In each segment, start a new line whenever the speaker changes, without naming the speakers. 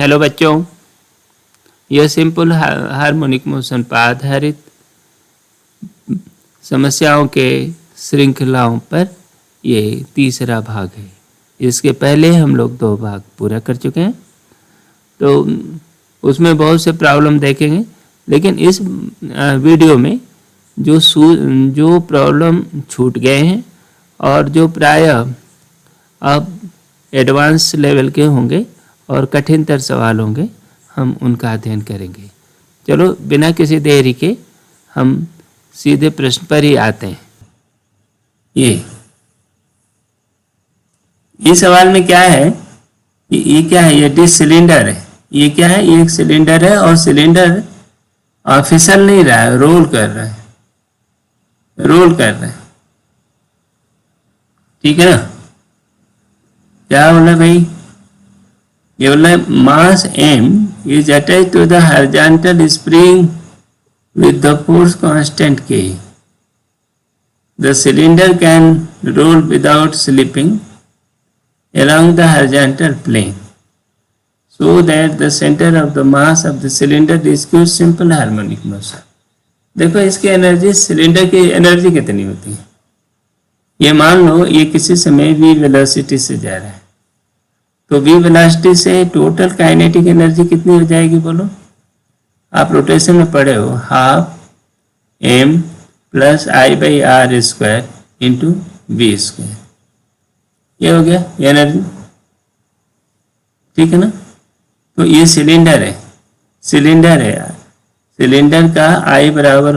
Hello बच्चों, यह simple harmonic motion पर आधारित समस्याओं के श्रृंखलाओं पर ये तीसरा भाग है। इसके पहले हम लोग 2 भाग पूरा कर चुके हैं, तो उसमें बहुत से प्रॉब्लम देखेंगे। लेकिन इस वीडियो में जो प्रॉब्लम छूट गए हैं और जो प्रायः अब एडवांस लेवल के होंगे और कठिनतर सवाल होंगे, हम उनका अध्ययन करेंगे। चलो बिना किसी देरी के हम सीधे प्रश्न पर ही आते हैं। ये सवाल में क्या है, ये क्या है? ये डिश सिलेंडर है। ये क्या है? ये एक सिलेंडर है और सिलेंडर फिसल नहीं रहा है, रोल कर रहा है, ठीक है ना? क्या बोला भाई? ये बोला मास m is attached to the horizontal spring with the force constant k. The cylinder can roll without slipping along the horizontal plane, so that the center of the mass of the cylinder distributes simple harmonic motion. देखो इसकी energy, cylinder की energy कितनी होती है? ये मान लो ये किसी समय v वेलोसिटी से जा रहा है, तो v वेलोसिटी से टोटल काइनेटिक एनर्जी कितनी हो जाएगी बोलो? आप रोटेशन में पढ़े हो, half m plus I by R square into V square. ये हो गया एनर्जी, ठीक है ना? तो ये सिलेंडर है यार। सिलेंडर का I बराबर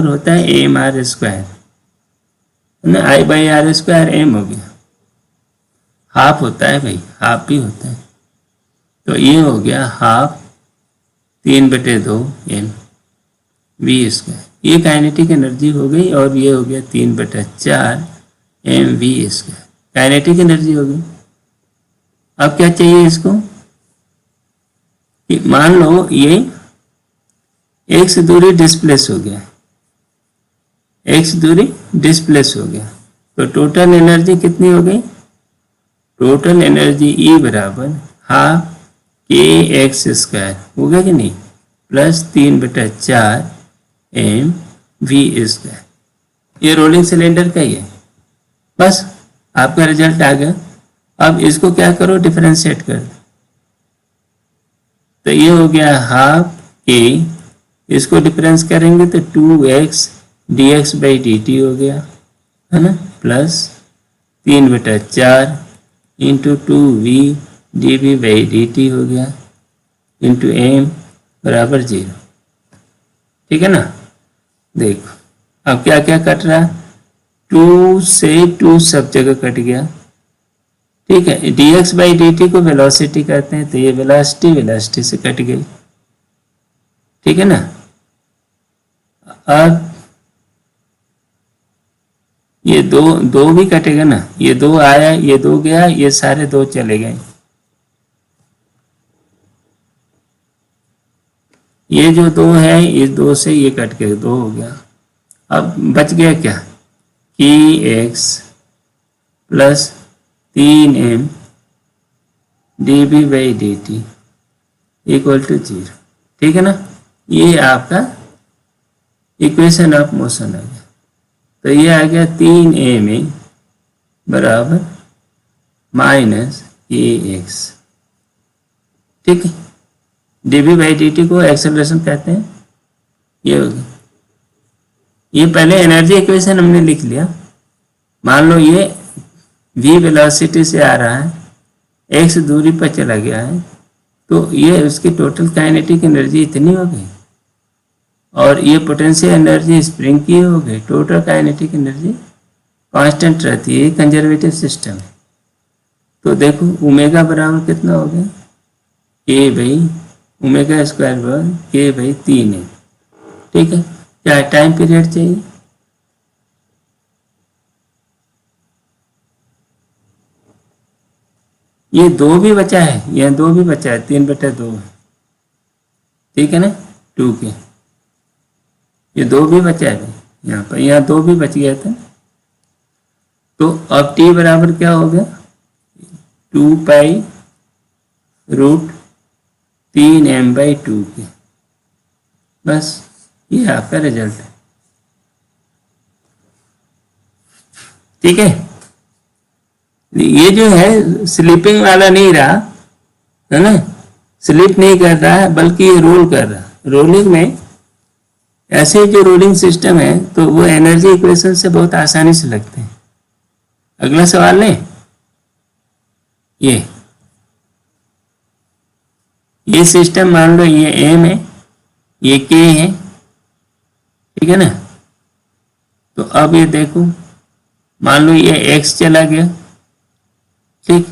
होता है एम आर स्क्वायर, ना? आई बाई आर स्क्वायर एम हो गया, हाफ होता है भाई, हाफ भी होता है। तो ये हो गया हाफ 3/2 एम वी स्क्वायर। ये काइनेटिक एनर्जी हो गई, और ये हो गया 3/4 M V square, kinetic energy हो गई। अब क्या चाहिए इसको? मान लो ये x दूरी डिस्प्लेस हो गया, तो टोटल एनर्जी कितनी हो गई? टोटल एनर्जी E बराबर हाफ के एक्स स्क्वायर हो गया कि नहीं, प्लस 3/4 एम वी स्क्वायर। ये रोलिंग सिलेंडर का ही है। बस आपका रिजल्ट आ गया। अब इसको क्या करो, डिफरेंशिएट कर दो। तो ये हो गया हाफ के, इसको डिफरेंस करेंगे तो 2x dx बाई dt हो गया, है ना? Plus 3/4 into 2v dv by dt हो गया, इंटू m बराबर 0। ठीक है ना? देखो अब क्या क्या कट रहा है, 2 से 2 सब जगह कट गया, ठीक है। dx बाई dt को वेलोसिटी कहते हैं, तो ये वेलोसिटी से कट गई, ठीक है ना? अब ये दो भी कटेगा ना, ये 2 आया, ये 2 गया, ये सारे 2 चले गए, ये जो 2 है, ये 2 से ये कट के 2 हो गया। अब बच गया क्या, कि x plus 3m dv by dt equal to 0, ठीक है ना? ये आपका इक्वेशन ऑफ मोशन आ गया। तो ये आ गया 3m बराबर माइनस kx, ठीक है। dv बाई dt को एक्सेलरेशन कहते हैं। ये हो गया, ये पहले एनर्जी इक्वेशन हमने लिख लिया। मान लो ये v वेलोसिटी से आ रहा है, x दूरी पर चला गया है, तो ये उसकी टोटल काइनेटिक एनर्जी इतनी हो गई, और ये पोटेंशियल एनर्जी स्प्रिंग की हो गई। टोटल काइनेटिक एनर्जी कांस्टेंट रहती है, कंजर्वेटिव सिस्टम है। तो देखो ओमेगा बराबर कितना हो गया, k बाई ओमेगा स्क्वायर बराबर k बाई 3 है, ठीक है। क्या टाइम पीरियड चाहिए, ये 2 भी बचा है, यह 2 भी बचा है, 3/2 है, ठीक है ना? 2 के ये 2 भी बचा है यहाँ पर, यहाँ 2 भी बच गया था। तो अब t बराबर क्या हो गया, 2 पाई रूट 3m/2 के। बस ये आपका रिजल्ट है। ठीक है, ये जो है स्लीपिंग वाला नहीं रहा है ना, स्लिप नहीं कर रहा है बल्कि ये रोल कर रहा है। रोलिंग में ऐसे जो रोलिंग सिस्टम है तो वो एनर्जी इक्वेशन से बहुत आसानी से लगते हैं। अगला सवाल लें, ये सिस्टम मान लो ये एम है, ये के है, ठीक है ना। तो अब ये देखो, मान लो ये एक्स चला गया, ठीक,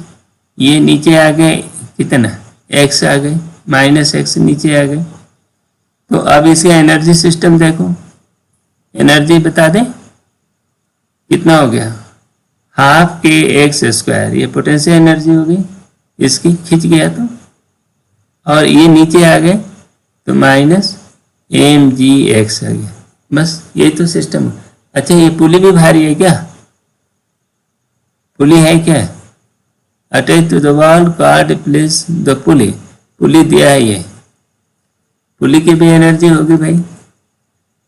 ये नीचे आ गए कितना, एक्स आ गए, -x नीचे आ गए। तो अब इसका एनर्जी सिस्टम देखो, एनर्जी बता दें कितना हो गया, ½ ये पोटेंशियल एनर्जी हो गई, इसकी खिंच गया तो, और ये नीचे आ गए तो -mgx आ गया। बस यही तो सिस्टम। अच्छा, ये पुली भी भारी है क्या, पुली है क्या, attach to the wall card place the pulley, pulley दिया है, ये पुली की भी एनर्जी होगी भाई,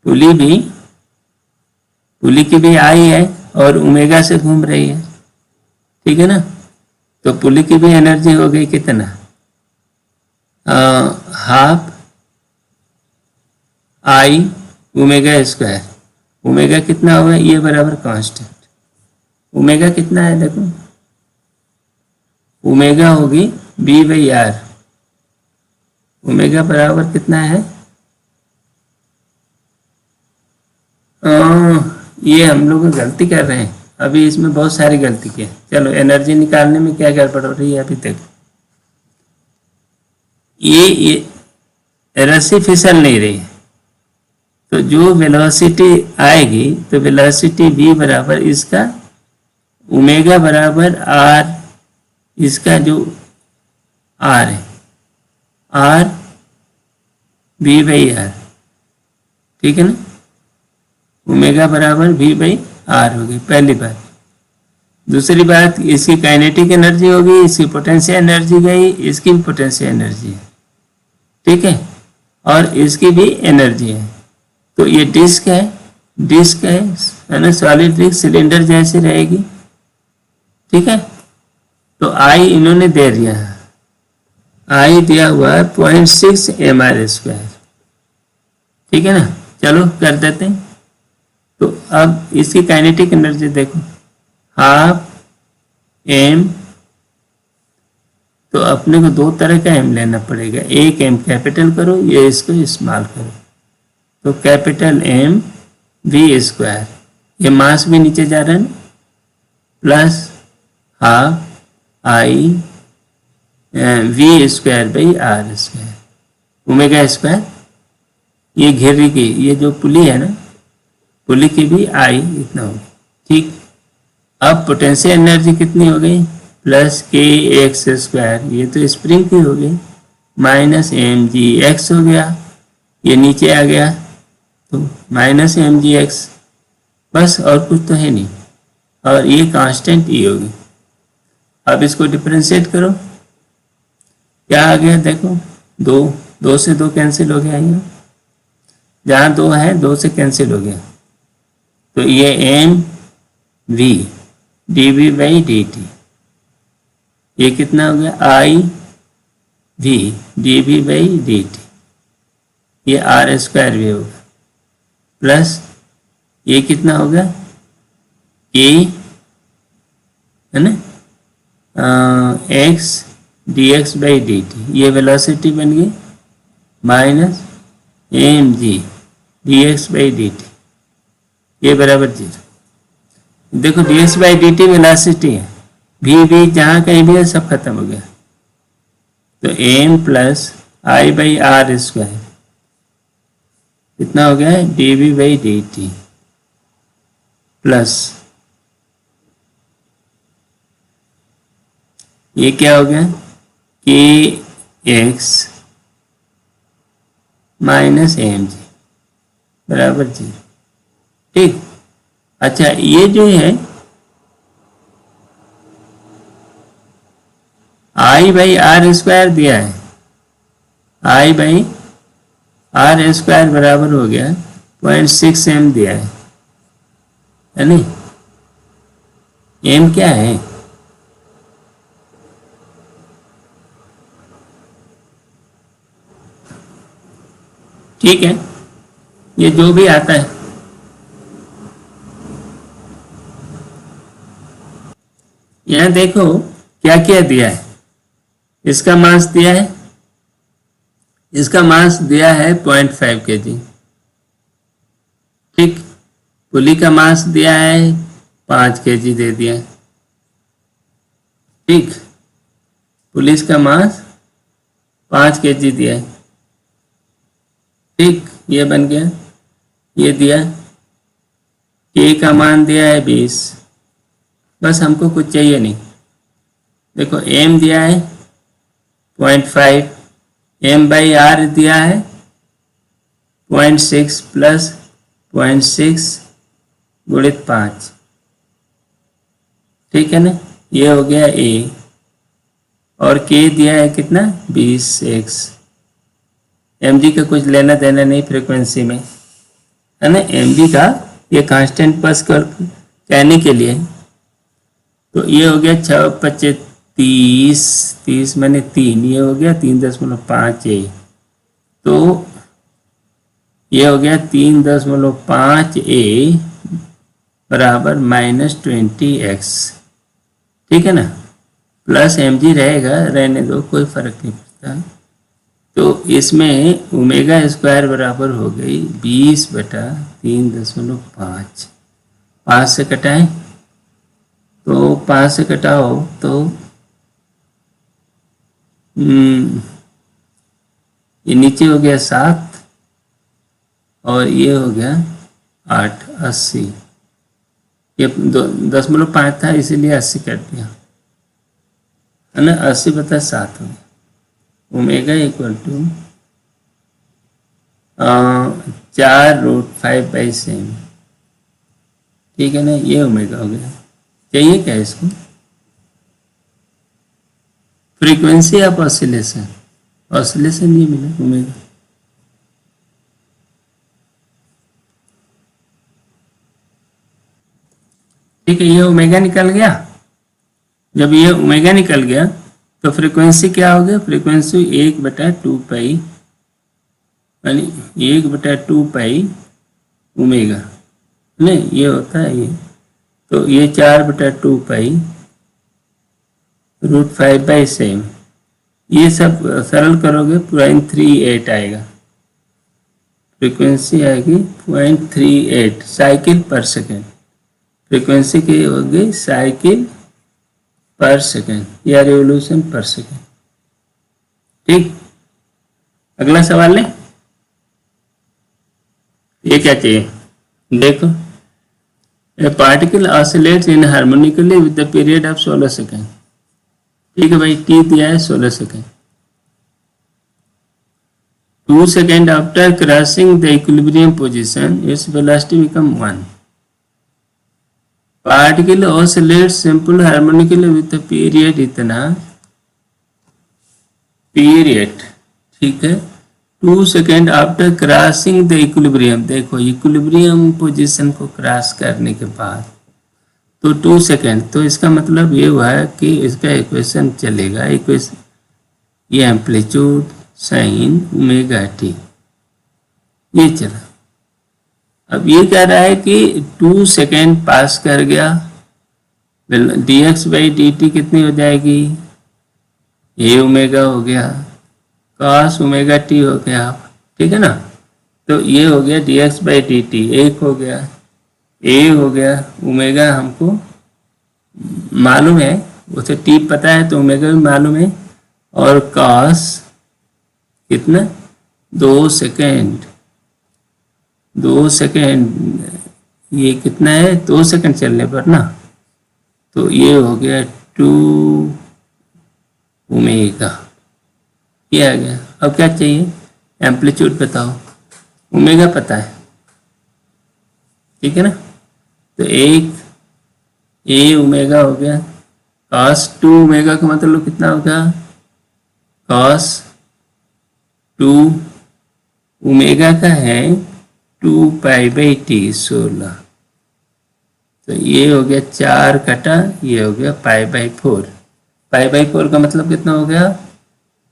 पुली की भी आई है और ओमेगा से घूम रही है, ठीक है ना। तो पुली की भी एनर्जी हो गई कितना, ½ I ω²। ओमेगा कितना होगा, ये बराबर कांस्टेंट, ओमेगा कितना है देखो, ओमेगा होगी B/R, ओमेगा बराबर कितना है, ये हम लोग गलती कर रहे हैं अभी, इसमें बहुत सारी गलती की है। चलो एनर्जी निकालने में क्या गड़बड़ हो रही है अभी तक, ये रस्सी फिसल नहीं रही है, तो जो वेलोसिटी आएगी तो वेलोसिटी v बराबर इसका ओमेगा बराबर r, इसका जो r है r v/r, ठीक है ना, ओमेगा बराबर v/r होगी पहली बात। दूसरी बात, इसकी काइनेटिक एनर्जी होगी, इसकी पोटेंशियल एनर्जी गई, इसकी भी पोटेंशियल एनर्जी है, ठीक है, और इसकी भी एनर्जी है। तो ये डिस्क है ना, सॉलिड डिस्क सिलेंडर जैसी रहेगी, ठीक है। तो आई इन्होंने दे दिया है, आई दिया हुआ है 0.6 mr², ठीक है ना। चलो कर देते हैं। तो अब इसकी काइनेटिक एनर्जी देखो, ½ m, तो अपने को दो तरह का m लेना पड़ेगा, एक m कैपिटल करो, ये इसको स्मॉल करो, तो कैपिटल M v², ये मास भी नीचे जा रहा है, प्लस ½ I v²/r², ω², ये घेरे की ये जो पुली है ना, पुली की भी I इतना होगी, ठीक। अब पोटेंशियल एनर्जी कितनी हो गई, +kx², ये तो स्प्रिंग की हो गई, -mgx हो गया, ये नीचे आ गया तो -mgx, बस और कुछ तो है नहीं, और ये कांस्टेंट ई होगी। अब इसको डिफरेंशिएट करो, क्या आ गया देखो, 2 से 2 कैंसिल हो गया, ये जहाँ 2 है 2 से कैंसिल हो गया, तो ये mv dv/dt, ये कितना हो गया, IV dv/dt, ये r² भी होगा, प्लस ये कितना होगा, k है ना, x dx/dt, ये वेलोसिटी बन गई, -mg dx/dt, ये बराबर 0। देखो dx/dt वेलोसिटी है, v जहाँ कहीं भी है सब खत्म हो गया, तो m + I/r² कितना हो गया है, dv/dt, प्लस ये क्या हो गया, kx - mg बराबर 0, ठीक। अच्छा, ये जो है आई बाई आर स्क्वायर दिया है, आई बाई आर स्क्वायर बराबर हो गया 0.6 एम दिया है नहीं? एम क्या है? ठीक है, ये जो भी आता है। यहां देखो क्या क्या दिया है। इसका मास दिया है, इसका मास दिया है 0.5 kg। ठीक, पुली का मास दिया है 5 kg दे दिया। ठीक, पुलिस का मास 5 kg दिया है। ठीक, ये बन गया, ये दिया। के का मान दिया है 20। बस हमको कुछ चाहिए नहीं। देखो एम दिया है 0.5, एम बाई आर दिया है 0.6 प्लस 0.6 गुणित 5। ठीक है ना, ये हो गया ए। और के दिया है कितना? 20x। एम जी का कुछ लेना देना नहीं फ्रीक्वेंसी में, है ना? एम जी का ये कांस्टेंट बस कर कहने के लिए। तो ये हो गया 6×5 30, 30 मैंने 3, ये हो गया 3.5 ए। तो ये हो गया 3.5 ए बराबर -20x। ठीक है ना, प्लस एम जी रहेगा, रहने दो, कोई फर्क नहीं पड़ता। तो इसमें ओमेगा स्क्वायर बराबर हो गई 20/3.5। 5 से कटाएं तो 5 से कटाओ तो ये नीचे हो गया 7 और ये हो गया 8, 80। ये 0.5 था इसीलिए 80 कर दिया, है ना? 80/7 हो गया। Omega equal to 4√5/7। ठीक है ना, ये ओमेगा हो गया। चाहिए क्या इसको? फ्रीक्वेंसी ऑफ ऑसिलेशन, ऑसिलेशन ये मिला ओमेगा। ठीक है, ये ओमेगा निकल गया। जब ये ओमेगा निकल गया तो फ्रीक्वेंसी क्या हो गया? फ्रीक्वेंसी 1/2 यानी 1/2 ओमेगा, नहीं ये होता है ये। तो ये 4/2 √5/7। ये सब सरल करोगे 0.38 आएगा। फ्रीक्वेंसी आएगी 0.38 साइकिल पर सेकेंड। फ्रीक्वेंसी की होगी साइकिल पर सेकेंड या रिवोल्यूशन पर सेकेंड। ठीक, अगला सवाल लें। ये क्या चाहिए? देखो, ए particle oscillates in harmonically with the period of 16 second. ठीक है भाई, टी दिया है 16 second. 2 second after crossing the equilibrium position its velocity become 1। Particle oscillates simple harmonically with the period इतना पीरियड। ठीक है, 2 second after crossing the equilibrium. देखो equilibrium position को क्रॉस करने के बाद तो 2 सेकेंड, तो इसका मतलब ये हुआ है कि इसका इक्वेशन चलेगा। इक्वेशन ये एम्पलीट्यूड साइन ओमेगा टी ये चला। अब ये कह रहा है कि 2 सेकेंड पास कर गया, dx/dt कितनी हो जाएगी? ए ओमेगा हो गया, cos ओमेगा टी हो गया। ठीक है ना, तो ये हो गया dx/dt, एक हो गया, ए हो गया, ओमेगा हमको मालूम है, उसे टी पता है तो ओमेगा भी मालूम है। और cos कितना? 2 सेकेंड, 2 सेकेंड ये कितना है? 2 सेकेंड चलने पर ना, तो ये हो गया 2 ओमेगा। ये आ गया। अब क्या चाहिए? एम्पलीट्यूड बताओ। ओमेगा पता है, ठीक है ना, तो एक ए ओमेगा हो गया। cos 2 ओमेगा का मतलब कितना होगा? कॉस 2 ओमेगा का है 2π/t 16। तो ये हो गया 4 कटा, ये हो गया π/4। π/4 का मतलब कितना हो गया?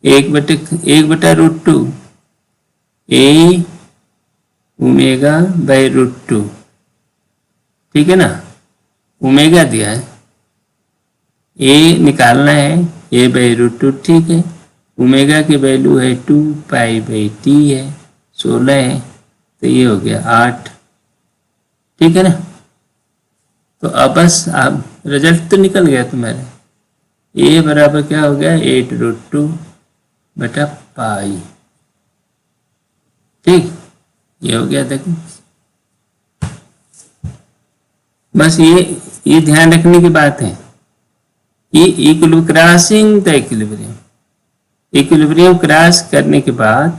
1/√2 ए ओमेगा बाई √2। ठीक है ना, ओमेगा दिया है, ए निकालना है, a/√2। ठीक है, ओमेगा की वैल्यू है 2π/t है, 16 है, तो ये हो गया 8। ठीक है ना, तो अब बस आप रिजल्ट तो निकल गया तुम्हारे। ए बराबर क्या हो गया? 8√2/π। ठीक, ये हो गया। देखो बस ये ध्यान रखने की बात है कि crossing the equilibrium, equilibrium cross करने के बाद,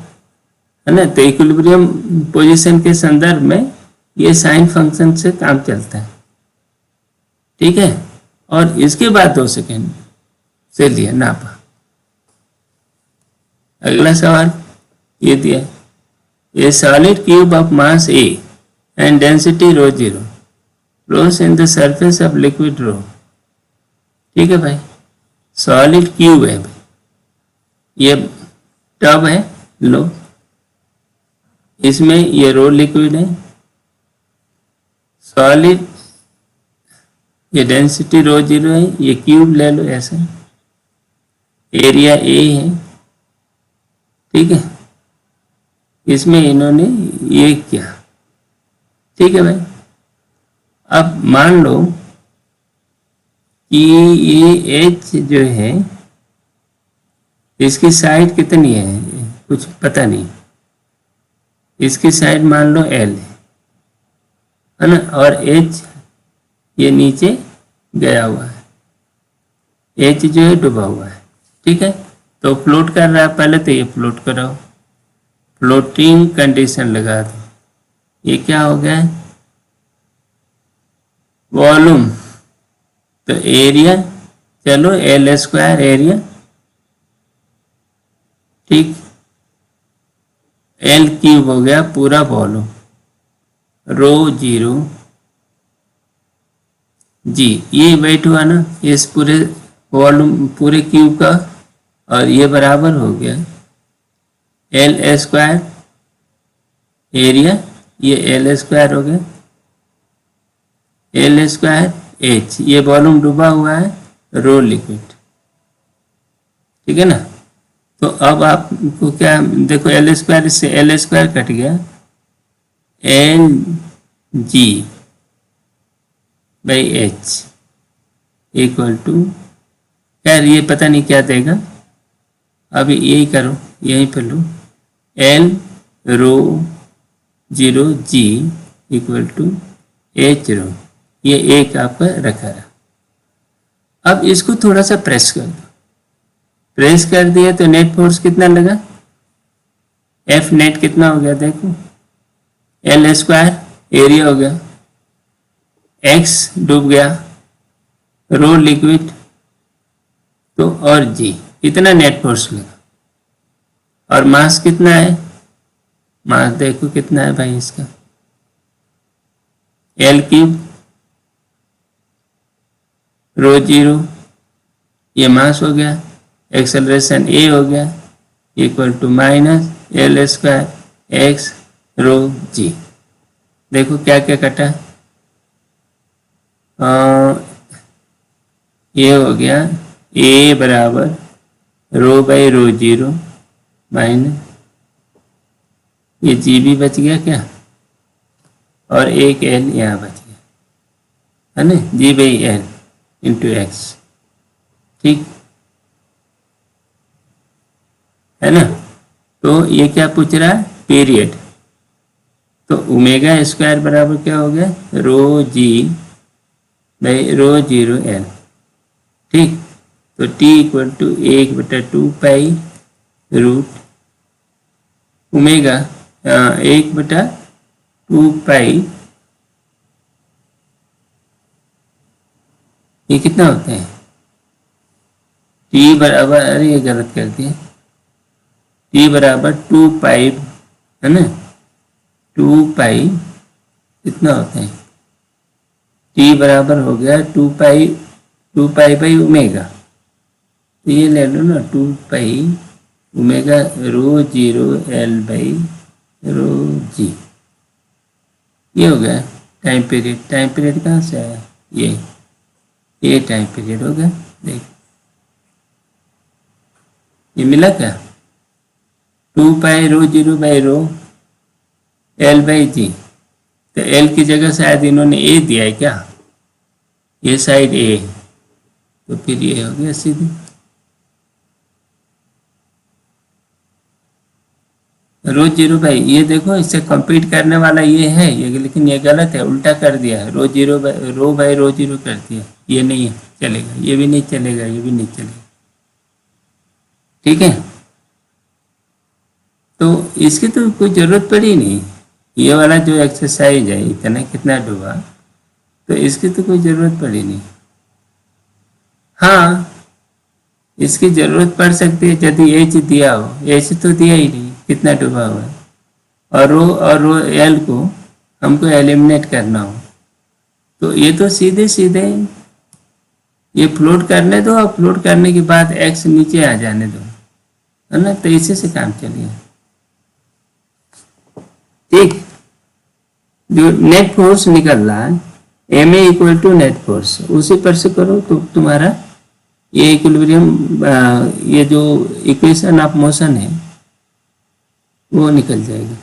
है ना, तो इक्विलिब्रियम पोजीशन के संदर्भ में ये साइन फंक्शन से काम चलता है। ठीक है, और इसके बाद 2 सेकेंड से लिया नापा। अगला सवाल ये दिया, a solid cube of mass a and density ρ0 flows in the surface of liquid ρ। ठीक है भाई, सॉलिड क्यूब है भाई, ये टब है लो, इसमें ये ρ लिक्विड है, सॉलिड, ये डेंसिटी ρ0 है, ये क्यूब ले लो ऐसे, एरिया ए है। ठीक है, इसमें इन्होंने ये किया। ठीक है भाई, अब मान लो कि ये एच जो है इसकी साइड कितनी है, कुछ पता नहीं, इसकी साइड मान लो एल है ना, और एच ये नीचे गया हुआ है, एच जो है डूबा हुआ है। ठीक है, तो फ्लोट कर रहा है, पहले तो ये फ्लोट कराओ, फ्लोटिंग कंडीशन लगा दो। ये क्या हो गया? वॉल्यूम, तो एरिया, चलो L² एरिया, ठीक, L³ हो गया पूरा वॉल्यूम, ρ0 जी, ये वेट हुआ ना इस पूरे वॉल्यूम, पूरे क्यूब का, और ये बराबर हो गया L² एरिया, ये L² हो गया, L² H, ये वॉल्यूम डूबा हुआ है, ρ लिक्विड। ठीक है ना, तो अब आपको क्या देखो, L² से L² कट गया, Lg/H इक्वल टू, यार ये पता नहीं क्या देगा, अभी यही करो, यहीं पर लो, L ρ0g equal to H ρ, ये एक आपका रखा है। अब इसको थोड़ा सा प्रेस कर दो, प्रेस कर दिया तो नेट फोर्स कितना लगा? F नेट कितना हो गया? देखो L² एरिया हो गया, X डूब गया, ρ लिक्विड, तो और G इतना नेट फोर्स लगा, और मास कितना है? मास देखो कितना है भाई इसका, L³ ρ0, ये मास हो गया, एक्सेलरेशन a हो गया, equal to minus L² X ρg। देखो क्या क्या कटा, ये हो गया a बराबर ρ/ρ0 माइनस, ये g भी बच गया क्या, और एक l यहाँ बच गया, है ना, g/l इंटू एक्स। ठीक है ना, तो ये क्या पूछ रहा है? पीरियड, तो ω² बराबर क्या हो गया? ρg/ρ0l। ठीक, तो t equal to 1/2π root omega 1/2π, ये कितना होता है? t बराबर, अरे ये गलत कर दिया, टी बराबर 2 पाई, है ना, 2 पाई कितना होता है, टी बराबर हो गया 2 पाई, 2 पाई बाई ओमेगा, तो ये ले लो ना 2 pi omega rho zero L by rho g, ये हो गया टाइम पीरियड। टाइम पीरियड कहाँ से आया, ये टाइम पीरियड हो गया। देख ये मिला क्या, 2 pi rho zero by rho L by g, तो एल की जगह शायद इन्होंने ए दिया है क्या, ये साइड ए, तो फिर ये हो गया सीधी। रो जीरो बाई, ये देखो इससे कंप्लीट करने वाला ये है ये, लेकिन ये गलत है, उल्टा कर दिया है, रो जीरो बाई रो जीरो कर दिया, ये नहीं है चलेगा, ये भी नहीं चलेगा, ये भी नहीं चलेगा, ठीक है। तो इसकी तो कोई जरूरत पड़ी नहीं, ये वाला जो एक्सरसाइज है इतना कितना डूबा, तो इसकी तो कोई जरूरत पड़ी नहीं। हाँ इसकी जरूरत पड़ सकती है यदि एच दिया हो, एच तो दिया ही नहीं, कितना डूबा हुआ है, और रो एल को हमको एलिमिनेट करना हो, तो ये तो सीधे सीधे ये फ्लोट करने दो, और फ्लोट करने के बाद एक्स नीचे आ जाने दो, है ना, तो इसी से काम चलिए। ठीक, जो नेट फोर्स निकल रहा है M A equal to net force, उसी पर से करो तो तुम्हारा ये इक्विलिब्रियम, ये जो इक्वेशन ऑफ मोशन है वो निकल जाएगी।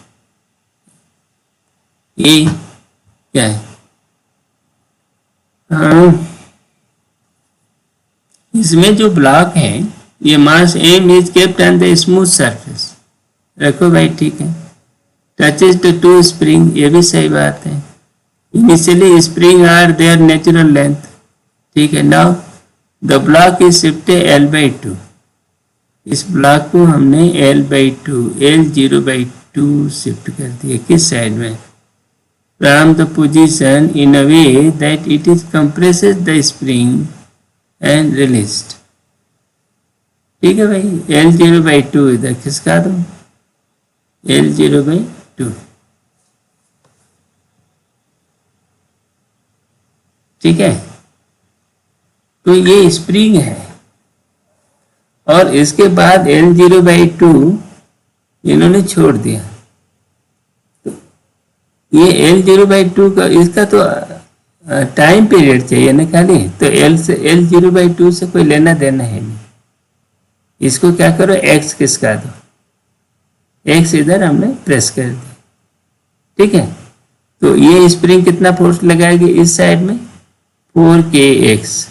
ये क्या है, हाँ इसमें जो ब्लॉक है ये mass M is kept on the smooth surface, रखो भाई, ठीक है। टचेज द टू स्प्रिंग, ये भी सही बात है। Initially spring are their natural length, ठीक है। Now the block is shifted L by two, इस ब्लॉक को हमने L by two, L zero by two shift कर दिया, किस साइड में, from the position in a way that it is compresses the spring and released, ठीक है भाई। एल जीरो बाई टू इधर खिसका दो, एल जीरो बाई टू, ठीक है। तो ये स्प्रिंग है, और इसके बाद एल जीरो बाई टू इन्होंने छोड़ दिया, तो ये एल जीरो बाई टू का इसका तो टाइम पीरियड चाहिए ना खाली, तो एल से एल जीरो बाई टू से कोई लेना देना है नहीं, इसको क्या करो एक्स खिसका दो, एक्स इधर हमने प्रेस कर दिया, ठीक है। तो ये स्प्रिंग कितना फोर्स लगाएगी इस साइड में, 4kx,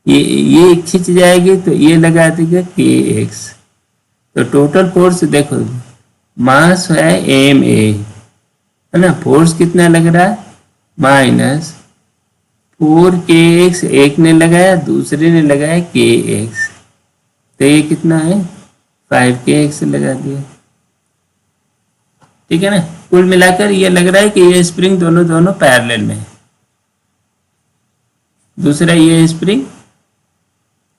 ये खिंच जाएगी तो ये लगा देगा kx, तो टोटल फोर्स देखो, मास है एम ए, है ना, फोर्स कितना लग रहा है माइनस 4kx, एक ने लगाया दूसरे ने लगाया kx, तो ये कितना है 5kx लगा दिया, ठीक है ना। कुल मिलाकर ये लग रहा है कि ये स्प्रिंग दोनों पैरेलल में है। दूसरा ये स्प्रिंग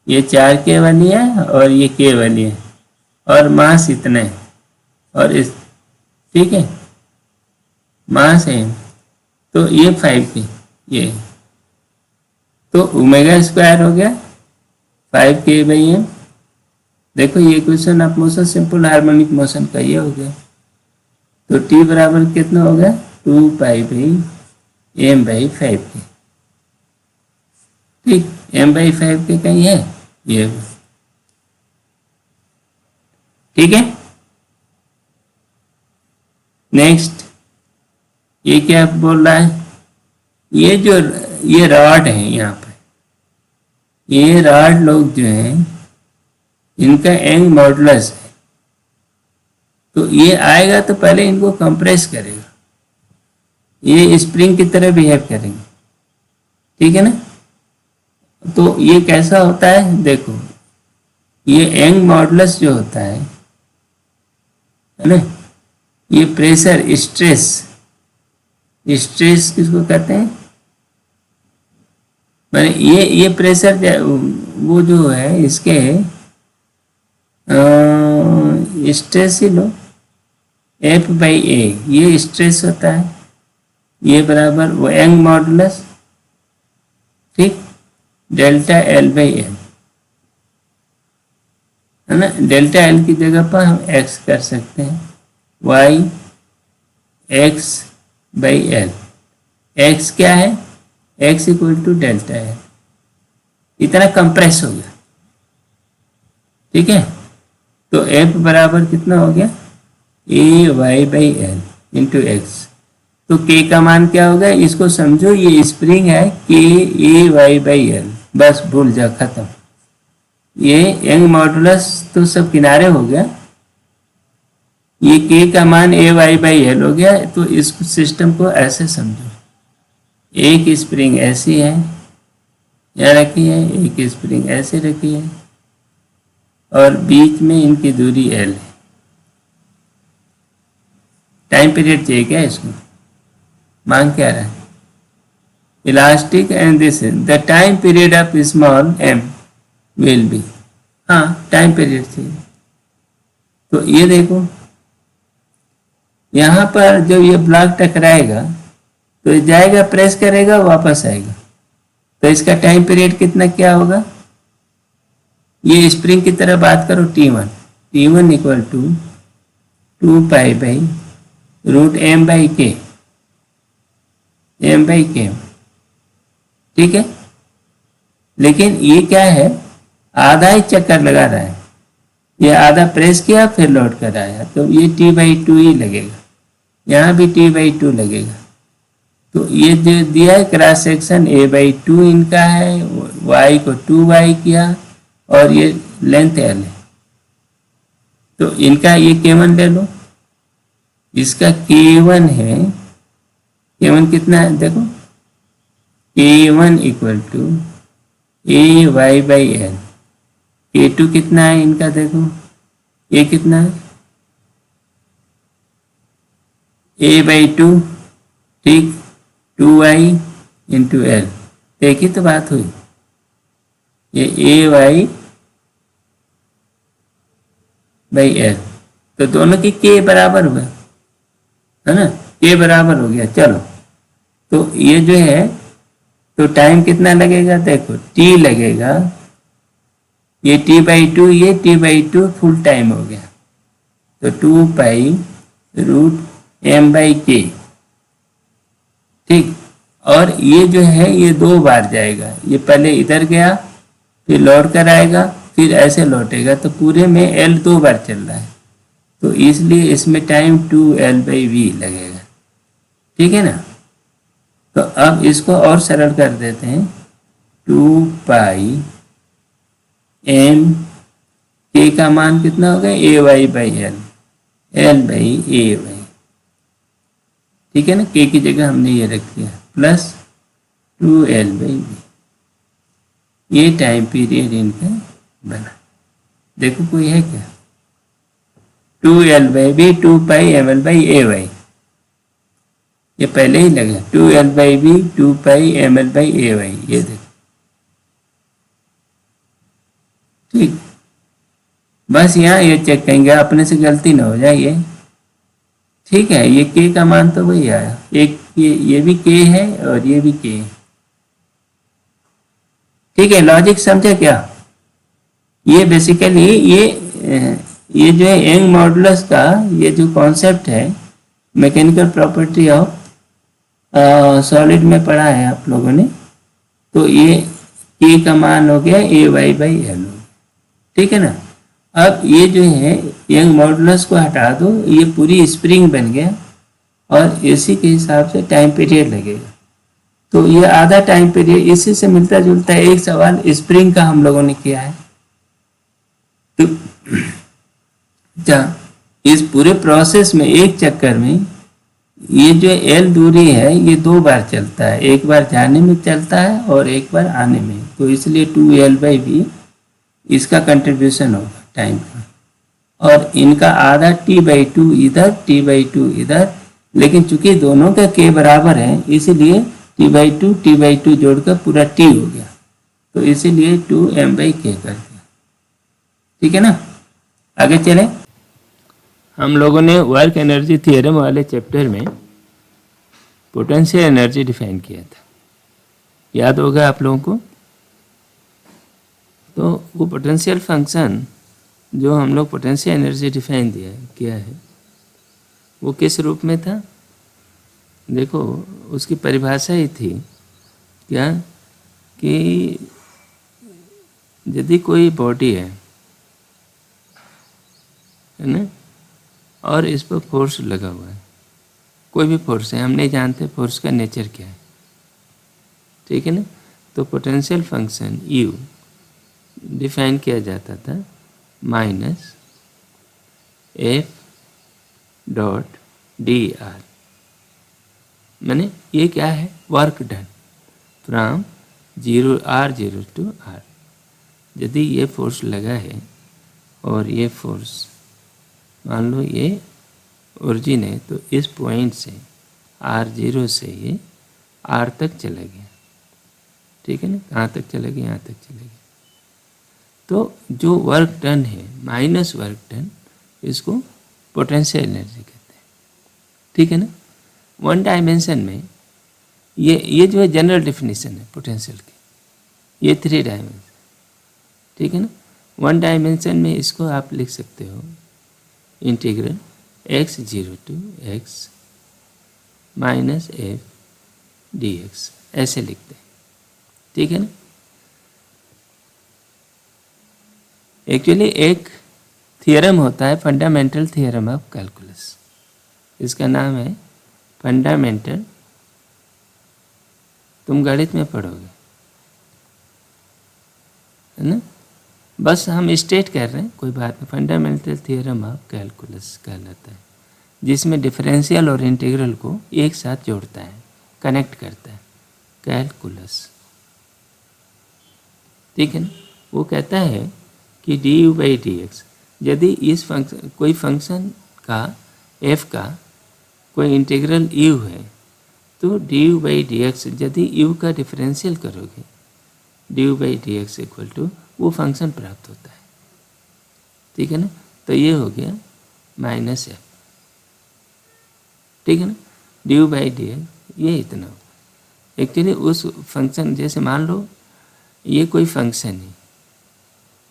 ये 4k वाली है और ये k वाली है, और मास इतना है, और इस, ठीक है, मास है तो ये 5k, ये तो ओमेगा स्क्वायर हो गया 5k बाई एम। देखो ये equation of motion simple harmonic motion का ये हो गया, तो t बराबर कितना हो गया 2 pi by M by 5k, ठीक, m बाई 5k कहीं है ये, ठीक है। नेक्स्ट ये क्या बोल रहा है, ये जो ये रॉड है यहाँ पर, ये रॉड लोग जो है इनका एंग मॉडुलस है, तो ये आएगा तो पहले इनको कंप्रेस करेगा, ये स्प्रिंग की तरह बिहेव करेंगे, ठीक है ना। तो ये कैसा होता है देखो, ये एंग मॉडुलस जो होता है ना, ये प्रेशर स्ट्रेस, स्ट्रेस किसको कहते हैं, मैंने ये प्रेशर वो जो है इसके स्ट्रेस ही लो, एफ बाई ए ये स्ट्रेस होता है, ये बराबर वो यंग मॉडुलस, ठीक, डेल्टा एल बाई एल, है ना। डेल्टा एल की जगह पर हम एक्स कर सकते हैं, Y X by L, X क्या है, X equal to delta L, इतना कंप्रेस हो गया, ठीक है। तो एफ बराबर कितना हो गया, A Y by L into X. तो के का मान क्या होगा, इसको समझो ये स्प्रिंग है, के ए वाई बाई एल, बस भूल जा, खत्म। ये यंग मॉडुलस तो सब किनारे हो गया, ये के का मान ए वाई बाई एल हो गया। तो इस सिस्टम को ऐसे समझो, एक स्प्रिंग ऐसी है यहाँ रखी है, एक स्प्रिंग ऐसे रखी है, और बीच में इनकी दूरी एल है। टाइम पीरियड चाहिए क्या इसको, मांग क्या रहा है, elastic and this the time period of small M will be, हाँ टाइम पीरियड चाहिए। तो ये देखो यहाँ पर जब ये ब्लॉक टकराएगा तो ये जाएगा, प्रेस करेगा, वापस आएगा, तो इसका टाइम पीरियड कितना क्या होगा, ये स्प्रिंग की तरह बात करो, T1, T1 equal to 2 pi by root M by K, M by K, ठीक है। लेकिन ये क्या है, आधा ही चक्कर लगा रहा है, ये आधा प्रेस किया फिर लौट कर आया, तो ये T/2 ही लगेगा, यहाँ भी T/2 लगेगा। तो ये जो दिया है क्रॉस सेक्शन A/2 इनका है, y को 2y किया, और ये लेंथ L है, तो इनका ये K1 ले लो, इसका K1 है, K1 कितना है देखो, K1 equal to A Y by L, K2 कितना है इनका देखो, ये कितना है A/2, ठीक, 2y इंटू एल, एक ही तो बात हुई, ये ए वाई बाई एल, तो दोनों की के बराबर हुआ, है ना, के बराबर हो गया। चलो तो ये जो है, तो टाइम कितना लगेगा देखो, टी लगेगा, ये T/2, ये T/2 फुल टाइम हो गया, तो 2 pi root M by K, ठीक। और ये जो है ये 2 बार जाएगा, ये पहले इधर गया फिर लौट कर आएगा, फिर ऐसे लौटेगा, तो पूरे में L 2 बार चल रहा है, तो इसलिए इसमें टाइम 2L/v लगेगा, ठीक है ना। तो अब इसको और सरल कर देते हैं, 2 पाई एम, के का मान कितना होगा, A Y by L, L by A Y, ठीक है ना, के की जगह हमने ये रख दिया, प्लस 2L/v, ये टाइम पीरियड इनका बना। देखो कोई है क्या, 2L/v 2 pi ml by A Y, ये पहले ही लगा, 2L/v 2 pi ml by A Y, ये देखो, ठीक। बस यहाँ ये चेक करेंगे अपने से गलती ना हो जाए ये, ठीक है। ये के का मान तो वही आया, एक ये भी के है और ये भी के है, ठीक है। लॉजिक समझे क्या, ये बेसिकली ये जो है यंग मॉडुलस का ये जो कॉन्सेप्ट है, मैकेनिकल प्रॉपर्टी ऑफ सॉलिड में पढ़ा है आप लोगों ने, तो ये के का मान हो गया ए वाई बाई एल, ठीक है ना। अब ये जो है यंग मॉडुलस को हटा दो, ये पूरी स्प्रिंग बन गया, और इसी के हिसाब से टाइम पीरियड लगेगा, तो ये आधा टाइम पीरियड इसी से मिलता जुलता है। एक सवाल स्प्रिंग का हम लोगों ने किया है, तो इस पूरे प्रोसेस में एक चक्कर में ये जो एल दूरी है ये 2 बार चलता है, एक बार जाने में चलता है और एक बार आने में, तो इसलिए 2L/v इसका कंट्रीब्यूशन होगा टाइम का, और इनका आधा T/2 इधर, T/2 इधर, लेकिन चूंकि दोनों का के बराबर है इसीलिए T/2 जोड़कर पूरा T हो गया, तो इसीलिए 2m/k कर दिया, ठीक है ना। आगे चले, हम लोगों ने वर्क एनर्जी थ्योरम वाले चैप्टर में पोटेंशियल एनर्जी डिफाइन किया था, याद होगा आप लोगों को। तो वो पोटेंशियल फंक्शन जो हम लोग पोटेंशियल एनर्जी डिफाइन किया है वो किस रूप में था? देखो उसकी परिभाषा ही थी क्या कि यदि कोई बॉडी है ना, और इस पर फोर्स लगा हुआ है, कोई भी फोर्स है, हम नहीं जानते फोर्स का नेचर क्या है, ठीक है ना। तो पोटेंशियल फंक्शन यू डिफाइन किया जाता था minus F dot D R, मैंने ये क्या है? Work done from R0 to R। यदि ये फोर्स लगा है और ये फोर्स मान लो ये ओरिजिन है, तो इस पॉइंट से R0 से ये R तक चला गया, ठीक है ना। कहाँ तक चला गया? यहाँ तक चला गया। तो जो वर्क डन है माइनस वर्क डन, इसको पोटेंशियल एनर्जी कहते हैं, ठीक है ना। वन डायमेंशन में ये जो है जनरल डेफिनेशन है पोटेंशियल की, ये 3 डायमेंशन, ठीक है ना। वन डायमेंशन में इसको आप लिख सकते हो integral x0 to x minus F D X, ऐसे लिखते हैं, ठीक है ना। एक्चुअली एक थियरम होता है फंडामेंटल थियरम ऑफ कैलकुलस, इसका नाम है फंडामेंटल, तुम गणित में पढ़ोगे है ना, बस हम स्टेट कर रहे हैं, कोई बात नहीं। फंडामेंटल थियरम ऑफ कैलकुलस कहलाता है, जिसमें डिफरेंशियल और इंटीग्रल को एक साथ जोड़ता है, कनेक्ट करता है, कैलकुलस, ठीक है ना। वो कहता है कि D U by D X, यदि इस फंक्शन कोई फंक्शन का एफ का कोई इंटीग्रल यू है, तो D U by D X यदि यू का डिफरेंशियल करोगे, D U by D X equal to वो फंक्शन प्राप्त होता है, ठीक है ना। तो ये हो गया माइनस एफ, ठीक है ना। D U by D x ये इतना हो। एक्चुअली उस फंक्शन, जैसे मान लो ये कोई फंक्शन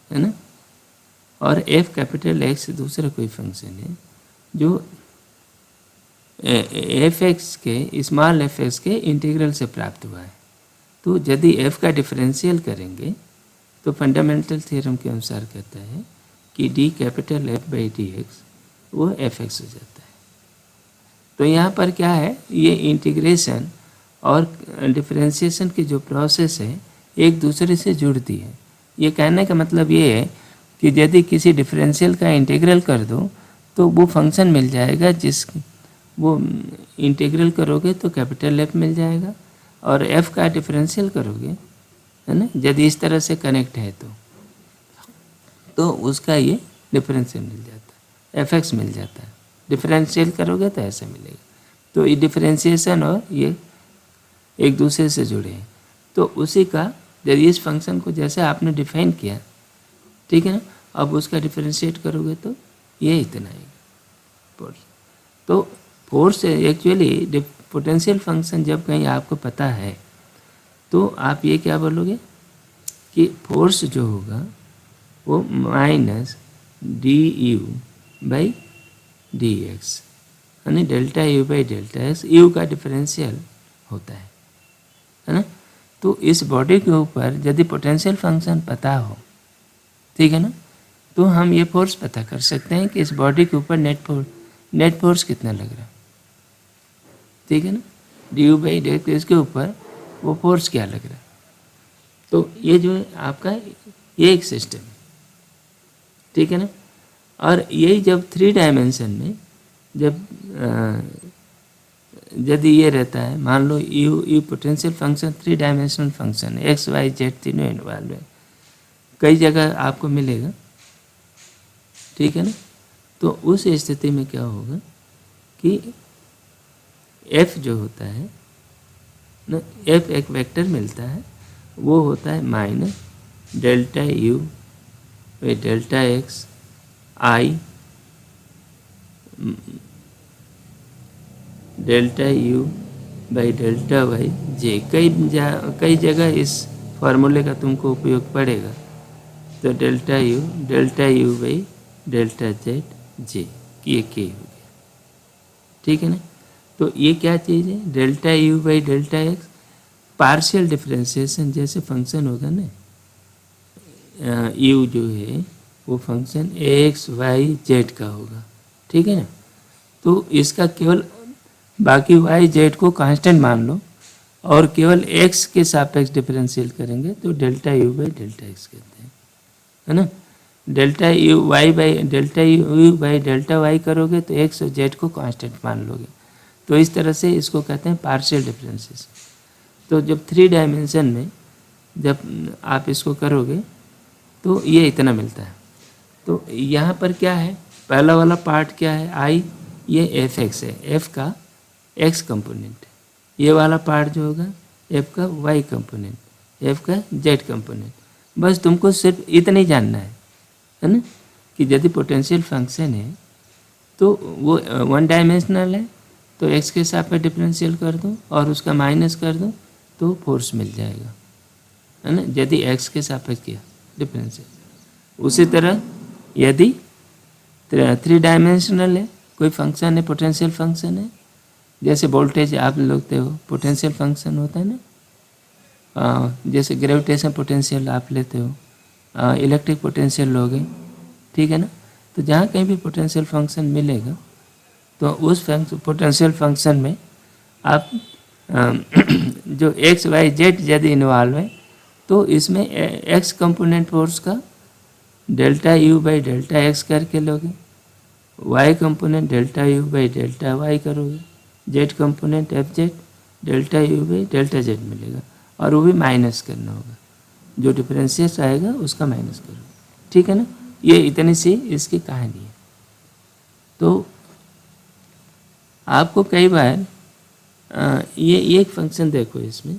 है ना, और एफ कैपिटल एक्स दूसरा कोई फंक्शन है जो एफ एक्स के स्मॉल एफ एक्स के इंटीग्रल से प्राप्त हुआ है। तो यदि एफ का डिफरेंशियल करेंगे तो फंडामेंटल थ्योरम के अनुसार कहता है कि D capital F by D x वो एफ एक्स हो जाता है। तो यहाँ पर क्या है, ये इंटीग्रेशन और डिफरेंशिएशन की जो प्रोसेस है एक दूसरे से जुड़ती है। ये कहने का मतलब ये है कि यदि किसी डिफरेंशियल का इंटीग्रल कर दो तो वो फंक्शन मिल जाएगा, जिस वो इंटीग्रल करोगे तो कैपिटल एफ मिल जाएगा, और एफ का डिफरेंशियल करोगे है ना, यदि इस तरह से कनेक्ट है तो उसका ये डिफरेंशियल मिल जाता है, एफ एक्स मिल जाता है। डिफरेंशियल करोगे तो ऐसा मिलेगा। तो ये डिफरेंशिएशन और ये एक दूसरे से जुड़े हैं। तो उसी का यदि इस फंक्शन को जैसे आपने डिफाइन किया, ठीक है ना, अब उसका डिफरेंशिएट करोगे तो ये इतना आएगा फोर्स। तो फोर्स एक्चुअली पोटेंशियल फंक्शन जब कहीं आपको पता है तो आप ये क्या बोलोगे कि फोर्स जो होगा वो minus D U by D X, यानी delta U by delta X, U का डिफरेंशियल होता है ना। तो इस बॉडी के ऊपर यदि पोटेंशियल फंक्शन पता हो, ठीक है ना, तो हम ये फोर्स पता कर सकते हैं कि इस बॉडी के ऊपर नेट फोर्स कितना लग रहा है, ठीक है ना। D U by D x इसके ऊपर वो फोर्स क्या लग रहा है। तो ये जो है आपका ये एक सिस्टम है, ठीक है ना। और यही जब 3 डायमेंशन में जब यदि ये रहता है, मान लो U potential function 3 dimensional function है, एक्स वाई जेड तीनों इन्वॉल्व है, कई जगह आपको मिलेगा, ठीक है ना। तो उस स्थिति में क्या होगा कि एफ जो होता है ना, एफ एक वेक्टर मिलता है, वो होता है minus delta U by delta X I delta U by delta Y J. कई जगह इस फार्मूले का तुमको उपयोग पड़ेगा। तो delta U by delta Z J, ये के हो गया, ठीक है ना। तो ये क्या चीज़ है, delta U by delta x partial differentiation जैसे फंक्शन होगा ना, यू जो है वो फंक्शन एक्स वाई जेड का होगा, ठीक है ना। तो इसका केवल बाकी वाई जेड को कांस्टेंट मान लो और केवल एक्स के सापेक्ष डिफरेंशियल करेंगे तो delta U by delta X कहते हैं, है ना। Delta U by delta Y करोगे तो एक्स और जेड को कांस्टेंट मान लोगे। तो इस तरह से इसको कहते हैं पार्शियल डिफरेंशिएशन। तो जब 3 डायमेंशन में जब आप इसको करोगे तो ये इतना मिलता है। तो यहाँ पर क्या है, पहला वाला पार्ट क्या है, आई, ये एफ एक्स है, एफ का एक्स कंपोनेंट। ये वाला पार्ट जो होगा एफ का वाई कंपोनेंट, एफ का जेड कंपोनेंट। बस तुमको सिर्फ इतना ही जानना है ना, कि यदि पोटेंशियल फंक्शन है तो वो 1 डायमेंशनल है तो एक्स के सापेक्ष डिफरेंशियल कर दो और उसका माइनस कर दो तो फोर्स मिल जाएगा, है ना, यदि एक्स के सापेक्ष किया डिफरेंशियल। उसी तरह यदि 3 डायमेंशनल है, कोई फंक्शन है, पोटेंशियल फंक्शन है, जैसे वोल्टेज आप लेते हो पोटेंशियल फंक्शन होता है ना, जैसे ग्रेविटेशन पोटेंशियल आप लेते हो, इलेक्ट्रिक पोटेंशियल लोगे, ठीक है ना। तो जहाँ कहीं भी पोटेंशियल फंक्शन मिलेगा तो उस पोटेंशियल फंक्शन में आप जो एक्स वाई जेड यदि इन्वॉल्व है तो इसमें एक्स कंपोनेंट फोर्स का delta U by delta X करके लोगे, Y component delta U by delta Y करोगे, Z component F Z delta U by delta Z मिलेगा और वो भी माइनस करना होगा, जो डिफरेंशिएट आएगा उसका माइनस करोगे, ठीक है ना। ये इतनी सी इसकी कहानी है। तो आपको कई बार ये एक फंक्शन देखो इसमें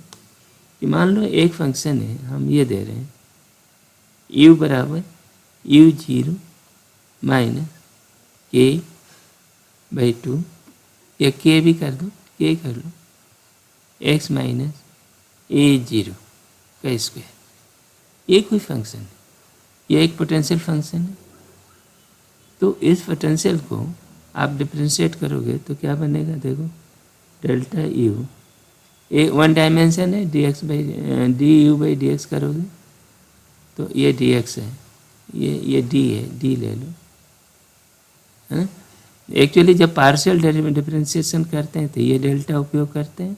कि मान लो एक फंक्शन है, हम ये दे रहे हैं u बराबर u0 माइनस के बाई 2, या के भी कर दो, के कर लो, x माइनस a0 का स्क्वायर। ये कोई फंक्शन है, ये एक पोटेंशियल फंक्शन है। तो इस पोटेंशियल को आप डिफरेंशिएट करोगे तो क्या बनेगा, देखो डेल्टा यू, 1 डायमेंशन है, D U by D x करोगे तो ये डी एक्स है, ये डी है, डी ले लो, है ना। एक्चुअली जब पार्शियल डिफरेंशिएशन करते हैं तो ये डेल्टा उपयोग करते हैं,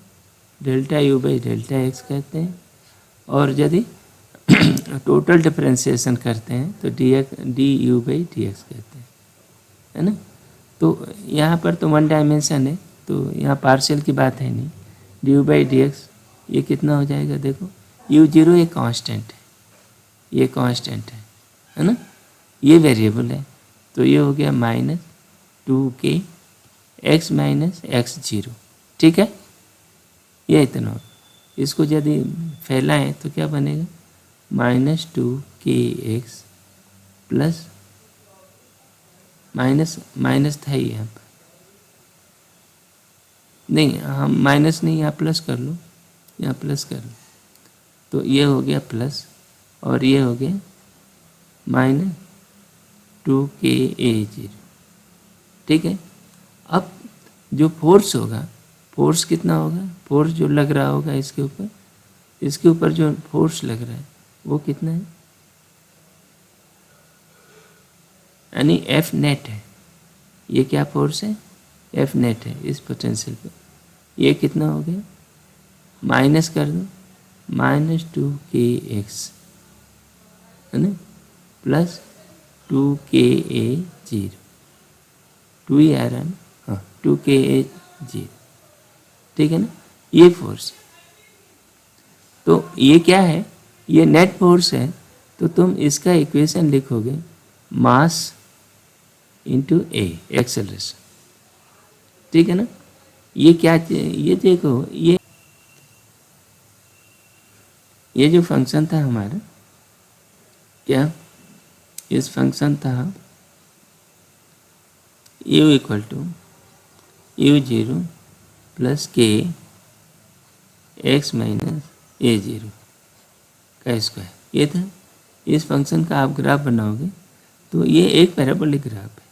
delta U by delta X कहते हैं। और यदि टोटल डिफरेंशिएशन करते हैं तो D U by D x कहते हैं, है ना। तो यहाँ पर तो 1 डायमेंशन है तो यहाँ पार्शियल की बात है नहीं, D U by D x ये कितना हो जाएगा, देखो u0 एक कांस्टेंट है, ये कांस्टेंट है ना, ये वेरिएबल है तो ये हो गया minus 2k x minus x0, ठीक है। ये इतना हो, इसको यदि फैलाएं तो क्या बनेगा, माइनस 2kx प्लस माइनस था ही यहाँ पर, नहीं हम माइनस नहीं, यहाँ प्लस कर लो, यहाँ प्लस कर लो, तो ये हो गया प्लस और ये हो गया माइनस 2ka0, ठीक है। अब जो फोर्स होगा, फोर्स कितना होगा, फोर्स जो लग रहा होगा इसके ऊपर जो फोर्स लग रहा है वो कितना है, यानी एफ नेट है, ये क्या फोर्स है, एफ नेट है इस पोटेंशियल पे। ये कितना हो गया, माइनस कर दो, माइनस 2kx, है ना, प्लस 2ka0, 2 ही आ रहा है ना, हाँ 2ka0, ठीक है ना, ये फोर्स। तो ये क्या है, ये नेट फोर्स है। तो तुम इसका इक्वेशन लिखोगे मास इंटू ए एक्सेलरेशन, ठीक है ना। ये क्या, ये देखो ये जो फंक्शन था हमारा, क्या इस फंक्शन था u equal to u0 plus K X minus A zero का स्क्वायर। ये था। इस फंक्शन का आप ग्राफ बनाओगे तो ये एक पैराबोलिक ग्राफ है।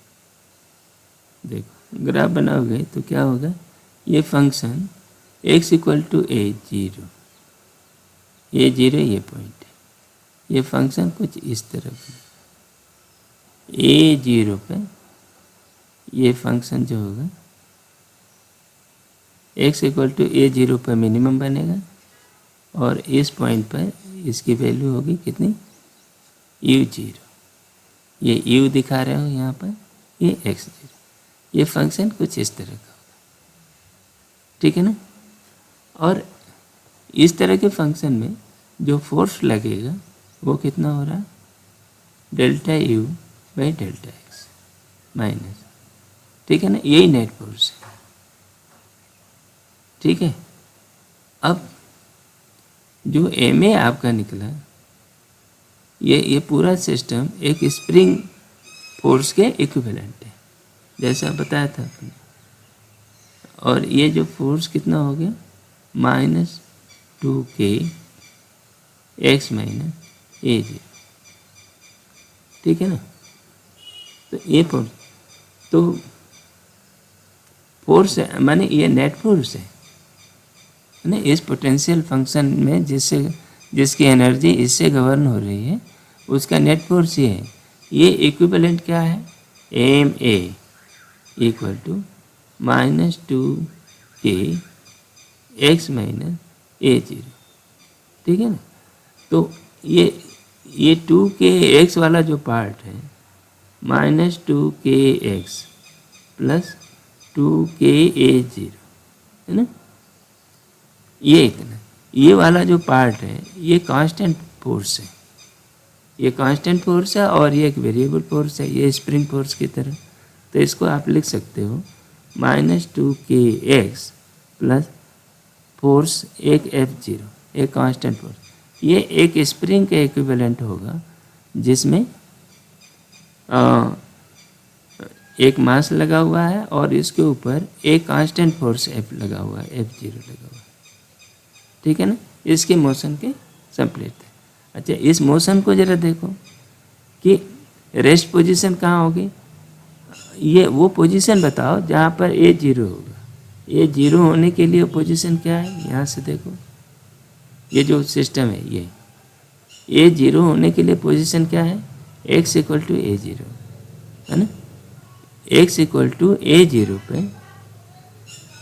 देखो ग्राफ बनाओगे तो क्या होगा, ये function x equal to A zero, ये जीरो ये पॉइंट है। ये फंक्शन कुछ इस तरह ए जीरो पे ये फंक्शन जो होगा x equal to A zero पर मिनिमम बनेगा और इस पॉइंट पर इसकी वैल्यू होगी कितनी, u जीरो। ये u दिखा रहे हो यहाँ पर, ये x जीरो। ये फंक्शन कुछ इस तरह का होगा, ठीक है ना। और इस तरह के फंक्शन में जो फोर्स लगेगा वो कितना हो रहा है, delta u by delta x minus, ठीक है ना। यही नेट फोर्स है, ठीक है। अब जो ma आपका निकला, ये पूरा सिस्टम एक स्प्रिंग फोर्स के इक्विवेलेंट है, जैसा बताया था आपने। और ये जो फोर्स कितना हो गया, minus 2k X minus A zero, ठीक है ना। तो ये फोर्स, तो फोर्स है माने ये नेट फोर्स है ना। इस पोटेंशियल फंक्शन में जिसकी एनर्जी इससे गवर्न हो रही है उसका नेट फोर्स ये है। ये इक्विवेलेंट क्या है, M A equal to minus 2k X minus A zero, ठीक है ना। तो ये 2k एक्स वाला जो पार्ट है, minus 2k x plus 2k A zero, है ना। ये इतना, ये वाला जो पार्ट है ये कांस्टेंट फोर्स है, ये कांस्टेंट फोर्स है और ये एक वेरिएबल फोर्स है, ये स्प्रिंग फोर्स की तरह। तो इसको आप लिख सकते हो minus 2k x plus force एक एफ जीरो, एक कांस्टेंट फोर्स। ये एक स्प्रिंग के इक्विवेलेंट होगा जिसमें एक मास लगा हुआ है और इसके ऊपर एक कांस्टेंट फोर्स एफ लगा हुआ है, एफ जीरो लगा हुआ है, ठीक है ना। इसके मोशन के सम्प्लेट है। अच्छा, इस मोशन को जरा देखो कि रेस्ट पोजीशन कहाँ होगी, ये वो पोजीशन बताओ जहाँ पर ए जीरो होगा। ए जीरो होने के लिए पोजीशन क्या है, यहाँ से देखो, ये जो सिस्टम है ये ए जीरो होने के लिए पोजीशन क्या है, X equal to A zero, है ना। X equal to A zero पे,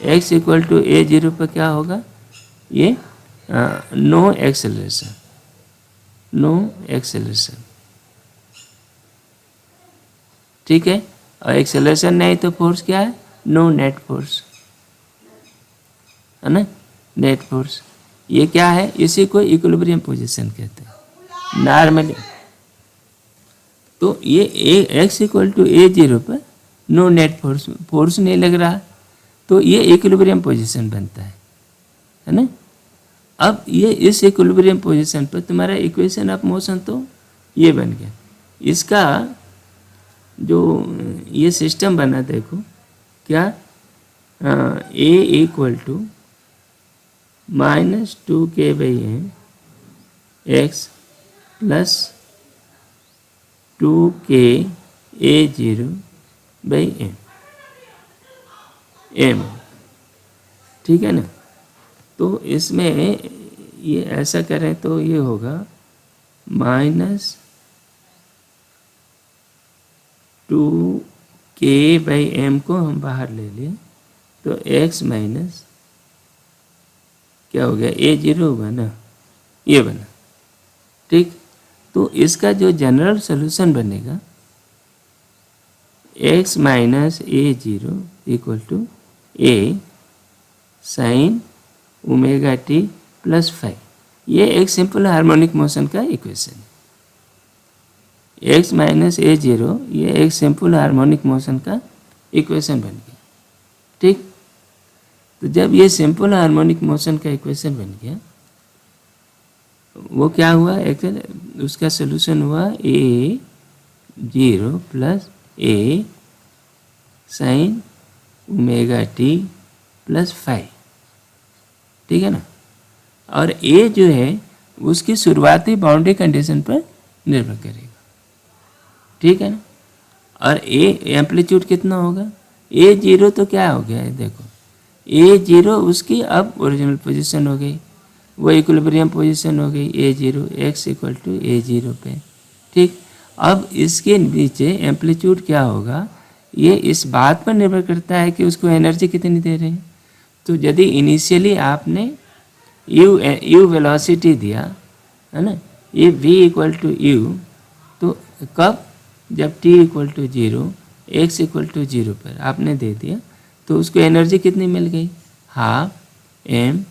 X equal to A zero पे क्या होगा, ये नो एक्सेलरेशन, नो एक्सेलरेशन, ठीक है। और एक्सेलरेशन नहीं तो फोर्स क्या है, नो नेट फोर्स, है ना, नेट फोर्स। ये क्या है, इसी को इक्विलिब्रियम पोजीशन कहते हैं नॉर्मली। तो ये X equal to A zero पर नो नेट फोर्स, फोर्स नहीं लग रहा, तो ये इक्विलिब्रियम पोजीशन बनता है ना। अब ये इस इक्विलिब्रियम पोजीशन पर तुम्हारा इक्वेशन ऑफ मोशन तो ये बन गया। इसका जो ये सिस्टम बना देखो क्या, A equal to minus 2k by M X plus 2k A zero by M, ठीक है ना। तो इसमें ये ऐसा करें तो ये होगा माइनस 2k बाई एम को हम बाहर ले लें तो x माइनस क्या हो गया, ए जीरो होगा ना, ये बना, ठीक। तो इसका जो जनरल सोल्यूशन बनेगा x minus A zero equal to A sine omega T plus 5। ये एक सिंपल हार्मोनिक मोशन का इक्वेशन है। x माइनस ए जीरो ये एक सिंपल हार्मोनिक मोशन का इक्वेशन बन गया, ठीक। तो जब ये सिंपल हार्मोनिक मोशन का इक्वेशन बन गया, वो क्या हुआ, एक्चुअली उसका सोल्यूशन हुआ A zero plus A sine omega T plus 5। ठीक है ना। और ए जो है उसकी शुरुआती बाउंड्री कंडीशन पर निर्भर करेगा, ठीक है ना। और ए एम्पलीट्यूड कितना होगा, ए जीरो तो क्या हो गया है, देखो ए जीरो उसकी अब ओरिजिनल पोजीशन हो गई, वो इक्विलिब्रियम पोजीशन हो गई A zero, X equal to A zero पे, ठीक। अब इसके नीचे एम्पलीट्यूड क्या होगा, ये इस बात पर निर्भर करता है कि उसको एनर्जी कितनी दे रहे हैं। तो यदि इनिशियली आपने यू वेलोसिटी दिया है ना, ये v इक्वल टू यू, तो कब, जब t equal to zero, X equal to zero पर आपने दे दिया, तो उसको एनर्जी कितनी मिल गई, half M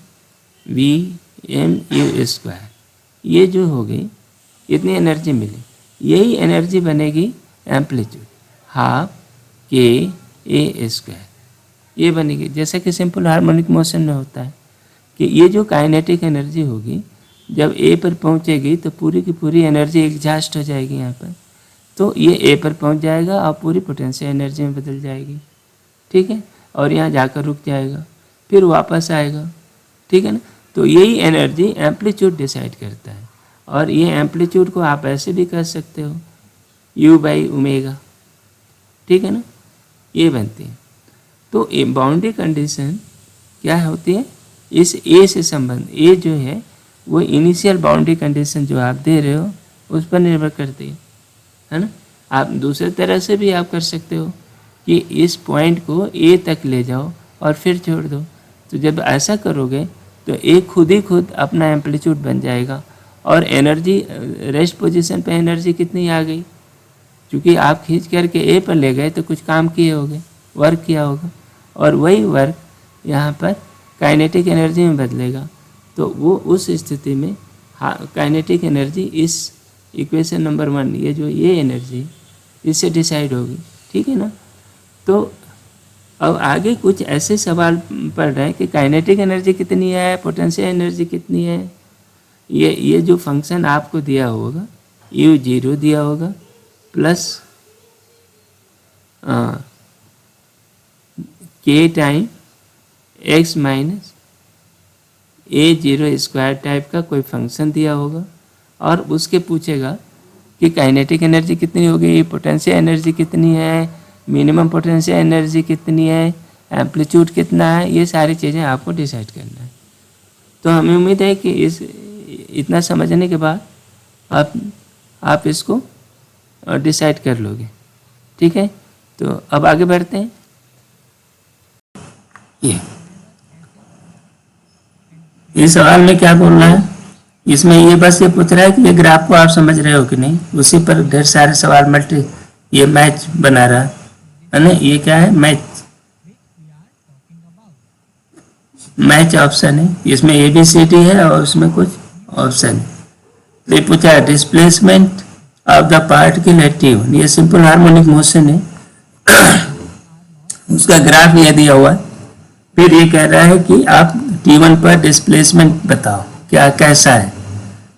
V M U square, ये जो हो गई इतनी एनर्जी मिली। यही एनर्जी बनेगी एम्पलीट्यूड, हाफ के ए स्क्वायर, ये बनेगी। जैसे कि सिंपल हार्मोनिक मोशन में होता है कि ये जो काइनेटिक एनर्जी होगी जब ए पर पहुंचेगी तो पूरी की पूरी एनर्जी एग्जॉस्ट हो जाएगी यहाँ पर, तो ये ए पर पहुंच जाएगा और पूरी पोटेंशियल एनर्जी में बदल जाएगी, ठीक है। और यहाँ जाकर रुक जाएगा, फिर वापस आएगा, ठीक है ना। तो यही एनर्जी एम्पलीट्यूड डिसाइड करता है। और ये एम्पलीट्यूड को आप ऐसे भी कर सकते हो u बाई ओमेगा, ठीक है ना, ये बनती है। तो ये बाउंड्री कंडीशन क्या होती है, इस ए से संबंध, ए जो है वो इनिशियल बाउंड्री कंडीशन जो आप दे रहे हो उस पर निर्भर करती है ना। आप दूसरे तरह से भी आप कर सकते हो कि इस पॉइंट को ए तक ले जाओ और फिर छोड़ दो। तो जब ऐसा करोगे तो ए खुद ही खुद अपना एम्पलीट्यूड बन जाएगा और एनर्जी, रेस्ट पोजीशन पे एनर्जी कितनी आ गई, क्योंकि आप खींच करके ए पर ले गए तो कुछ काम किए होगे, वर्क किया होगा, और वही वर्क यहाँ पर काइनेटिक एनर्जी में बदलेगा। तो वो उस स्थिति में काइनेटिक एनर्जी इस इक्वेशन नंबर 1, ये जो ये एनर्जी इससे डिसाइड होगी, ठीक है ना। तो अब आगे कुछ ऐसे सवाल पढ़ रहे हैं कि काइनेटिक एनर्जी कितनी है, पोटेंशियल एनर्जी कितनी है। ये जो फंक्शन आपको दिया होगा यू जीरो दिया होगा प्लस के time x minus A zero square type का कोई फंक्शन दिया होगा और उसके पूछेगा कि काइनेटिक एनर्जी कितनी होगी, पोटेंशियल एनर्जी कितनी है, मिनिमम पोटेंशियल एनर्जी कितनी है, एम्पलीट्यूड कितना है, ये सारी चीज़ें आपको डिसाइड करना है। तो हमें उम्मीद है कि इतना समझने के बाद आप इसको डिसाइड कर लोगे, ठीक है। तो अब आगे बढ़ते हैं। ये सवाल में क्या बोलना है, इसमें ये बस ये पूछ रहा है कि ये ग्राफ को आप समझ रहे हो कि नहीं, उसी पर ढेर सारे सवाल ये मैच बना रहा है ना। ये क्या है, मैच ऑप्शन है, इसमें ABCD है और उसमें कुछ ऑप्शन है। ये पूछा है displacement of the particle at T1, ये सिंपल हार्मोनिक मोशन है, उसका ग्राफ ये दिया हुआ है। फिर ये कह रहा है कि आप T1 पर डिस्प्लेसमेंट बताओ क्या कैसा है,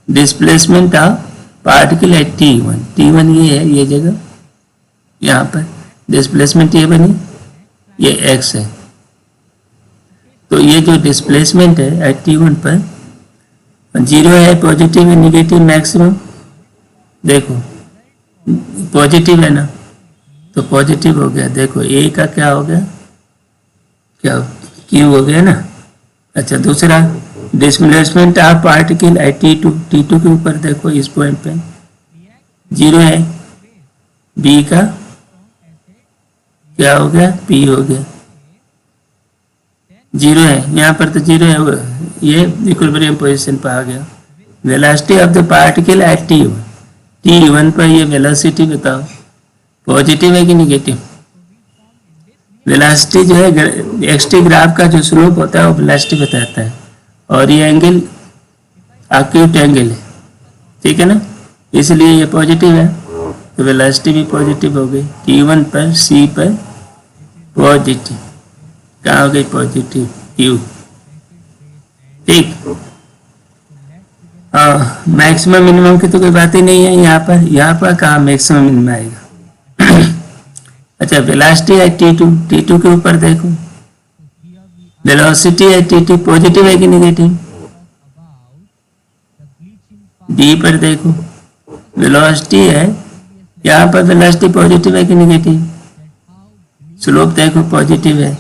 displacement of particle at T1, T1 ये है, ये जगह यहाँ पर डिस्प्लेसमेंट ये बनी, ये x है। तो ये जो डिस्प्लेसमेंट है एट T1 पर 0 है, पॉजिटिव है, निगेटिव, मैक्सिमम, देखो पॉजिटिव है ना, तो पॉजिटिव हो गया। देखो ए का क्या हो गया, क्या Q हो गया ना। अच्छा, दूसरा displacement of particle at T2 के ऊपर देखो, इस पॉइंट पे 0 है, B का क्या हो गया, P हो गया, 0 है, यहाँ पर तो 0 है, ये इक्विलिब्रियम पोजीशन पर आ गया। Velocity of the particle at T1 पर ये वेलोसिटी बताओ, पॉजिटिव है कि निगेटिव। वेलोसिटी जो है एक्सटी ग्राफ का जो स्लोप होता है वो वेलोसिटी बताता है, और ये एंगल एक्यूट एंगल है, ठीक है ना, इसलिए ये पॉजिटिव है, तो वेलोसिटी भी पॉजिटिव हो गई। T1 पर C पर पॉजिटिव, कहाँ हो गई पॉजिटिव, Q, ठीक। मैक्सिमम मिनिमम की तो कोई बात ही नहीं है यहाँ पर कहाँ मैक्सिमम मिनिमम आएगा। अच्छा, वेलोसिटी है T2 के ऊपर देखो, वेलोसिटी है टी पॉजिटिव है कि नेगेटिव? डी पर देखो वेलोसिटी है, यहाँ पर वेलोसिटी पॉजिटिव है कि नेगेटिव? स्लोप देखो पॉजिटिव है,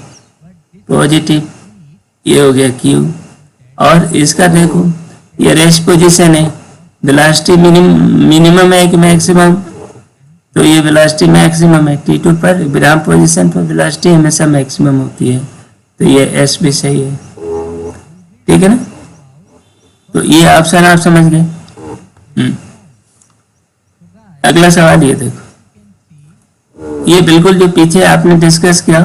पॉजिटिव, ये हो गया क्यू। और इसका देखो ये रेस्ट पोजीशन है, वेलोसिटी मिनिमम है कि मैक्सिमम? तो ये वेलोसिटी मैक्सिमम है, T2 पर विराम पोजीशन पर वेलोसिटी हमेशा मैक्सिमम होती है, तो ये एस भी सही है। ठीक है ना? तो ये ऑप्शन आप समझ गए। अगला सवाल ये देखो, ये बिल्कुल जो पीछे आपने डिस्कस किया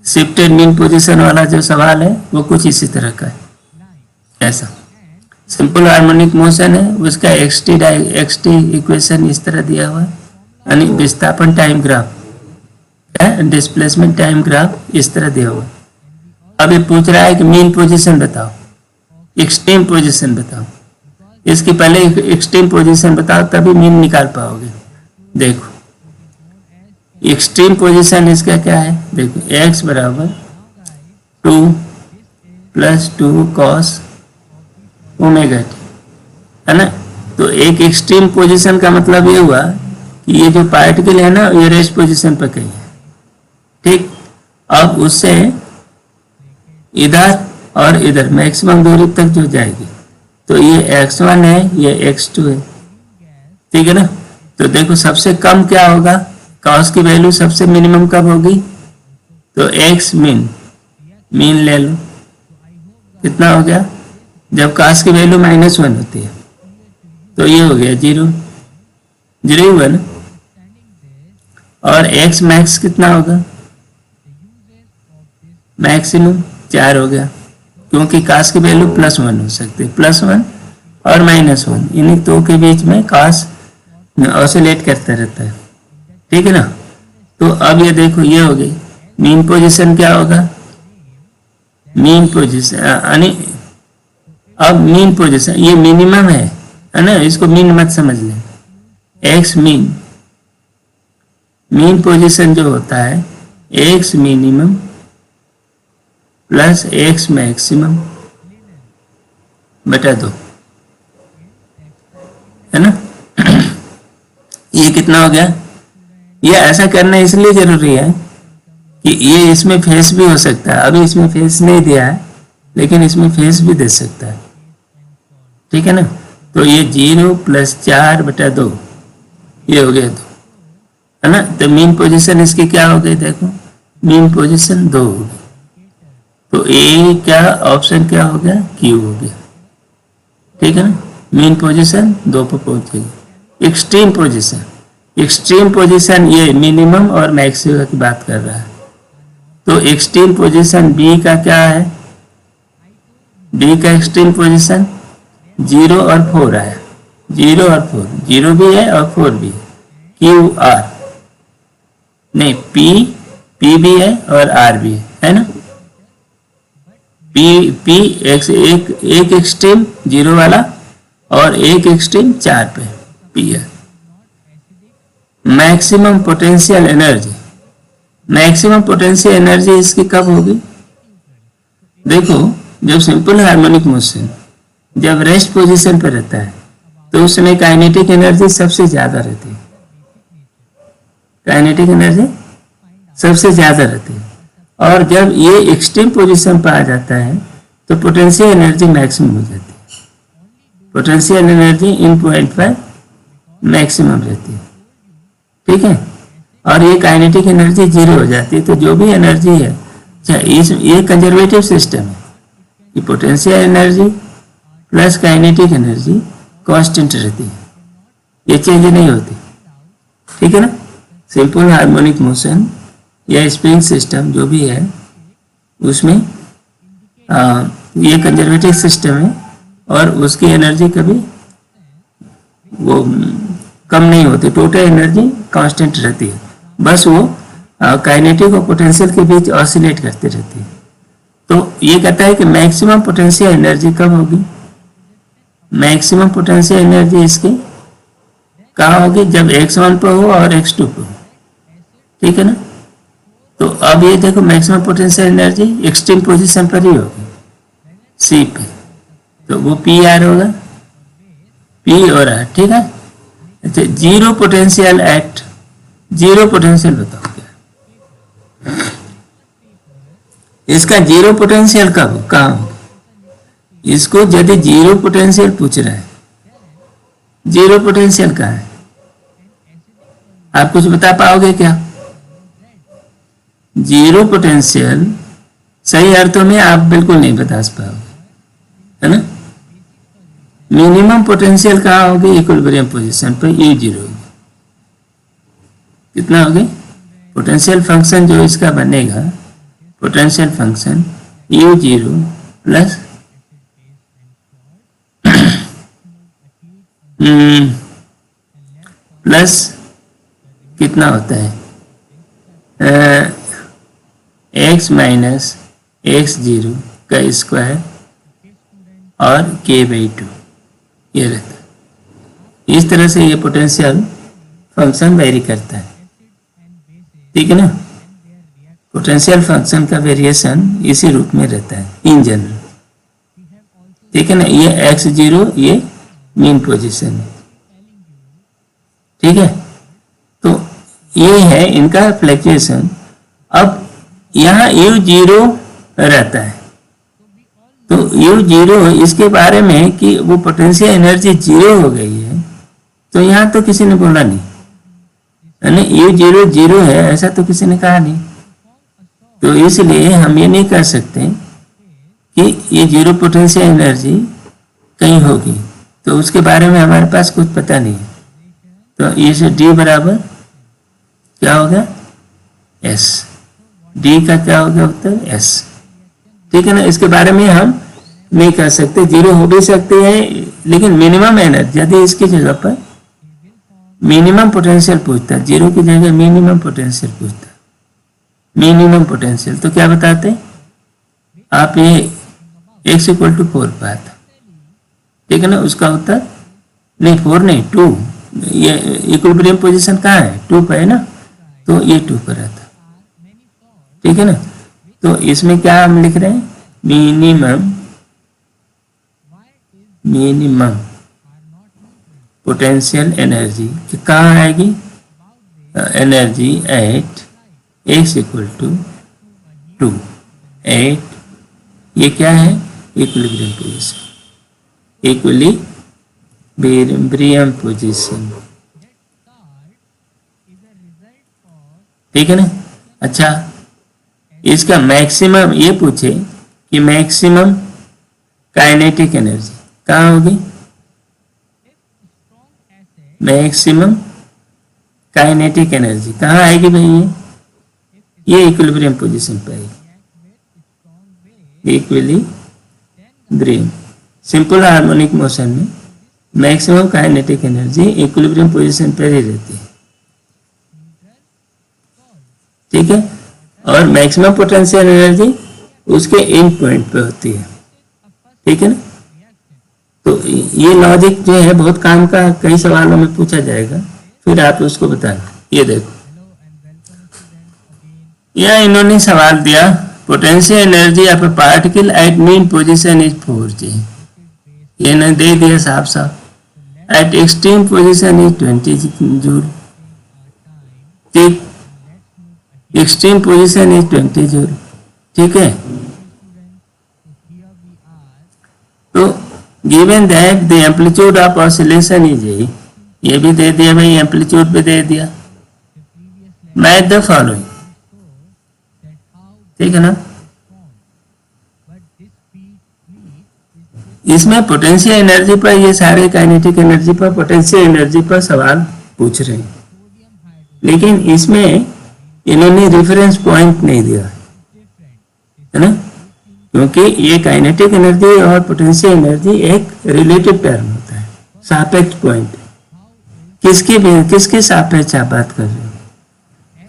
शिफ्टेड मीन पोजीशन वाला जो सवाल है वो कुछ इसी तरह का है। ऐसा सिंपल हार्मोनिक मोशन है, उसका एक्सटी इक्वेशन इस तरह दिया हुआ है, यानी विस्थापन टाइम ग्राफ है, डिस्प्लेसमेंट टाइम ग्राफ इस तरह दिया हुआ है। अब ये पूछ रहा है कि मीन पोजीशन बताओ, एक्सट्रीम पोजीशन बताओ। इसके पहले एक्सट्रीम पोजीशन बताओ तभी मीन निकाल पाओगे। देखो एक्सट्रीम पोजीशन इसका क्या है, देखो x बराबर 2 + 2 cos ओमेगा टी, है ना? तो एक एक्सट्रीम पोजीशन का मतलब ये हुआ कि ये जो पार्टिकल है ना ये रेस्ट पोजीशन पर कहीं है। ठीक, अब उससे इधर और इधर मैक्सिमम दूरी तक जो जाएगी, तो ये x1 है, ये x2 है। ठीक है ना? तो देखो सबसे कम क्या होगा, कॉस की वैल्यू सबसे मिनिमम कब होगी? तो x मीन ले लो, कितना हो गया? जब कॉस की वैल्यू -1 होती है तो ये हो गया 0 हुआ ना। और x मैक्स कितना होगा? मैक्सिमम 4 हो गया, क्योंकि कॉस की वैल्यू +1 हो सकती है, +1 और -1 इन्हीं दो के बीच में कॉस ऑसिलेट करता रहता है। ठीक है ना? तो अब ये देखो ये हो गई मीन पोजीशन, क्या होगा? मीन पोजीशन यानी अब मीन पोजीशन ये मिनिमम है ना, इसको मीन मत समझ लें। एक्स मीन पोजीशन जो होता है x minimum plus x maximum बटा 2, है ना? ये कितना हो गया? ये ऐसा करना इसलिए जरूरी है कि ये इसमें फेस भी हो सकता है, अभी इसमें फेस नहीं दिया है लेकिन इसमें फेस भी दे सकता है। ठीक है ना? तो ये 0 + 4 बटा 2 ये हो गया 2, है ना? तो मीन पोजीशन इसकी क्या हो गई? देखो मीन पोजीशन 2 हो गई, तो ए क्या ऑप्शन क्या हो गया? क्यू हो गया। ठीक है ना? मीन पोजीशन 2 पर पहुंच गई। एक्सट्रीम पोजीशन ये मिनिमम और मैक्सिमम की बात कर रहा है, तो एक्सट्रीम पोजीशन बी का क्या है? बी का एक्सट्रीम पोजीशन 0 और 4 आया, 0 और 4, 0 भी है और 4 भी है। क्यू आर नहीं, पी भी है और आर भी है ना? पी एक एक्सट्रीम 0 वाला और एक एक्सट्रीम 4 पे पी है। मैक्सिमम पोटेंशियल एनर्जी इसकी कब होगी? देखो जब सिंपल हार्मोनिक मोशन जब रेस्ट पोजीशन पर रहता है तो उस समय काइनेटिक एनर्जी सबसे ज्यादा रहती है, और जब ये एक्सट्रीम पोजीशन पर आ जाता है तो पोटेंशियल एनर्जी मैक्सिमम हो जाती है। पोटेंशियल एनर्जी इन पॉइंट पर मैक्सिमम रहती है। ठीक है? और ये काइनेटिक एनर्जी 0 हो जाती है। तो जो भी एनर्जी है, ये कंजर्वेटिव सिस्टम है कि potential energy plus kinetic energy constant रहती है, ये चेंज नहीं होती। ठीक है ना? सिंपल हार्मोनिक मोशन या स्प्रिंग सिस्टम जो भी है उसमें ये कंजर्वेटिव सिस्टम है और उसकी एनर्जी कभी वो कम नहीं होती, टोटल एनर्जी कांस्टेंट रहती है, बस वो काइनेटिक और पोटेंशियल के बीच ऑसिलेट करती रहती है। तो ये कहता है कि मैक्सिमम पोटेंशियल एनर्जी कब होगी? मैक्सिमम पोटेंशियल एनर्जी इसकी कहाँ होगी? जब x1 पर हो और x2 पर हो। ठीक है ना? तो अब अब ये देखो maximum potential energy extreme position पर ही होगी, सी पे, तो वो पी आर होगा, पी और आर, ठीक है। अच्छा, zero potential at, zero potential बताओ क्या इसका जीरो पोटेंशियल कब कहाँ हो? इसको यदि जीरो पोटेंशियल पूछ रहा है, जीरो पोटेंशियल कहाँ है, आप कुछ बता पाओगे क्या? जीरो पोटेंशियल सही अर्थों में आप बिल्कुल नहीं बता पाओगे, है ना। मिनिमम पोटेंशियल कहाँ होगी? इक्विलिब्रियम पोजीशन पर यू जीरो होगी। कितना होगी पोटेंशियल फंक्शन जो इसका बनेगा, potential function you zero plus plus कितना होता है एक्स माइनस एक्स जीरो का स्क्वायर और के बाई टू, ये रहता है। इस तरह से ये पोटेंशियल फंक्शन वेरी करता है, ठीक है ना। पोटेंशियल फंक्शन का वेरिएशन इसी रूप में रहता है इन जनरल, ठीक है ना। ये एक्स जीरो ये मीन पोजीशन है, ठीक है। तो ये है इनका फ्लक्चुएशन। अब यहाँ यू जीरो रहता है, तो यू जीरो इसके बारे में कि वो पोटेंशियल एनर्जी जीरो हो गई है, तो यहाँ तो किसी ने बोला नहीं, यानी यू जीरो जीरो है ऐसा तो किसी ने कहा नहीं। तो इसलिए हम ये नहीं कह सकते कि ये जीरो पोटेंशियल एनर्जी कहीं होगी, तो उसके बारे में हमारे पास कुछ पता नहीं है। तो ये से डी बराबर क्या होगा एस, डी का क्या होगा उत्तर एस, ठीक है ना। इसके बारे में हम नहीं कह सकते, जीरो हो भी सकते हैं, लेकिन मिनिमम एनर्जी यदि इसकी जगह पर मिनिमम पोटेंशियल पूछता, जीरो की जगह मिनिमम पोटेंशियल पूछता, मिनिमम पोटेंशियल, तो क्या बताते आप? ये x इक्वल टू 4 पाता, ठीक है ना। उसका उत्तर नहीं 4 नहीं 2, ये इक्विलिब्रियम पोजीशन कहाँ है 2 पर है ना, तो ये 2 पर आता, ठीक है ना। तो इसमें क्या हम लिख रहे हैं? मिनिमम मिनिमम पोटेंशियल एनर्जी कहाँ आएगी? Energy at x equal to 2 at, ये क्या है? इक्विलिब्रियम पोजीशन, इक्विलिब्रियम पोजीशन, ठीक है ना। अच्छा, इसका मैक्सिमम ये पूछे कि मैक्सिमम काइनेटिक एनर्जी कहाँ होगी? मैक्सिमम काइनेटिक एनर्जी कहाँ आएगी भाई? ये इक्विलिब्रियम पोजीशन पे आएगी, इक्विलिब्रियम सिंपल हार्मोनिक मोशन में maximum kinetic energy equilibrium position पर ही रहती है, ठीक है। और मैक्सिमम पोटेंशियल एनर्जी उसके एंड पॉइंट पे होती है, ठीक है ना। तो ये लॉजिक जो है बहुत काम का, कई सवालों में पूछा जाएगा, फिर आप उसको बताना। ये देखो, यह इन्होंने सवाल दिया potential energy of A particle at mean position is 4G, ये ना दे दिया साफ साफ, eight extreme position is 20 joule, ठीक, एक्सट्रीम पोजीशन इज 20 जूल, ठीक है। तो given that the amplitude of oscillation is, ये भी दे दिया भाई, एम्पलीट्यूड भी दे दिया। मैच द फॉलोइंग, ठीक है ना। इसमें पोटेंशियल एनर्जी पर, ये सारे काइनेटिक एनर्जी पर, पोटेंशियल एनर्जी पर सवाल पूछ रहे हैं, लेकिन इसमें इन्होंने रेफरेंस पॉइंट नहीं दिया, है ना, क्योंकि ये काइनेटिक एनर्जी और पोटेंशियल एनर्जी एक रिलेटिव टर्म होता है, सापेक्ष पॉइंट, किसके सापेक्ष आप बात कर रहे हो।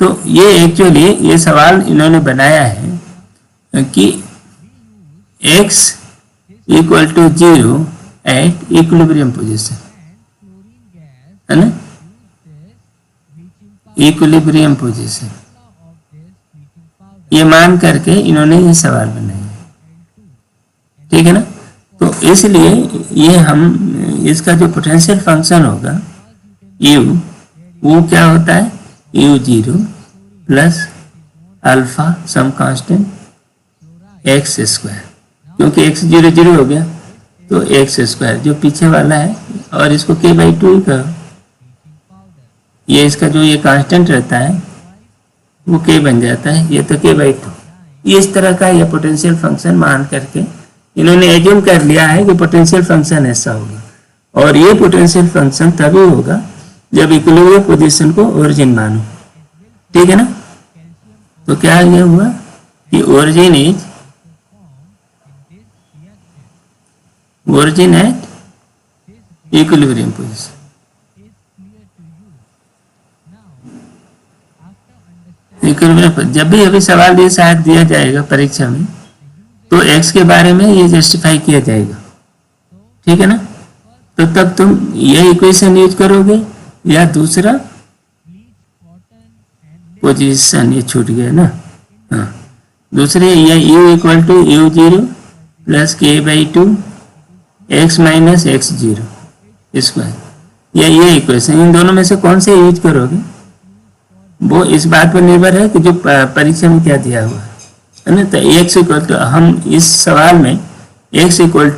तो ये एक्चुअली ये सवाल इन्होंने बनाया है कि x equal to 0 at equilibrium position, है ना, इक्विलिब्रियम पोजीशन, ये मान करके इन्होंने ये सवाल बनाया, ठीक है ना। तो इसलिए ये हम इसका जो पोटेंशियल फंक्शन होगा यू, वो क्या होता है U zero plus alpha some constant X square, क्योंकि एक्स जीरो जीरो हो गया तो एक्स स्क्वायर जो पीछे वाला है, और इसको के बाई टू ही करो, ये इसका जो ये कांस्टेंट रहता है वो के बन जाता है, ये तो के बाई टू। इस तरह का ये पोटेंशियल फंक्शन मान करके इन्होंने एज्यूम कर लिया है कि पोटेंशियल फंक्शन ऐसा होगा, और ये पोटेंशियल फंक्शन तभी होगा जब इक्विलिब्रियम पोजीशन को ओरिजिन मानो, ठीक है ना। तो क्या ये हुआ कि origin at equilibrium position. Equilibrium जब भी अभी सवाल ये शायद दिया जाएगा परीक्षा में, तो एक्स के बारे में ये जस्टिफाई किया जाएगा, ठीक है ना। तो तब तुम ये इक्वेशन यूज करोगे या दूसरा पोजीशन, ये छूट गया ना, हाँ दूसरे, या U equal to U zero plus K by two X minus X zero square, या ये इक्वेशन, इन दोनों में से कौन से यूज करोगे वो इस बात पर निर्भर है कि जो परीक्षा में क्या दिया हुआ है ना। तो एक्स इक्वल टू, हम इस सवाल में एक्स इक्वल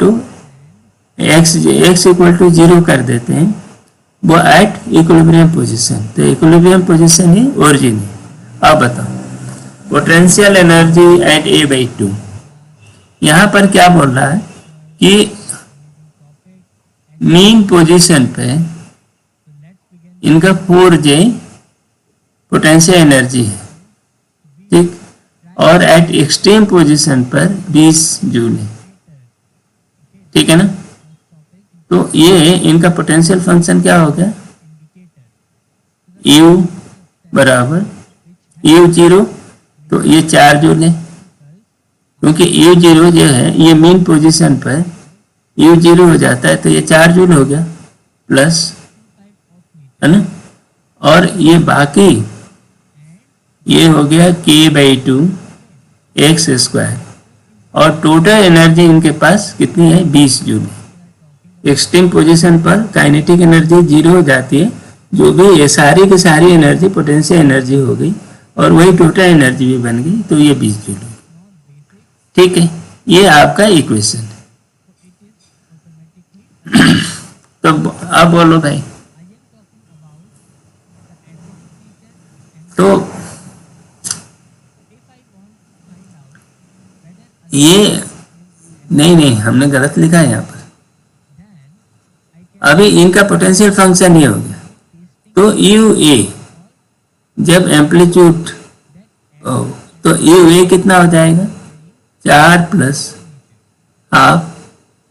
टू जीरो कर देते हैं, वो एट इक्विलिब्रियम पोजीशन, तो इक्विलिब्रियम पोजीशन ही ओरिजिन है। अब बताओ potential energy at A by two, यहाँ पर क्या बोल रहा है कि मीन पोजीशन पे इनका 4J पोटेंशियल एनर्जी है, ठीक, और एट एक्सट्रीम पोजीशन पर 20 जूल है, ठीक है ना। तो ये इनका पोटेंशियल फंक्शन क्या हो गया, यू बराबर यू जीरो, तो ये 4 जूल है, क्योंकि यू जीरो जो है ये मीन पोजीशन पर यू जीरो हो जाता है, तो ये 4 जूल हो गया प्लस, है ना, और ये बाकी ये हो गया के बाई टू एक्स स्क्वायर, और टोटल एनर्जी इनके पास कितनी है 20 जूल। एक्सट्रीम पोजीशन पर काइनेटिक एनर्जी जीरो हो जाती है, जो भी ये सारी की सारी एनर्जी पोटेंशियल एनर्जी हो गई, और वही टोटल एनर्जी भी बन गई, तो ये 20 जूल हो, ठीक है। ये आपका इक्वेशन है। तो अब बोलो भाई, तो ये नहीं हमने गलत लिखा है यहाँ पर, अभी इनका पोटेंशियल फंक्शन ये हो गया, तो यू ए जब एम्पलीट्यूड तो यू ए कितना हो जाएगा 4 प्लस हाफ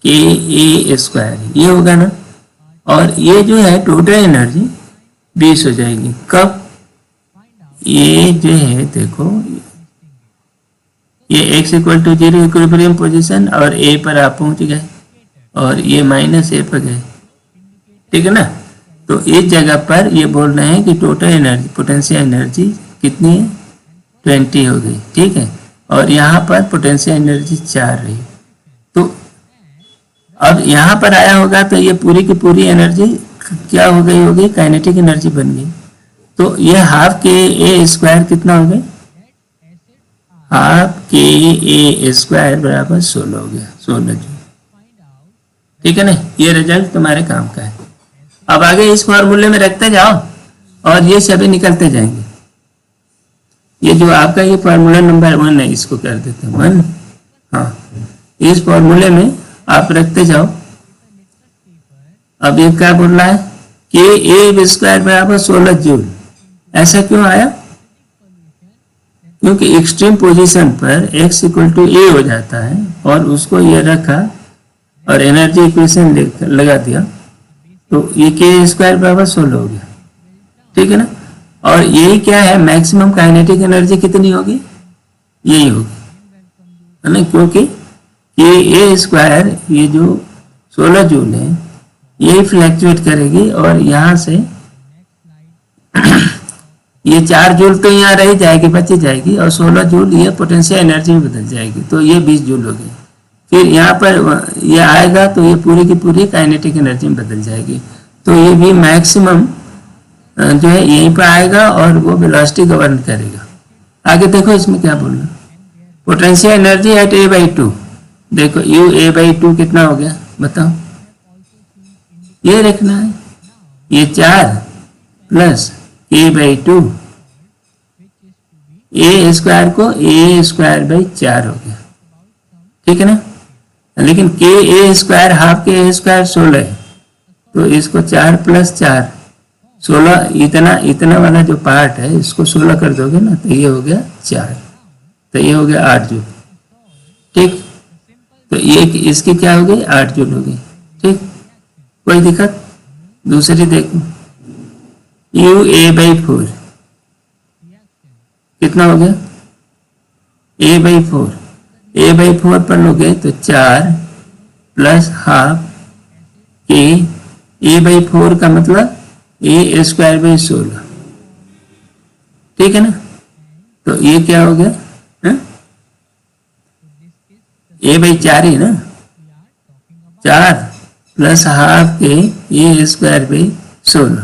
के ए स्क्वायर, ये होगा ना, और ये जो है टोटल एनर्जी 20 हो जाएगी। कब, ये जो है देखो, ये x equal to zero equilibrium position, और a पर आप पहुंच गए, और ये माइनस a पर गए, ठीक है ना। तो इस जगह पर ये बोल रहे हैं कि टोटल एनर्जी पोटेंशियल एनर्जी कितनी है 20 हो गई, ठीक है, और यहाँ पर पोटेंशियल एनर्जी 4 रही। तो अब यहाँ पर आया होगा तो ये पूरी की पूरी एनर्जी क्या हो गई होगी, काइनेटिक एनर्जी बन गई। तो ये हाफ के ए स्क्वायर कितना हो गया, हाफ के ए स्क्वायर बराबर 16 हो गया, 16 जूल, ठीक है ना। ये रिजल्ट तुम्हारे काम का है। अब आगे इस फॉर्मूले में रखते जाओ और ये सभी निकलते जाएंगे। ये जो आपका ये फॉर्मूला नंबर 1 है, इसको कर देते हैं 1, हाँ, इस फॉर्मूले में आप रखते जाओ। अब ये क्या बोल रहा है कि ए स्क्वायर बराबर 16 जूल, ऐसा क्यों आया, क्योंकि एक्सट्रीम पोजीशन पर x इक्वल टू ए हो जाता है, और उसको ये रखा और एनर्जी इक्वेशन लगा दिया, तो ये के स्क्वायर बराबर 16 हो गया, ठीक है ना। और यही क्या है, मैक्सिमम काइनेटिक एनर्जी कितनी होगी, यही होगी, है ना, क्योंकि ये ए स्क्वायर ये जो 16 जूल है यही फ्लैक्चुएट करेगी, और यहाँ से ये 4 जूल तो यहाँ रह जाएगी, बची जाएगी, और 16 जूल ये पोटेंशियल एनर्जी में बदल जाएगी, तो ये 20 जूल हो गई। फिर यहाँ पर ये आएगा तो ये पूरी की पूरी काइनेटिक एनर्जी में बदल जाएगी। तो ये भी मैक्सिमम जो है यहीं पर आएगा और वो वेलोसिटी गवर्न करेगा। आगे देखो इसमें क्या बोलना, पोटेंशियल एनर्जी एट a/2। देखो u a/2 कितना हो गया बताओ, ये रखना है, ये 4 प्लस a/2, a स्क्वायर को a²/4 हो गया, ठीक है ना। लेकिन के ए स्क्वायर हाफ के ए स्क्वायर 16 है, तो इसको 4 + 4 16, इतना वाला जो पार्ट है इसको 16 कर दोगे ना तो ये हो गया 4, तो ये हो गया 8 जूल, ठीक। तो ये इसकी क्या हो गई 8 जूल हो गई, ठीक, कोई दिक्कत। दूसरी देखो u a/4 कितना हो गया a/4, a/4 पर लोगे तो 4 + ½ के a/4 का मतलब a²/16, ठीक है ना। तो ये क्या हो गया a/4 ही ना, 4 + ½ के a²/16,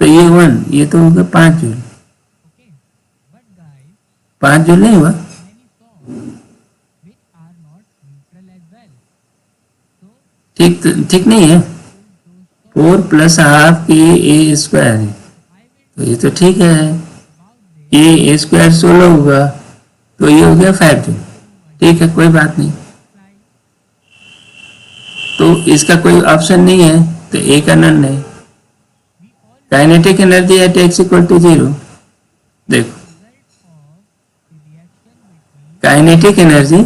तो ये 1, ये तो हो गया 5 जूल, 5 जूल नहीं हुआ, ठीक, ठीक नहीं है, 4 + ½ के a² है, तो ये तो ठीक है, a² 16 होगा, तो ये हो गया 5 जूल, ठीक है, कोई बात नहीं। तो इसका कोई ऑप्शन नहीं है, तो ए का नन है। काइनेटिक एनर्जी एट x = 0, देखो काइनेटिक एनर्जी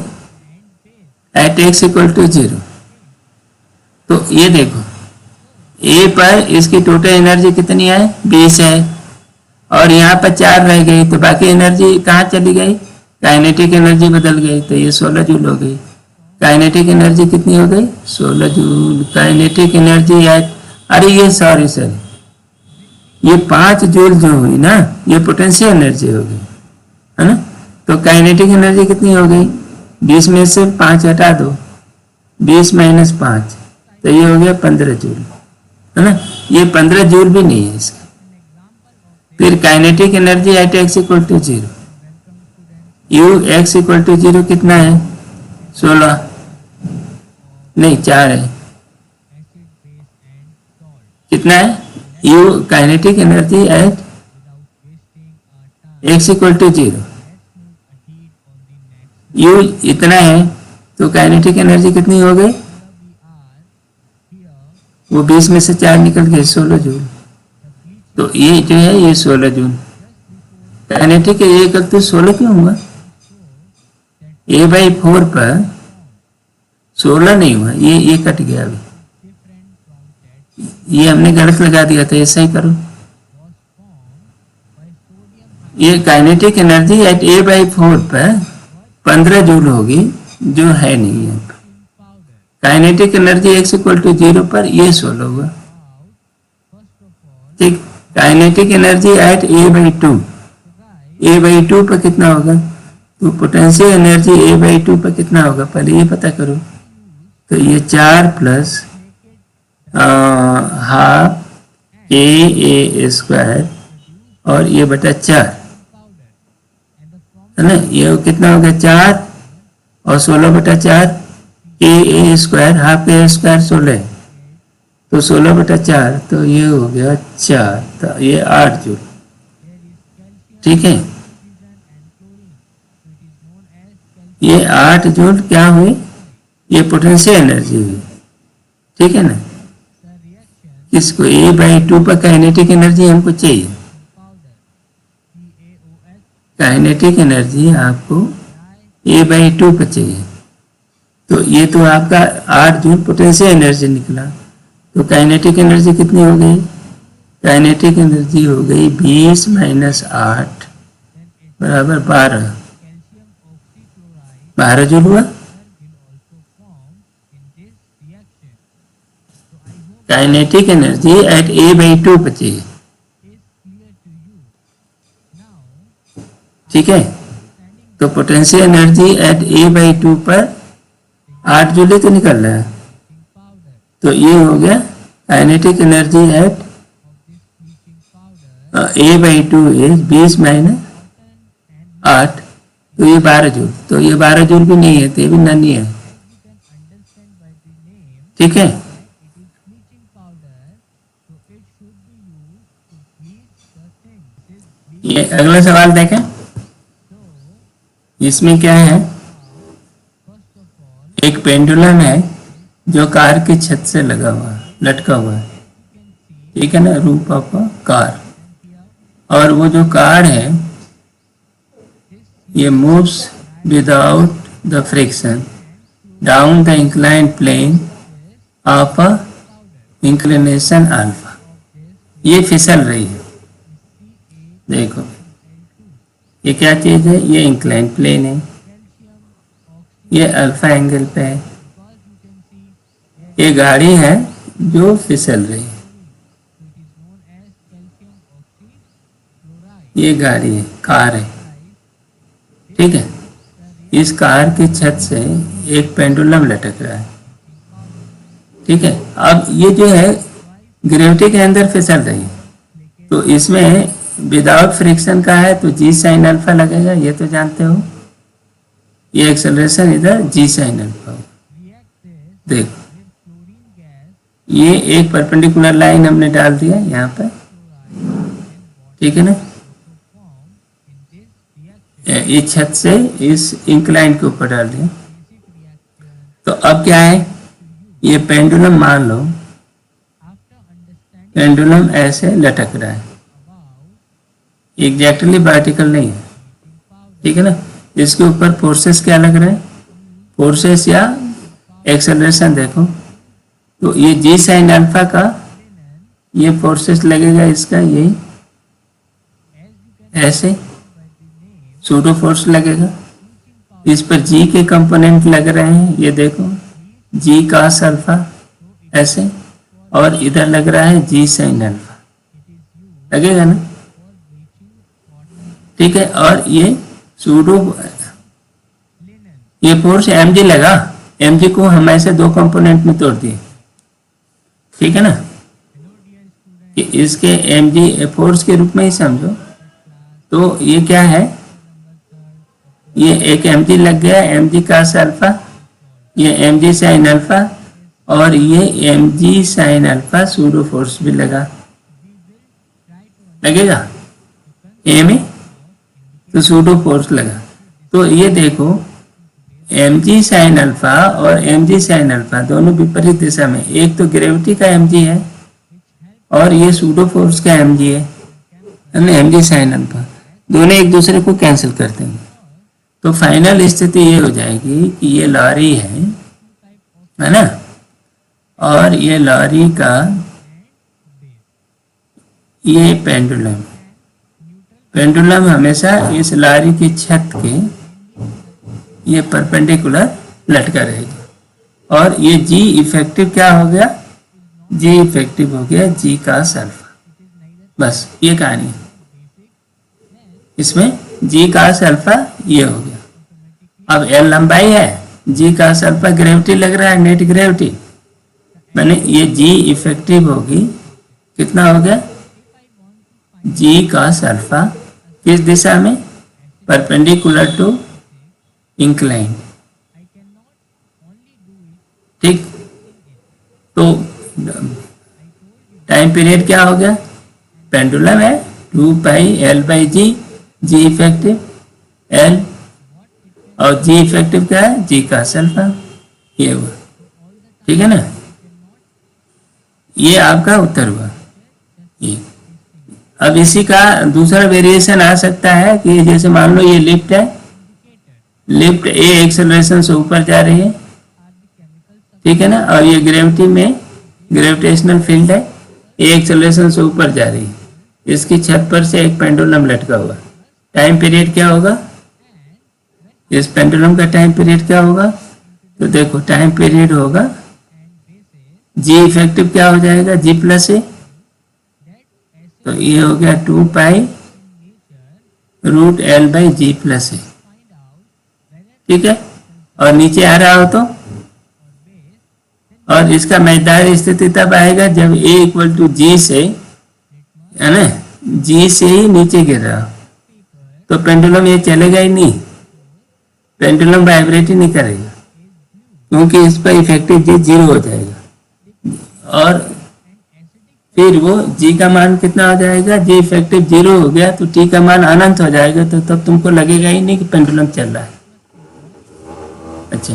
एट x = 0, तो ये देखो ए पर इसकी टोटल एनर्जी कितनी है 20 है, और यहाँ पर 4 रह गई, तो बाकी एनर्जी कहाँ चली गई, काइनेटिक एनर्जी बदल गई, तो ये 16 जूल हो गई। काइनेटिक एनर्जी कितनी हो गई 16 जूल। काइनेटिक एनर्जी एट, अरे ये सॉरी ये 5 जूल जो हुई ना ये पोटेंशियल एनर्जी हो गई, है ना। तो काइनेटिक एनर्जी कितनी हो गई, 20 में से 5 हटा दो, 20 - 5, तो ये हो गया 15 जूल, है ना। ये 15 जूल भी नहीं है इसका। फिर kinetic energy at x = 0, u x = 0 कितना है 16 नहीं 4 है, कितना है u kinetic energy at x = 0, u इतना है, तो काइनेटिक एनर्जी कितनी हो गई, वो 20 में से 4 निकल गए 16 जूल, तो ये जो है ये 16 जूल। काइनेटिक ये गलती 16 क्यों हुआ, a/4 पर 16 नहीं हुआ, ये कट गया, अभी ये हमने गलत लगा दिया था, ऐसा ही करो। ये काइनेटिक एनर्जी एट a/4 पर 15 जूल होगी, जो है नहीं है। काइनेटिक एनर्जी x = 0 पर ये 16 हुआ, ठीक। Kinetic energy at a/2, a/2 पर कितना होगा, तो पोटेंशियल एनर्जी a/2 पर कितना होगा पहले ये पता करो, तो ये 4 + ½ के a² और ये बटा 4, है ना। ये कितना हो गया 4 और 16/4 के a² ½ के a² 16, तो 16/4, तो ये हो गया 4, तो ये 8 जूल, ठीक है। ये 8 जूल क्या हुई, ये पोटेंशियल एनर्जी हुई, ठीक है ना। इसको a/2 पर काइनेटिक एनर्जी हमको चाहिए, काइनेटिक एनर्जी आपको a/2 पर चाहिए, तो ये तो आपका 8 जूल पोटेंशियल एनर्जी निकला। तो काइनेटिक एनर्जी कितनी हो गई, काइनेटिक एनर्जी हो गई 20 - 8 बराबर 12 जूल हुआ। काइनेटिक एनर्जी एट a/2 पर चाहिए, ठीक है, तो पोटेंशियल एनर्जी एट A/2 पर 8 जूल तो निकल रहा है, तो ये हो गया kinetic energy at A/2 is 20 minus 8, तो ये 12 जूल, तो ये 12 जूल भी नहीं है, तो ये भी नन ही है। ठीक है, ये अगला सवाल देखें, इसमें क्या है, एक पेंडुलम है जो कार की छत से लगा हुआ है, लटका हुआ है, ठीक है ना, रूफ ऑफ कार, और वो जो कार है ये moves without the friction down the inclined plane of inclination alpha, ये फिसल रही है। देखो ये क्या चीज है, ये इंक्लाइन प्लेन है, ये अल्फा एंगल पे है, ये गाड़ी है जो फिसल रही है, ये गाड़ी है, कार है, ठीक है। इस कार की छत से एक पेंडुलम लटक रहा है, ठीक है। अब ये जो है ग्रेविटी के अंदर फिसल रही है, तो इसमें विदाउट फ्रिक्शन का है तो जी साइन अल्फा लगेगा, ये तो जानते हो, ये एक्सेलरेशन इधर जी साइन अल्फा होगा। देखो ये एक परपेंडिकुलर लाइन हमने डाल दिया यहाँ पर, ठीक है ना, इस छत से इस इंक्लाइन के ऊपर डाल दिया। तो अब क्या है, ये पेंडुलम मान लो पेंडुलम ऐसे लटक रहा है, एग्जैक्टली वर्टिकल नहीं है, ठीक है ना। इसके ऊपर फोर्सेस क्या लग रहे हैं, फोर्सेस या एक्सेलरेशन देखो, तो ये जी साइन अल्फा का ये फोर्सेस लगेगा, इसका ये ऐसे सूडो फोर्स लगेगा, इस पर जी के कंपोनेंट लग रहे हैं, ये देखो जी कास अल्फा ऐसे, और इधर लग रहा है जी साइन अल्फा, लगेगा ना, ठीक है। और ये सूडो ये फोर्स mg लगा, mg को हम ऐसे दो कंपोनेंट में तोड़ दिए, ठीक है ना, कि इसके mg फोर्स के रूप में ही समझो। तो ये क्या है, ये एक mg लग गया, mg कास अल्फा, ये mg साइन अल्फा, और ये mg sine alpha pseudo force भी लगा, लगेगा ए में, तो सूडो फोर्स लगा। तो ये देखो mg साइन अल्फा और mg साइन अल्फा दोनों विपरीत दिशा में, एक तो ग्रेविटी का mg है और ये सूडो फोर्स का mg है, mg साइन अल्फा, दोनों एक दूसरे को कैंसिल कर देंगे। तो फाइनल स्थिति ये हो जाएगी कि ये लॉरी है ना, और ये लॉरी का ये पेंडुलम, पेंडुलम हमेशा इस लॉरी की छत के ये परपेंडिकुलर लटका रहेगी, और ये जी इफेक्टिव क्या हो गया, जी इफेक्टिव हो गया जी का अल्फा, बस ये कहानी है। इसमें जी का अल्फा ये हो गया। अब एल लंबाई है, जी का अल्फा ग्रेविटी लग रहा है, नेट ग्रेविटी, मैंने ये जी इफेक्टिव होगी, कितना हो गया, जी का अल्फा किस दिशा में, परपेंडिकुलर टू इंक्लाइन, ठीक। तो टाइम पीरियड क्या हो गया, पेंडुलम है 2πL/g, जी इफेक्टिव एल, और जी इफेक्टिव क्या है, जी का अल्फा, ये हुआ, ठीक है ना। ये आपका उत्तर हुआ ये। अब इसी का दूसरा वेरिएशन आ सकता है कि जैसे मान लो ये लिफ्ट है, लिफ्ट ए एक्सेलरेशन से ऊपर जा रही है, ठीक है ना, और ये ग्रेविटी में ग्रेविटेशनल फील्ड है, ए एक्सेलरेशन से ऊपर जा रही है, इसकी छत पर से एक पेंडुलम लटका हुआ, टाइम पीरियड क्या होगा, इस पेंडुलम का टाइम पीरियड क्या होगा, तो देखो टाइम पीरियड होगा जी इफेक्टिव क्या हो जाएगा, जी प्लस ए, तो ये हो गया 2π root L by G plus A, ठीक है। और नीचे आ रहा हो तो, और इसका मजेदार स्थिति तब आएगा जब ए इक्वल टू जी से, है ना, जी से ही नीचे गिर रहा हो, तो पेंडुलम ये चलेगा ही नहीं, पेंडुलम वाइब्रेट ही नहीं करेगा, क्योंकि इस पर इफेक्टिव जी 0 हो जाएगा। और फिर वो जी का मान कितना हो जाएगा, जी इफेक्टिव 0 हो गया तो टी का मान अनंत हो जाएगा, तो तब तुमको लगेगा ही नहीं कि पेंडुलम चल रहा है। अच्छा,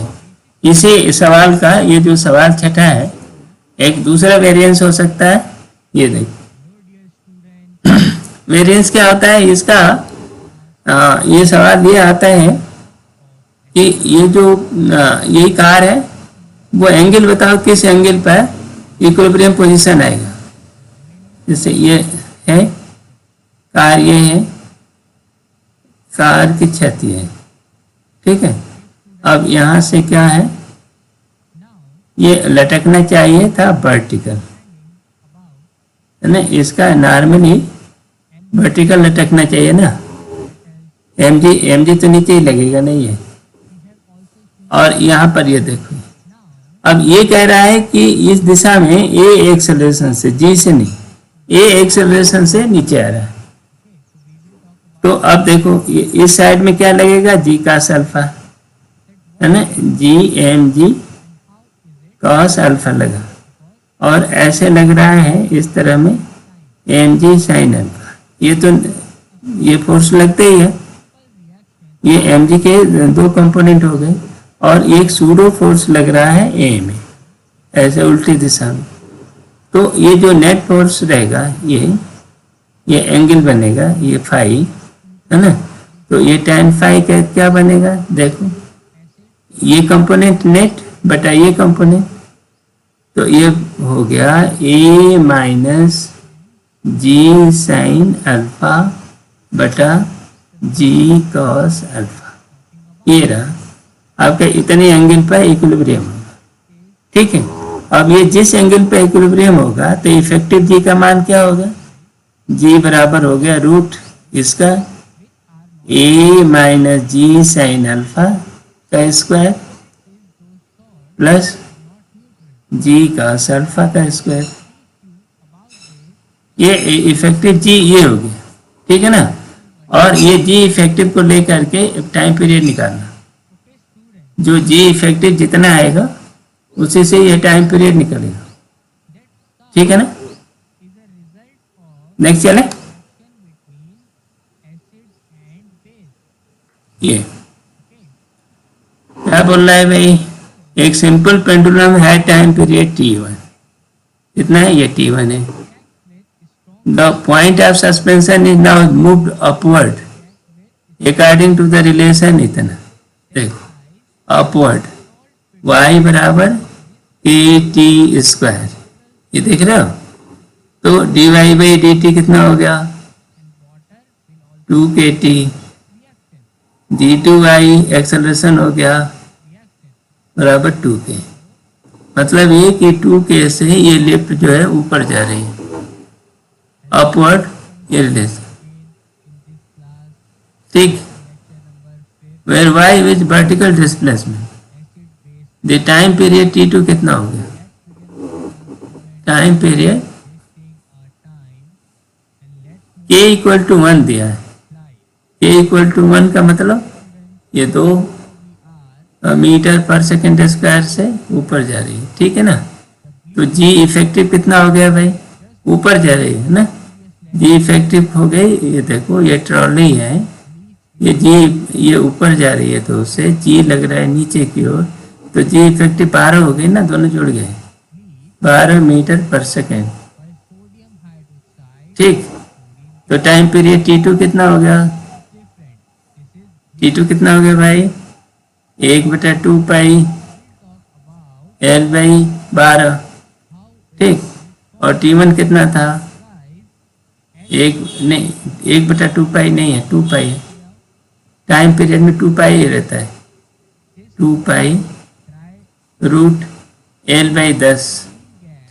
इसी सवाल का ये जो सवाल छठा है, एक दूसरा वेरिएंस हो सकता है। ये देखो वेरिएंस क्या होता है इसका, ये सवाल ये आता है कि ये जो यही कार है, वो एंगल बताओ किस एंगल पर इक्विलिब्रियम पोजीशन आएगा। जैसे ये है कार, ये है कार की छत, ये है, ठीक है। अब यहाँ से क्या है, ये लटकना चाहिए था वर्टिकल, है ना, इसका नॉर्मली वर्टिकल लटकना चाहिए ना, एम जी तो नीचे ही लगेगा, नहीं है। और यहाँ पर ये देखो, अब ये कह रहा है कि इस दिशा में ए एक्सेलरेशन से, जी से नहीं, ए एक्सेलरेशन से नीचे आ रहा है। तो अब देखो इस साइड में क्या लगेगा, जी कॉस अल्फा, है ना, G M G cos alpha लगा, और ऐसे लग रहा है इस तरह में एम जी साइन अल्फा। ये तो ये फोर्स लगते ही है, ये एम जी के दो कंपोनेंट हो गए, और एक सूडो फोर्स लग रहा है ए में, ऐसे उल्टी दिशा में। तो ये जो नेट फोर्स रहेगा, ये एंगल बनेगा, ये फाई, है ना, तो ये tan फाई क्या बनेगा, देखो ये कंपोनेंट नेट बटा ये कंपोनेंट, तो ये हो गया ए माइनस जी साइन अल्फा बटा जी कॉस अल्फा। ये रहा आपका इतने एंगल पर इक्विलिब्रियम होगा, ठीक है। अब ये जिस एंगल पे इक्विलिब्रियम होगा तो इफेक्टिव जी का मान क्या होगा, जी बराबर हो गया रूट इसका ए माइनस जी साइन अल्फा का स्क्वायर प्लस जी का अल्फा का स्क्वायर। ये इफेक्टिव जी ये हो गया, ठीक है ना। और ये जी इफेक्टिव को लेकर के टाइम पीरियड निकालना, जो जी इफेक्टिव जितना आएगा उसी से ये टाइम पीरियड निकलेगा, ठीक है ना। नेक्स्ट चले, ये क्या बोल रहा है भाई, एक सिंपल पेंडुलम है टाइम पीरियड t1, कितना है, ये t1 है। The point of suspension is now moved upward according to the relation, इतना देखो अपवर्ड, y बराबर के टी स्क्वायर, ये देख रहे हो। तो dy बाई डी टी कितना हो गया, 2kt, d2y एक्सेलरेशन हो गया बराबर 2k। मतलब ये कि 2k से ये लिफ्ट जो है ऊपर जा रही है, अपवर्ड ये रिलेशन, ठीक। Where y with vertical displacement, the time period t2 कितना हो गया, time period k equal to 1 दिया है, k इक्वल टू 1 का मतलब ये 2 मीटर पर सेकेंड स्क्वायर से ऊपर जा रही है, ठीक है ना। तो जी इफेक्टिव कितना हो गया भाई, ऊपर जा रही है ना, जी इफेक्टिव हो गई। ये देखो ये ट्रॉली है, ये जी ये ऊपर जा रही है, तो उससे जी लग रहा है नीचे की ओर, तो जी इफेक्टिव 12 हो गई ना, दोनों जुड़ गए, 12 मीटर पर सेकेंड, ठीक। तो टाइम पीरियड t2 कितना हो गया, t2 कितना हो गया भाई, 1/2 पाई एल बाई 12, ठीक। और t1 कितना था, 1/2 पाई नहीं है, 2 पाई है, टाइम पीरियड में 2 पाई ही रहता है, 2 पाई रूट एल बाई 10,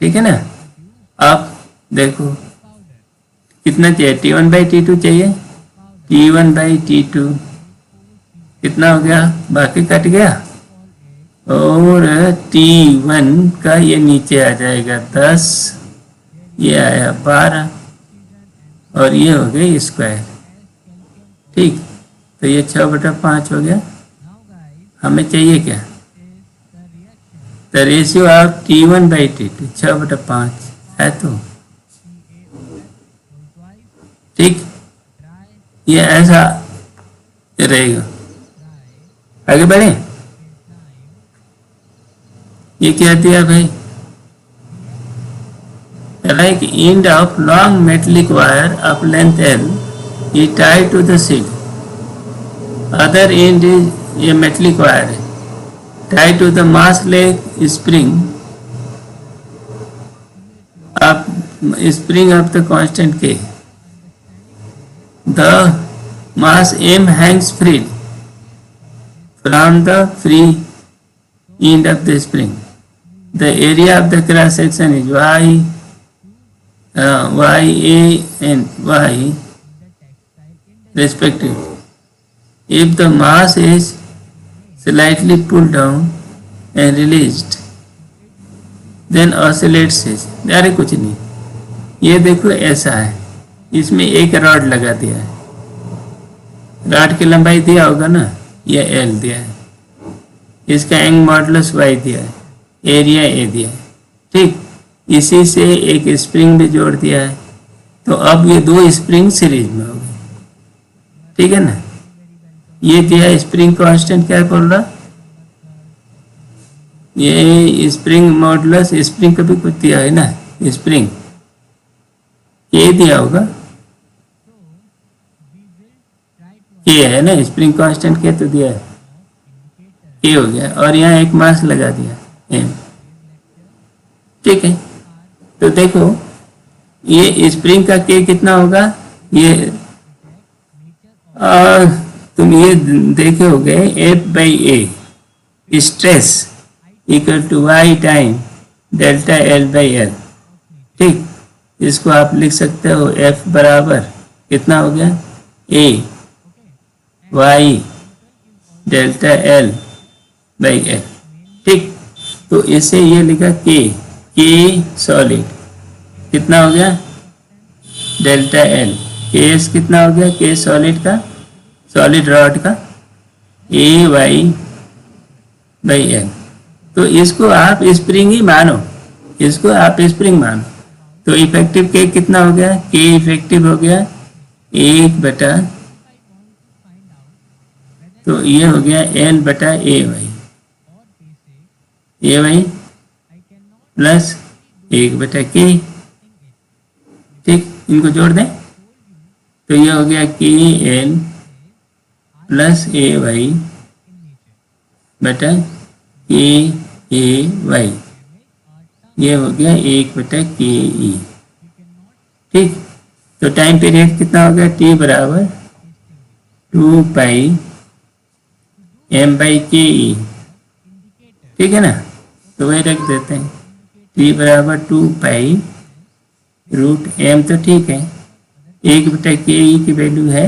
ठीक है ना। अब देखो कितना चाहिए, t1 बाई t2 चाहिए, T1/T2 कितना हो गया, बाकी कट गया, और T1 का ये नीचे आ जाएगा 10, ये आया 12, और ये हो गया स्क्वायर। ठीक, तो ये 6/5 हो गया। हमें चाहिए क्या, द रेशियो ऑफ T1/T2 6/5 है। तो ठीक, ये ऐसा रहेगा। आगे बढ़े, ये क्या दिया भाई, like end of long metallic wire of length L is tied to the seat. Other end is a metallic wire tied to the mass leg spring of the constant K. The mass M hangs free from the free end of the spring. The area of the cross section is Y A and Y respectively. If the mass is slightly pulled down and released, then oscillates. अरे कुछ नहीं, ये देखो ऐसा है, इसमें एक rod लगा दिया है, रॉड की लंबाई दिया होगा ना, ये L दिया है, इसका एंग मॉडुलस Y दिया है, एरिया A दिया है। ठीक, इसी से एक स्प्रिंग भी जोड़ दिया है, तो अब ये दो स्प्रिंग सीरीज में हो गई। ठीक है ना, ये दिया स्प्रिंग कांस्टेंट, क्या बोल रहा, ये स्प्रिंग मॉडुलस, स्प्रिंग का भी कुछ दिया है ना, स्प्रिंग ये दिया होगा, ये है ना स्प्रिंग कांस्टेंट, के तो दिया है, ये हो गया, और यहाँ एक मास लगा दिया M। ठीक है, तो देखो ये स्प्रिंग का K कितना होगा, ये तुम ये देखे होगे F/A stress equal to Y time delta L/L। ठीक, इसको आप लिख सकते हो F बराबर कितना हो गया, A Y डेल्टा L/L। ठीक, तो इसे ये लिखा K सॉलिड कितना हो गया, डेल्टा L। Ks कितना हो गया, K सॉलिड का, सॉलिड रॉड का AY/L। तो इसको आप स्प्रिंग ही मानो, इसको आप स्प्रिंग मानो। तो इफेक्टिव K कितना हो गया, K इफेक्टिव हो गया 1/, तो ये हो गया L/AY प्लस 1/K। ठीक, इनको जोड़ दें तो ये हो गया KL प्लस AY/KAY, ये हो गया 1/KE। ठीक, तो टाइम पीरियड कितना हो गया, T बराबर 2π M/KE। ठीक है ना, तो वही रख देते हैं, T बराबर 2π √M। तो ठीक है, 1/KE की वैल्यू है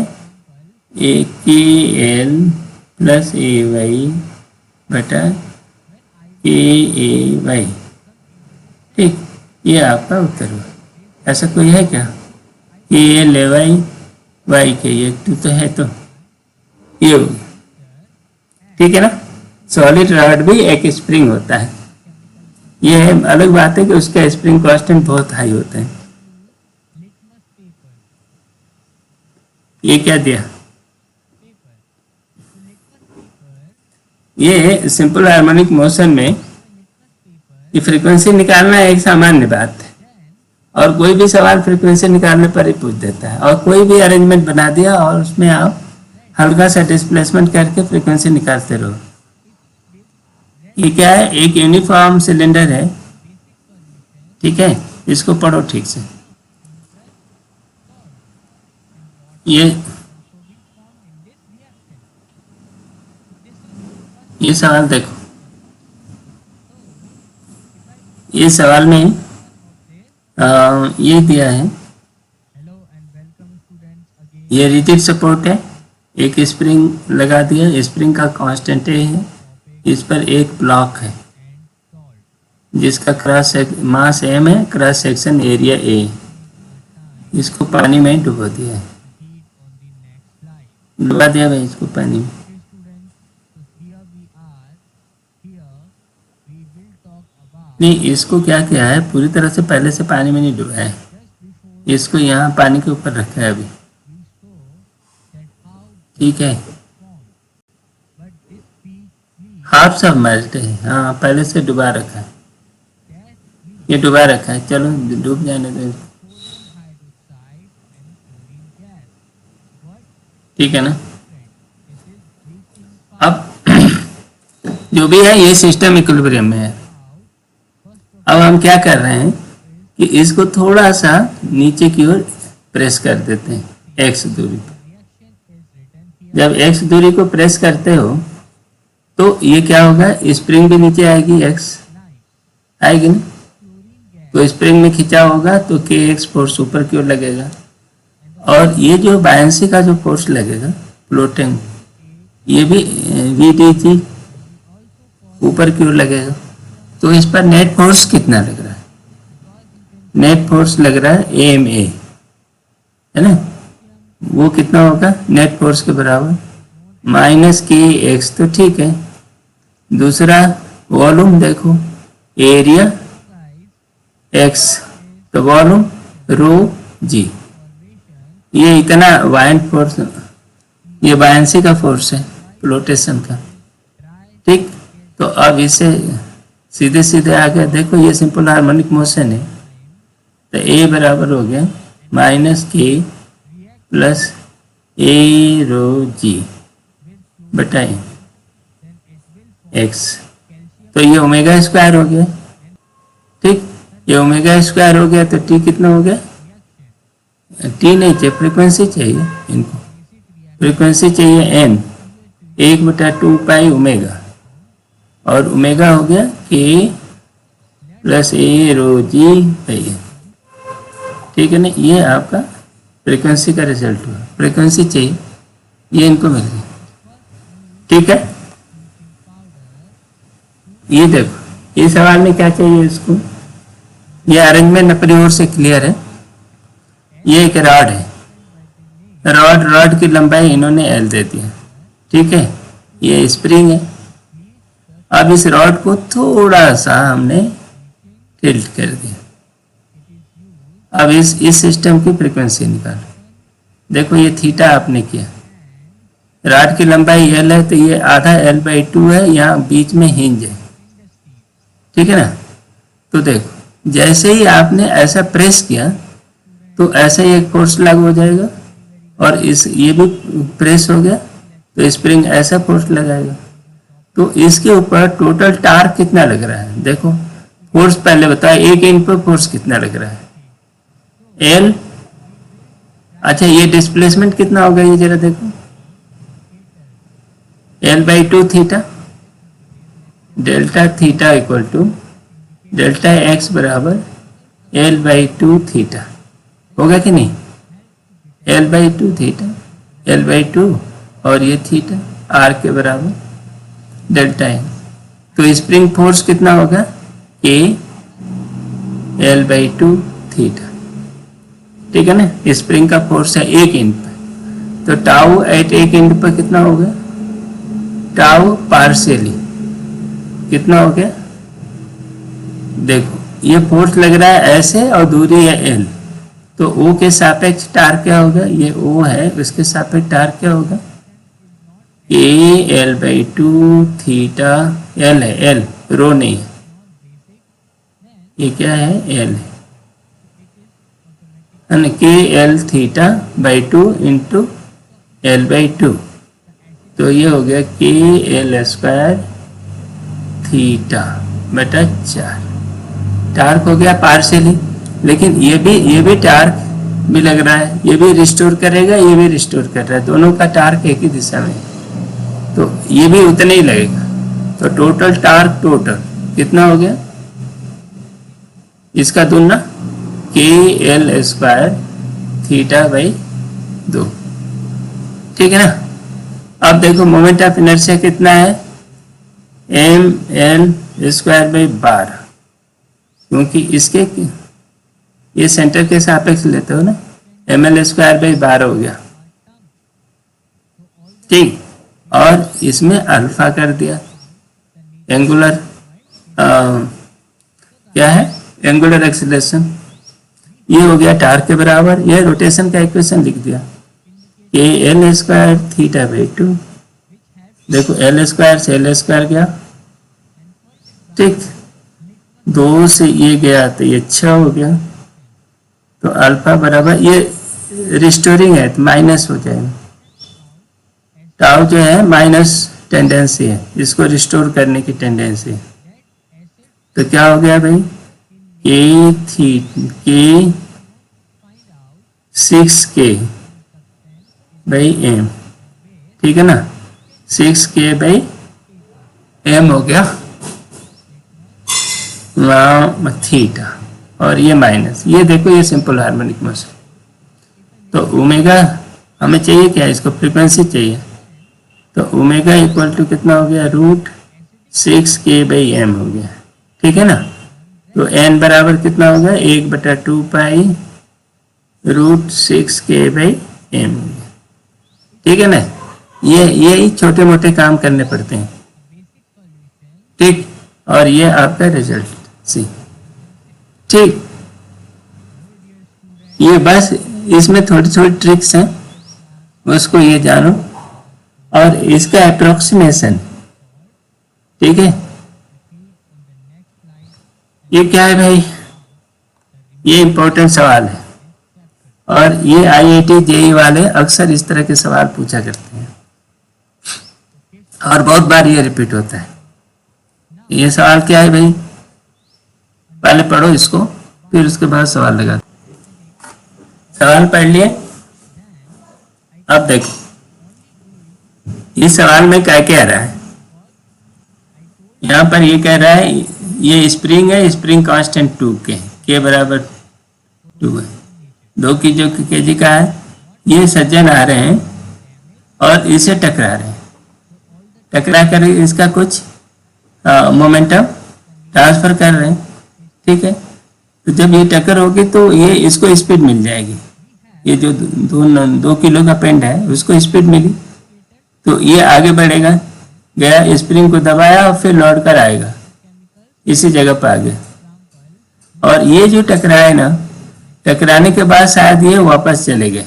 KL प्लस AY/KAY। ठीक, ये आपका उत्तर हुआ। ऐसा कोई है क्या, KL AY/YK तो है, तो ये हो गया। ठीक है ना, सॉलिड रॉड भी एक स्प्रिंग होता है, ये अलग बात है कि उसका स्प्रिंग कांस्टेंट बहुत हाई होता है। ये क्या दिया, ये सिंपल हार्मोनिक मोशन में ये फ्रीक्वेंसी निकालना एक सामान्य बात है, और कोई भी सवाल फ्रीक्वेंसी निकालने पर ही पूछ देता है, और कोई भी अरेंजमेंट बना दिया और उसमें आप हल्का सा डिस्प्लेसमेंट करके फ्रीक्वेंसी निकालते रहो। ये क्या है, एक यूनिफॉर्म सिलेंडर है। ठीक है, इसको पढ़ो ठीक से। ये सवाल देखो, ये सवाल में ये दिया है ये रिजिड सपोर्ट है, एक स्प्रिंग लगा दिया, स्प्रिंग का कांस्टेंट ए है, इस पर एक ब्लॉक है जिसका क्रॉस मास एम है, क्रॉस सेक्शन एरिया ए, इसको पानी में डुबो दिया है, डुबा दिया भाई इसको पानी में। नहीं, इसको क्या किया है, पूरी तरह से पहले से पानी में नहीं डुबाया है, इसको यहाँ पानी के ऊपर रखा है अभी, ठीक है। हाफ सबमर्ज्ड है, हाँ पहले से डुबा रखा है, ये डुबा रखा है, चलो डूब जाने दो, ठीक है ना। अब जो भी है ये सिस्टम इक्विलिब्रियम में है। अब हम क्या कर रहे हैं कि इसको थोड़ा सा नीचे की ओर प्रेस कर देते हैं एक्स दूरी पर। जब एक्स दूरी को प्रेस करते हो तो ये क्या होगा, स्प्रिंग भी नीचे आएगी, एक्स आएगी ना, तो स्प्रिंग में खिंचा होगा तो के एक्स फोर्स ऊपर की ओर लगेगा, और ये जो बायंसी का जो फोर्स लगेगा फ्लोटिंग, ये भी वी डी जी ऊपर की ओर लगेगा। तो इस पर नेट फोर्स कितना लग रहा है, नेट फोर्स लग रहा है एम ए, है ना, वो कितना होगा नेट फोर्स के बराबर माइनस के एक्स, तो ठीक है। दूसरा वॉल्यूम देखो, एरिया एक्स, तो वॉल्यूम रो जी, ये इतना वाइंड फोर्स, ये बायंसी का फोर्स है फ्लोटेशन का, ठीक। तो अब इसे सीधे सीधे आगे देखो, ये सिंपल हार्मोनिक मोशन है, तो ए बराबर हो गया माइनस के प्लस ए रो जी बटा एक्स, तो ये ओमेगा स्क्वायर हो गया, ठीक। ये ओमेगा स्क्वायर हो गया तो टी कितना हो गया, टी नहीं चाहिए, फ्रीक्वेंसी चाहिए इनको, फ्रीक्वेंसी चाहिए एन, 1/2 पाई ओमेगा, और ओमेगा हो गया के प्लस ए रो जी पाई, ठीक है ना। ये आपका फ्रीक्वेंसी का रिजल्ट हुआ, फ्रीक्वेंसी चाहिए, ये इनको मिल गई, ठीक है। ये देखो, ये सवाल में क्या चाहिए इसको, ये अरेंजमेंट अपनी ओर से क्लियर है। ये एक रॉड है, रॉड की लंबाई इन्होंने एल दे दिया, ठीक है, ये स्प्रिंग है। अब इस रॉड को थोड़ा सा हमने टिल्ट कर दिया, अब इस सिस्टम की फ्रीक्वेंसी निकालो, देखो ये थीटा आपने किया, रॉड की लंबाई एल है तो ये आधा L/2 है, यहाँ बीच में हिंज है, ठीक है ना। तो देखो जैसे ही आपने ऐसा प्रेस किया तो ऐसा ही एक फोर्स लागू हो जाएगा, और इस ये भी प्रेस हो गया तो स्प्रिंग ऐसा फोर्स लगाएगा, तो इसके ऊपर टोटल टार्क कितना लग रहा है, देखो फोर्स पहले बताओ, एक इंच पर फोर्स कितना लग रहा है एल, अच्छा ये डिस्प्लेसमेंट कितना होगा ये जरा देखो, L/2 theta, delta theta equal to delta X बराबर L/2 थीटा, होगा कि नहीं, L/2 थीटा, L/2 और ये थीटा आर के बराबर डेल्टा एन, तो स्प्रिंग फोर्स कितना होगा ए L/2 थीटा, ठीक है ना। स्प्रिंग का फोर्स है एक इंच पर, तो टाउ एट एक इंच पर कितना होगा, टाउ पार्शियली कितना हो गया, देखो ये फोर्स लग रहा है ऐसे और दूरी है एल, तो ओ के सापेक्ष टार्क क्या होगा, ये ओ है, उसके सापेक्ष टार्क क्या होगा ए L/2 थीटा, एल है, एल रो नहीं है, ये क्या है एल है, के L theta by 2 into L/2, तो ये हो गया के एल स्क्वायर थीटा बटा 4, टार्क हो गया पार्शियली, लेकिन ये भी टार्क भी लग रहा है, ये भी रिस्टोर करेगा, ये भी रिस्टोर कर रहा है, दोनों का टार्क एक ही दिशा में, तो ये भी उतना ही लगेगा, तो टोटल टार्क टोटल कितना हो गया, इसका दुगना के एल स्क्वायर थीटा बाई 2, ठीक है ना। अब देखो मोमेंट ऑफ इनर्शिया कितना है, ml²/12, क्योंकि इसके ये सेंटर के सापेक्ष लेते हो ना, ml²/12 हो गया, ठीक। और इसमें अल्फा कर दिया, एंगुलर क्या है, एंगुलर एक्सीलरेशन, ये हो गया टार्क के बराबर। ये रोटेशन का इक्वेशन लिख दिया कि L²θ/2, देखो L² से L² गया, ठीक, 2 से ये गया तो ये 6 हो गया, तो अल्फा बराबर, ये रिस्टोरिंग है तो माइनस हो जाएगा, टाउ जो है माइनस टेंडेंसी है, इसको रिस्टोर करने की टेंडेंसी है। तो क्या हो गया भाई, K 6K/m, ठीक है ना, 6K/m हो गया थीटा, और ये माइनस, ये देखो ये सिंपल हार्मोनिक मोशन। तो ओमेगा हमें चाहिए क्या, इसको फ्रीक्वेंसी चाहिए, तो ओमेगा इक्वल टू कितना हो गया, √6K/m हो गया, ठीक है ना। तो n बराबर कितना हो गया, 1/2π √6K/m, ठीक है ना। ये छोटे मोटे काम करने पड़ते हैं, ठीक, और ये आपका रिजल्ट सी, ठीक। ये बस इसमें थोड़ी थोड़ी ट्रिक्स हैं, उसको ये जानो, और इसका अप्रोक्सीमेशन, ठीक है। ये क्या है भाई, ये इंपॉर्टेंट सवाल है, और ये IIT JEE वाले अक्सर इस तरह के सवाल पूछा करते हैं, और बहुत बार ये रिपीट होता है। ये सवाल क्या है भाई, पहले पढ़ो इसको, फिर उसके बाद सवाल लगा। सवाल पढ़ लिए, अब देखो इस सवाल में क्या कह रहा है, यहाँ पर ये कह रहा है, ये स्प्रिंग है, स्प्रिंग कांस्टेंट 2K, K बराबर 2 है, 2 की जो kg का है, ये सज्जन आ रहे हैं और इसे टकरा रहे हैं, टकरा कर इसका कुछ मोमेंटम ट्रांसफर कर रहे हैं, ठीक है। तो जब ये टक्कर होगी तो ये इसको स्पीड मिल जाएगी, ये जो 2 किलो का पेंड है उसको स्पीड मिली, तो ये आगे बढ़ेगा, गया स्प्रिंग को दबाया और फिर लौट कर आएगा, इसी जगह पर आ गया। और ये जो टकराए ना, टकराने के बाद शायद ये वापस चले गए,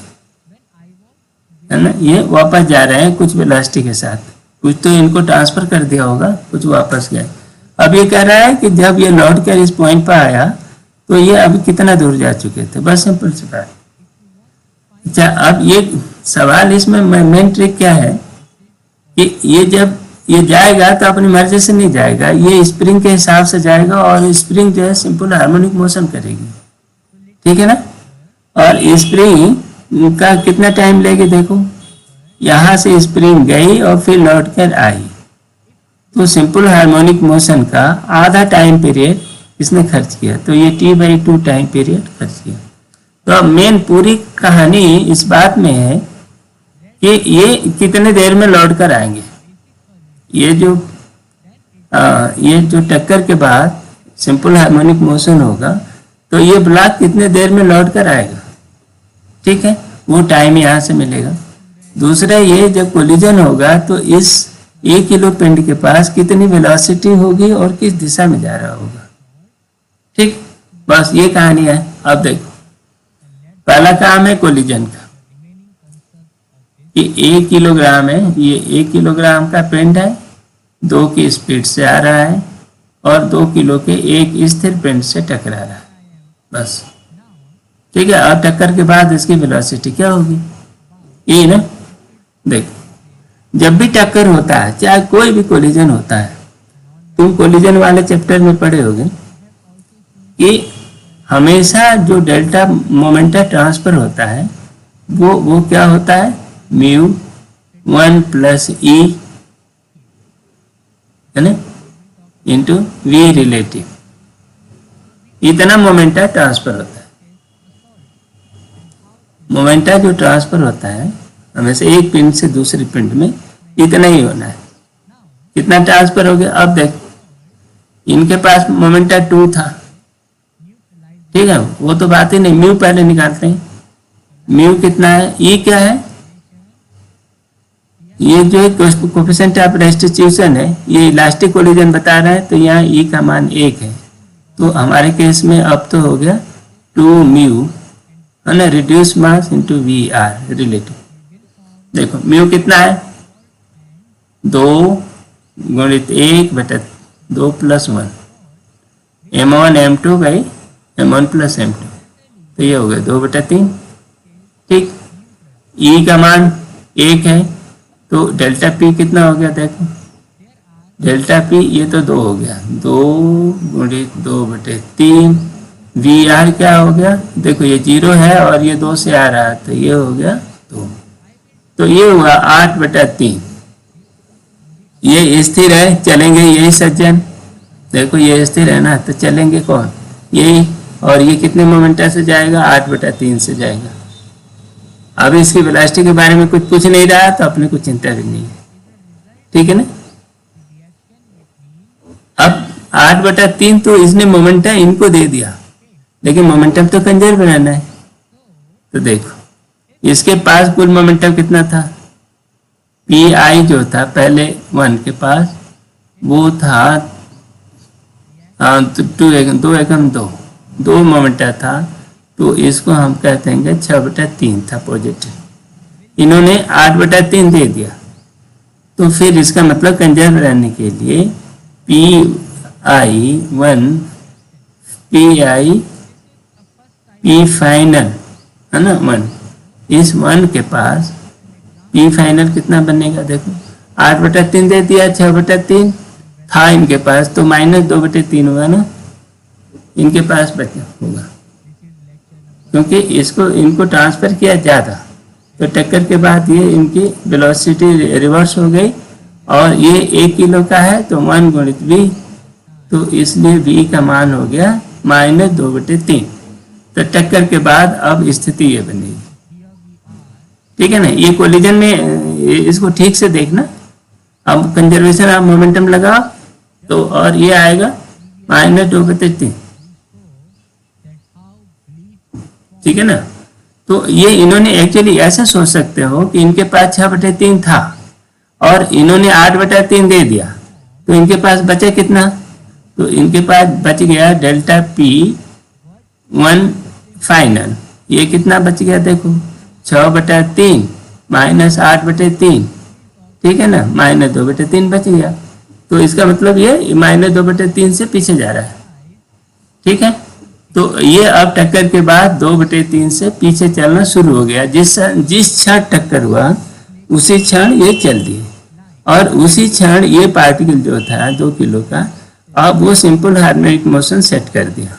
है ना, ये वापस जा रहे हैं कुछ वेलोसिटी के साथ, कुछ तो इनको ट्रांसफर कर दिया होगा, कुछ वापस गए। अब ये कह रहा है कि जब ये लौट कर इस पॉइंट पर आया तो ये अभी कितना दूर जा चुके थे, बस सिंपल सी बात। अच्छा, अब ये सवाल इसमें मेन ट्रिक क्या है कि ये जब ये जाएगा तो अपनी मर्जी से नहीं जाएगा, ये स्प्रिंग के हिसाब से जाएगा, और स्प्रिंग जो है सिंपल हार्मोनिक मोशन करेगी, ठीक है ना। और स्प्रिंग का कितना टाइम लेगी, देखो यहाँ से स्प्रिंग गई और फिर लौट कर आई, तो सिंपल हार्मोनिक मोशन का आधा टाइम पीरियड इसने खर्च किया, तो ये T/2 टाइम पीरियड खर्च किया। तो अब मेन पूरी कहानी इस बात में है कि ये कितने देर में लौट कर आएंगे, ये जो टक्कर के बाद सिंपल हार्मोनिक मोशन होगा, तो ये ब्लॉक कितने देर में लौट कर आएगा, ठीक है, वो टाइम यहाँ से मिलेगा। दूसरा, ये जब कोलिजन होगा तो इस 1 किलो पिंड के पास कितनी वेलोसिटी होगी और किस दिशा में जा रहा होगा, ठीक, बस ये कहानी है। अब देखो पहला काम है कोलिजन का, कि 1 किलोग्राम है, ये 1 किलोग्राम का पिंड है, 2 की स्पीड से आ रहा है और 2 किलो के एक स्थिर पिंड से टकरा रहा है, बस, ठीक है। और टक्कर के बाद इसकी वेलोसिटी क्या होगी, ये ना, देखो जब भी टक्कर होता है, चाहे कोई भी कोलिजन होता है, तुम कोलिजन वाले चैप्टर में पढ़े होगे कि हमेशा जो डेल्टा मोमेंटम ट्रांसफर होता है वो क्या होता है, μ1 + E, है ना, इंटू V रिलेटिव, इतना मोमेंटम ट्रांसफर होता है। मोमेंटम जो ट्रांसफर होता है हमेशा एक पिंड से दूसरी पिंड में इतना ही होना है। कितना ट्रांसफर हो गया? अब देख, इनके पास मोमेंटा 2 था, ठीक है, वो तो बात ही नहीं, म्यू पहले निकालते हैं। म्यू कितना है? ई क्या है? ये जो कोफिशिएंट ऑफ रेस्टिट्यूशन है, ये इलास्टिक कोलिजन बता रहा है, तो यहाँ ई का मान 1 है। तो हमारे केस में अब तो हो गया 2 म्यू है ना, reduce mass into V R relative. देखो म्यू कितना है? 2 गुणित 1/2 + 1 m1 m2 by m1 + m2, तो ये हो गया 2/3। ठीक, ई का मान 1 है, तो डेल्टा पी कितना हो गया? देखो डेल्टा पी ये तो 2 हो गया, 2 गुणित 2/3। वी आर क्या हो गया? देखो ये 0 है और ये 2 से आ रहा है, तो ये हो गया 2, तो ये हुआ 8/3। ये स्थिर है, चलेंगे यही सज्जन। देखो ये स्थिर है ना, तो चलेंगे कौन? यही। और ये कितने मोमेंटा से जाएगा? 8/3 से जाएगा। अब इसकी वेलोसिटी के बारे में कुछ पूछ नहीं रहा, तो अपने को चिंता भी नहीं है, ठीक है ना। अब 8/3 तो इसने मोमेंटा इनको दे दिया, लेकिन मोमेंटम तो कंजर्व रहना है। तो देखो इसके पास कुल मोमेंटम कितना था? पी आई जो था पहले 1 के पास, वो था 2 मोमेंटा था, तो इसको हम कहते हैं 6/3 था पॉजिटिव। इन्होंने 8/3 दे दिया, तो फिर इसका मतलब कंजर्व रहने के लिए P I 1 P I P final है ना 1, इस 1 के पास पी फाइनल कितना बनेगा? देखो 8/3 दे दिया, 6/3 था इनके पास, तो -2/3 होगा ना इनके पास बचा होगा, क्योंकि इनको ट्रांसफर किया ज़्यादा, तो टक्कर के बाद ये इनकी वेलोसिटी रिवर्स हो गई, और ये 1 किलो का है तो 1 गुणित v, तो इसलिए v का मान हो गया -2/3। तो टक्कर के बाद अब स्थिति ये बनेगी, ठीक है ना। ये कोलिजन में इसको ठीक से देखना। अब कंजर्वेशन ऑफ मोमेंटम लगाओ, तो और ये आएगा -2/3, ठीक है ना। तो ये इन्होंने एक्चुअली ऐसा सोच सकते हो कि इनके पास 6/3 था और इन्होंने 8/3 दे दिया, तो इनके पास बचा कितना? तो इनके पास बच गया डेल्टा पी 1 फाइनल। ये कितना बच गया? देखो 6/3 -8/3, ठीक है ना, -2/3 बच गया। तो इसका मतलब ये -2/3 से पीछे जा रहा है, ठीक है। तो ये अब टक्कर के बाद 2/3 से पीछे चलना शुरू हो गया। जिस क्षण टक्कर हुआ उसी क्षण ये चल दिए, और उसी क्षण ये पार्टिकल जो था 2 किलो का, अब वो सिंपल हार्मोनिक मोशन सेट कर दिया,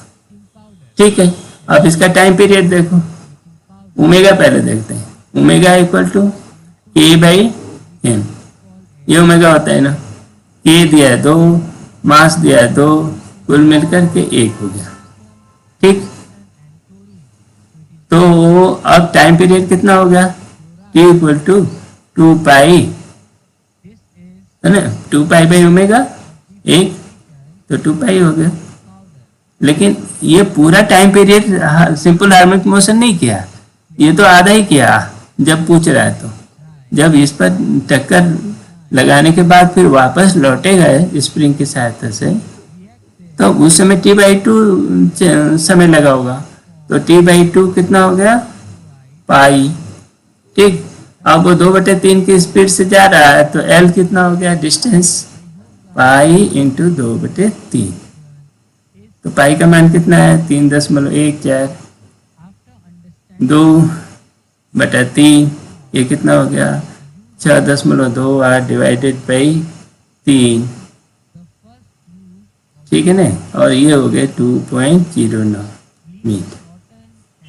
ठीक है। अब इसका टाइम पीरियड देखो, ओमेगा पहले देखते हैं। ओमेगा = k/m, ये ओमेगा होता है ना। k दिया है 2, मास दिया है 2, कुल मिलकर के 1 हो गया, ठीक। तो अब टाइम पीरियड कितना हो गया? t = 2π है ना, 2π/ω 1, तो 2π हो गया। लेकिन ये पूरा time period simple harmonic motion नहीं किया, ये तो आधा ही किया जब पूछ रहा है। तो जब इस पर टक्कर लगाने के बाद फिर वापस लौटे गए स्प्रिंग की सहायता से, तो उस समय t/2 समय लगा होगा, तो t/2 कितना हो गया? पाई, ठीक। अब वो 2/3 की स्पीड से जा रहा है, तो l कितना हो गया? डिस्टेंस, पाई × 2/3। तो पाई का मान कितना है? 3.14। 2/3 ये कितना हो गया? 6.28 /3, ठीक है ना। और ये हो गए 2.09 मीटर,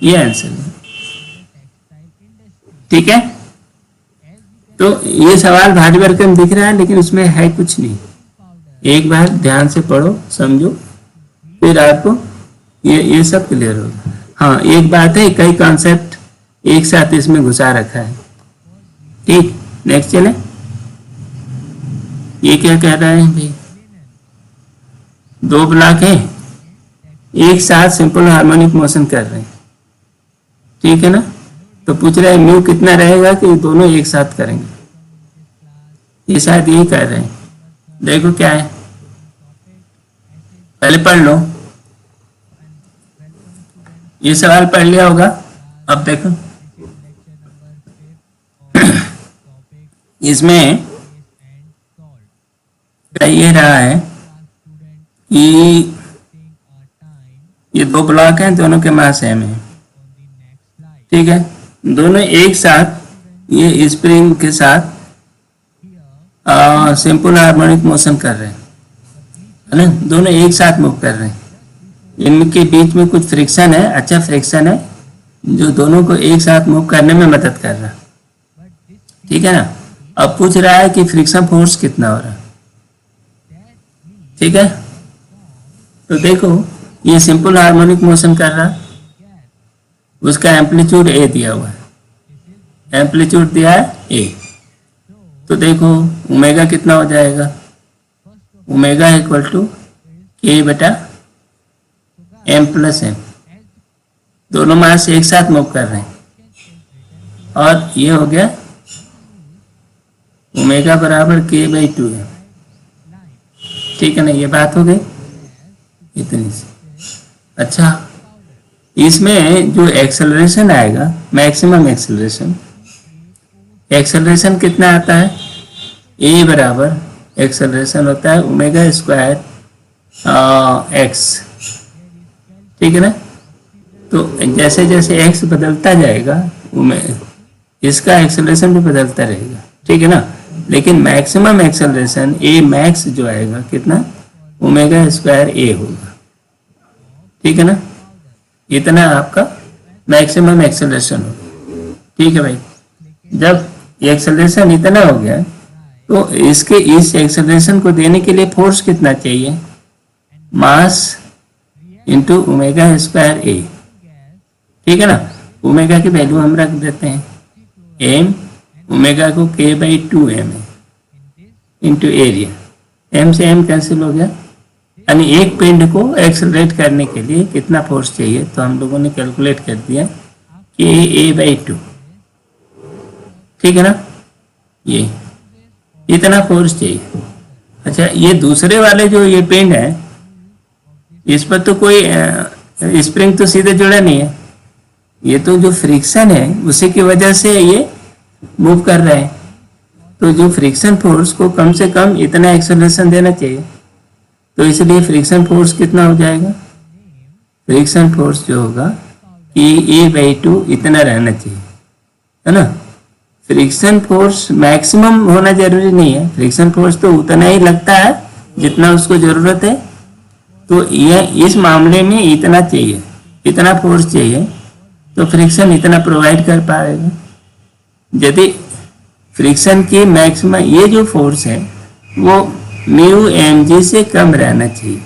ये आंसर है, ठीक है। तो ये सवाल भारी भरकम दिख रहा है, लेकिन उसमें है कुछ नहीं। एक बार ध्यान से पढ़ो, समझो, फिर आपको ये सब क्लियर होगा। हाँ, एक बात है, कई कॉन्सेप्ट एक साथ इसमें घुसा रखा है। ठीक, नेक्स्ट चले। ये क्या कह रहा है भाई, दो ब्लॉक है एक साथ सिंपल हार्मोनिक मोशन कर रहे हैं, ठीक है ना। तो पूछ रहा है म्यू कितना रहेगा कि दोनों एक साथ करेंगे, ये शायद यही कर रहे हैं। देखो क्या है, पहले पढ़ लो, ये सवाल पढ़ लिया होगा। अब देखो इसमें ये रहा है कि ये दो ब्लॉक हैं, दोनों के मास सेम है, ठीक है। दोनों एक साथ ये स्प्रिंग के साथ सिंपल हार्मोनिक मोशन कर रहे हैं, है ना, दोनों एक साथ मूव कर रहे हैं। इनके बीच में कुछ फ्रिक्शन है, अच्छा फ्रिक्शन है जो दोनों को एक साथ मूव करने में मदद कर रहा है, ठीक है ना। अब पूछ रहा है कि फ्रिक्शन फोर्स कितना हो रहा है, ठीक है। तो देखो ये सिंपल हार्मोनिक मोशन कर रहा है, उसका एम्पलीट्यूड ए दिया हुआ है, एम्पलीट्यूड दिया है ए। तो देखो ओमेगा कितना हो जाएगा, ओमेगा इक्वल टू के बटा एम प्लस एम, दोनों मास एक साथ मूव कर रहे हैं, और ये हो गया ओमेगा बराबर के बाई 2 है, ठीक है ना। ये बात हो गई इतनी सी। अच्छा, इसमें जो एक्सेलरेशन आएगा, मैक्सिमम एक्सेलरेशन, एक्सेलरेशन कितना आता है, ए बराबर एक्सेलरेशन होता है ओमेगा स्क्वायर एक्स, ठीक है ना। तो जैसे जैसे एक्स बदलता जाएगा इसका एक्सेलरेशन भी बदलता रहेगा, ठीक है ना। लेकिन मैक्सिमम एक्सेलरेशन ए मैक्स जो आएगा कितना, ओमेगा स्क्वायर ए होगा, ठीक है ना। इतना आपका मैक्सिमम एक्सेलरेशन होगा, ठीक है भाई। जब एक्सेलरेशन इतना हो गया तो इसके इस एक्सेलरेशन को देने के लिए फोर्स कितना चाहिए, मास इंटू ओमेगा स्क्वायर ए, ठीक है ना। ओमेगा की वैल्यू हम रख देते हैं एम, ओमेगा को के बाई 2 एम है इंटू एरिया, एम से एम कैंसिल हो गया, यानी एक पिंड को एक्सेलरेट करने के लिए कितना फोर्स चाहिए, तो हम लोगों ने कैलकुलेट कर दिया कि ए बाई 2, ठीक है ना। ये इतना फोर्स चाहिए। अच्छा, ये दूसरे वाले जो ये पिंड है इस पर तो कोई स्प्रिंग तो सीधे जुड़ा नहीं है, ये तो जो फ्रिक्शन है उसी की वजह से ये मूव कर रहे हैं। तो जो फ्रिक्शन फोर्स को कम से कम इतना एक्सेलरेशन देना चाहिए, तो इसलिए फ्रिक्शन फोर्स कितना हो जाएगा, फ्रिक्शन फोर्स जो होगा कि ए बाई 2 इतना रहना चाहिए, है ना। फ्रिक्शन फोर्स मैक्सिमम होना जरूरी नहीं है, फ्रिक्शन फोर्स तो उतना ही लगता है जितना उसको जरूरत है। तो यह इस मामले में इतना चाहिए, इतना फोर्स चाहिए, तो फ्रिक्शन इतना प्रोवाइड कर पाएगा। यदि फ्रिक्शन की मैक्सिमम ये जो फोर्स है वो म्यू एम जी से कम रहना चाहिए,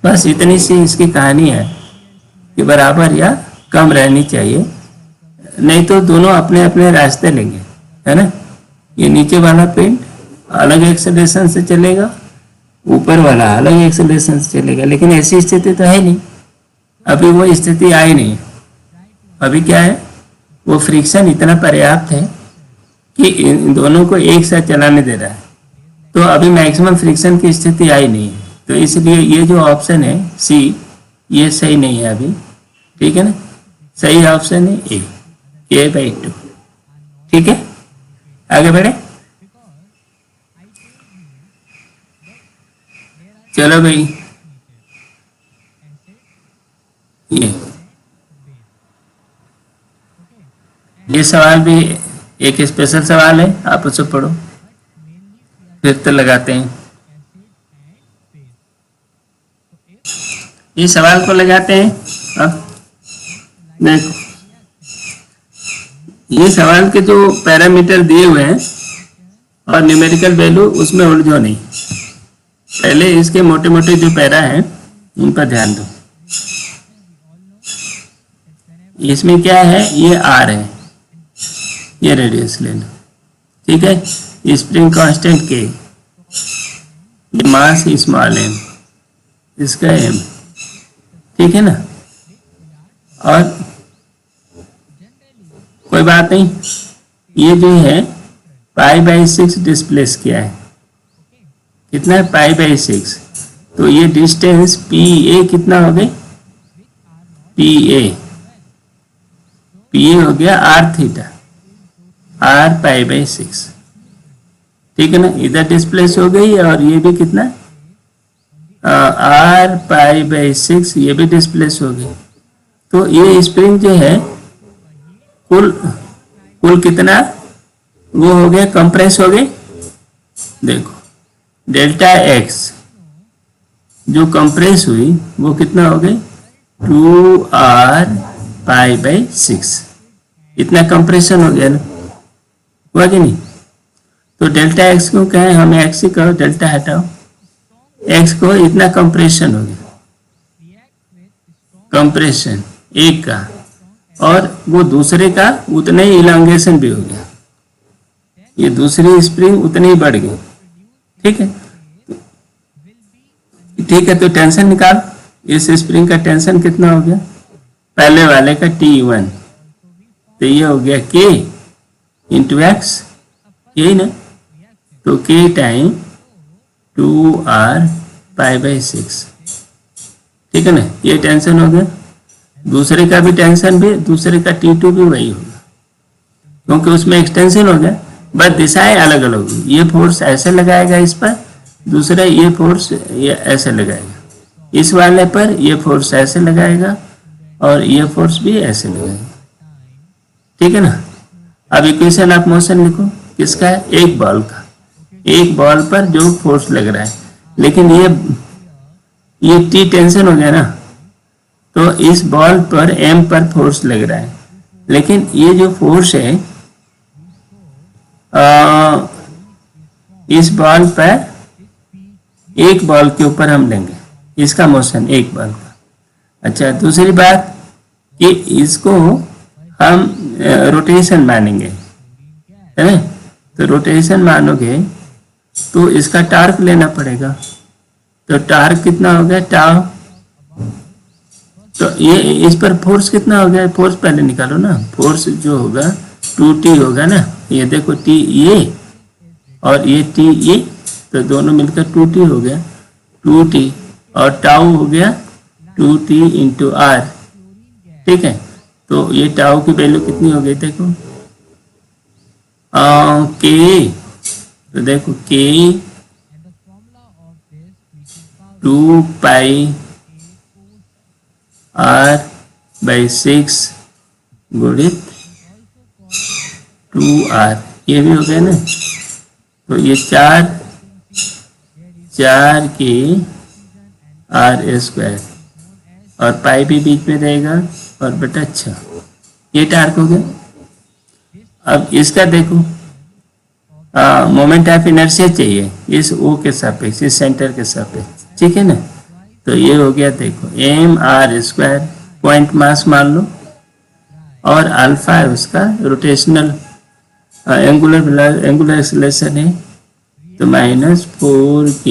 बस इतनी सी इसकी कहानी है कि बराबर या कम रहनी चाहिए, नहीं तो दोनों अपने अपने रास्ते लेंगे, है ना। ये नीचे वाला पिंड अलग एक्सेलरेशन से चलेगा, ऊपर वाला अलग एक्सेलरेशन से चलेगा, लेकिन ऐसी स्थिति तो है नहीं, अभी वो स्थिति आई नहीं। अभी क्या है, वो फ्रिक्शन इतना पर्याप्त है कि इन दोनों को एक साथ चलाने दे रहा है, तो अभी मैक्सिमम फ्रिक्शन की स्थिति आई नहीं है। तो इसलिए ये जो ऑप्शन है सी, ये सही नहीं है अभी, ठीक है ना। सही ऑप्शन है ए बाई 2, ठीक है। आगे बढ़े, चलो भाई। ये सवाल भी एक स्पेशल सवाल है, आप उसे पढ़ो फिर तो लगाते हैं। इस सवाल को लगाते हैं। अब देखो, ये सवाल के जो पैरामीटर दिए हुए हैं और न्यूमेरिकल वैल्यू उसमें उलझो नहीं, पहले इसके मोटे मोटे जो पैरा हैं उन पर ध्यान दो। इसमें क्या है, ये आर है, ये रेडियस ले लो, ठीक है, स्प्रिंग कांस्टेंट के, ये मास स्मॉल एम, इसका एम, ठीक है ना। और कोई बात नहीं, ये जो है π/6 डिस्प्लेस किया है, कितना है π/6, तो ये डिस्टेंस PA कितना हो गई, PA हो गया r थीटा, r π/6, ठीक है ना। इधर डिस्प्लेस हो गई और ये भी कितना r π/6 ये भी डिस्प्लेस हो गई। तो ये स्प्रिंग जो है कुल कितना वो हो गया, कंप्रेस हो गई। देखो डेल्टा x जो कंप्रेस हुई वो कितना हो गई, 2r π/6, इतना कंप्रेशन हो गया ना, हुआ कि नहीं। तो डेल्टा x को कहें, हम x ही कहो, डेल्टा हटाओ, x को इतना कंप्रेशन हो गया, कंप्रेशन एक का, और वो दूसरे का उतना ही इलांगेशन भी हो गया, ये दूसरी स्प्रिंग उतनी ही बढ़ गई, ठीक है। ठीक है, तो टेंशन निकाल, इस स्प्रिंग का टेंशन कितना हो गया, पहले वाले का T1, तो ये हो गया K इंटू एक्स, यही ना, तो K टाइम 2r π/6, ठीक है ना, ये टेंशन हो गया। दूसरे का भी टेंशन भी, दूसरे का T2 भी वही होगा, क्योंकि उसमें एक्सटेंशन हो गया, बस दिशाएं अलग अलग होगी, ये फोर्स ऐसे लगाएगा इस पर, दूसरा ये फोर्स ये ऐसे लगाएगा, इस वाले पर ये फोर्स ऐसे लगाएगा और ये फोर्स भी ऐसे लगाएगा, ठीक है ना। अब इक्वेशन ऑफ मोशन लिखो, किसका है, एक बॉल का, एक बॉल पर जो फोर्स लग रहा है, लेकिन ये T टेंशन हो गया ना, तो इस बॉल पर M पर फोर्स लग रहा है, लेकिन ये जो फोर्स है इस बॉल पर, एक बॉल के ऊपर हम लेंगे इसका मोशन, एक बॉल का। अच्छा, दूसरी बात कि इसको हम रोटेशन मानेंगे, है ना, तो रोटेशन मानोगे तो इसका टार्क लेना पड़ेगा, तो टार्क कितना हो गया, टाउ, तो ये इस पर फोर्स कितना हो गया, फोर्स पहले निकालो ना, फोर्स जो होगा 2T होगा ना, ये देखो T ये और ये T ये, तो दोनों मिलकर 2T हो गया, 2T, और टाउ हो गया 2T इंटू R, ठीक है। तो ये टाउ की वैल्यू कितनी हो गई, देखो K, तो देखो K 2πr/6 गुणित 2r, ये भी हो गया ना, तो ये 4 के r² और पाई भी बीच में रहेगा और बटा 6, ये टार्क हो गया। अब इसका देखो मोमेंट ऑफ इनर्शिया चाहिए इस O के सापेक्ष, इस सेंटर के सापेक्ष, ठीक है ना, तो ये हो गया, देखो mr², पॉइंट मास मान लो, और अल्फा है उसका रोटेशनल एंगुलर एक्सेलरेशन है, तो -4k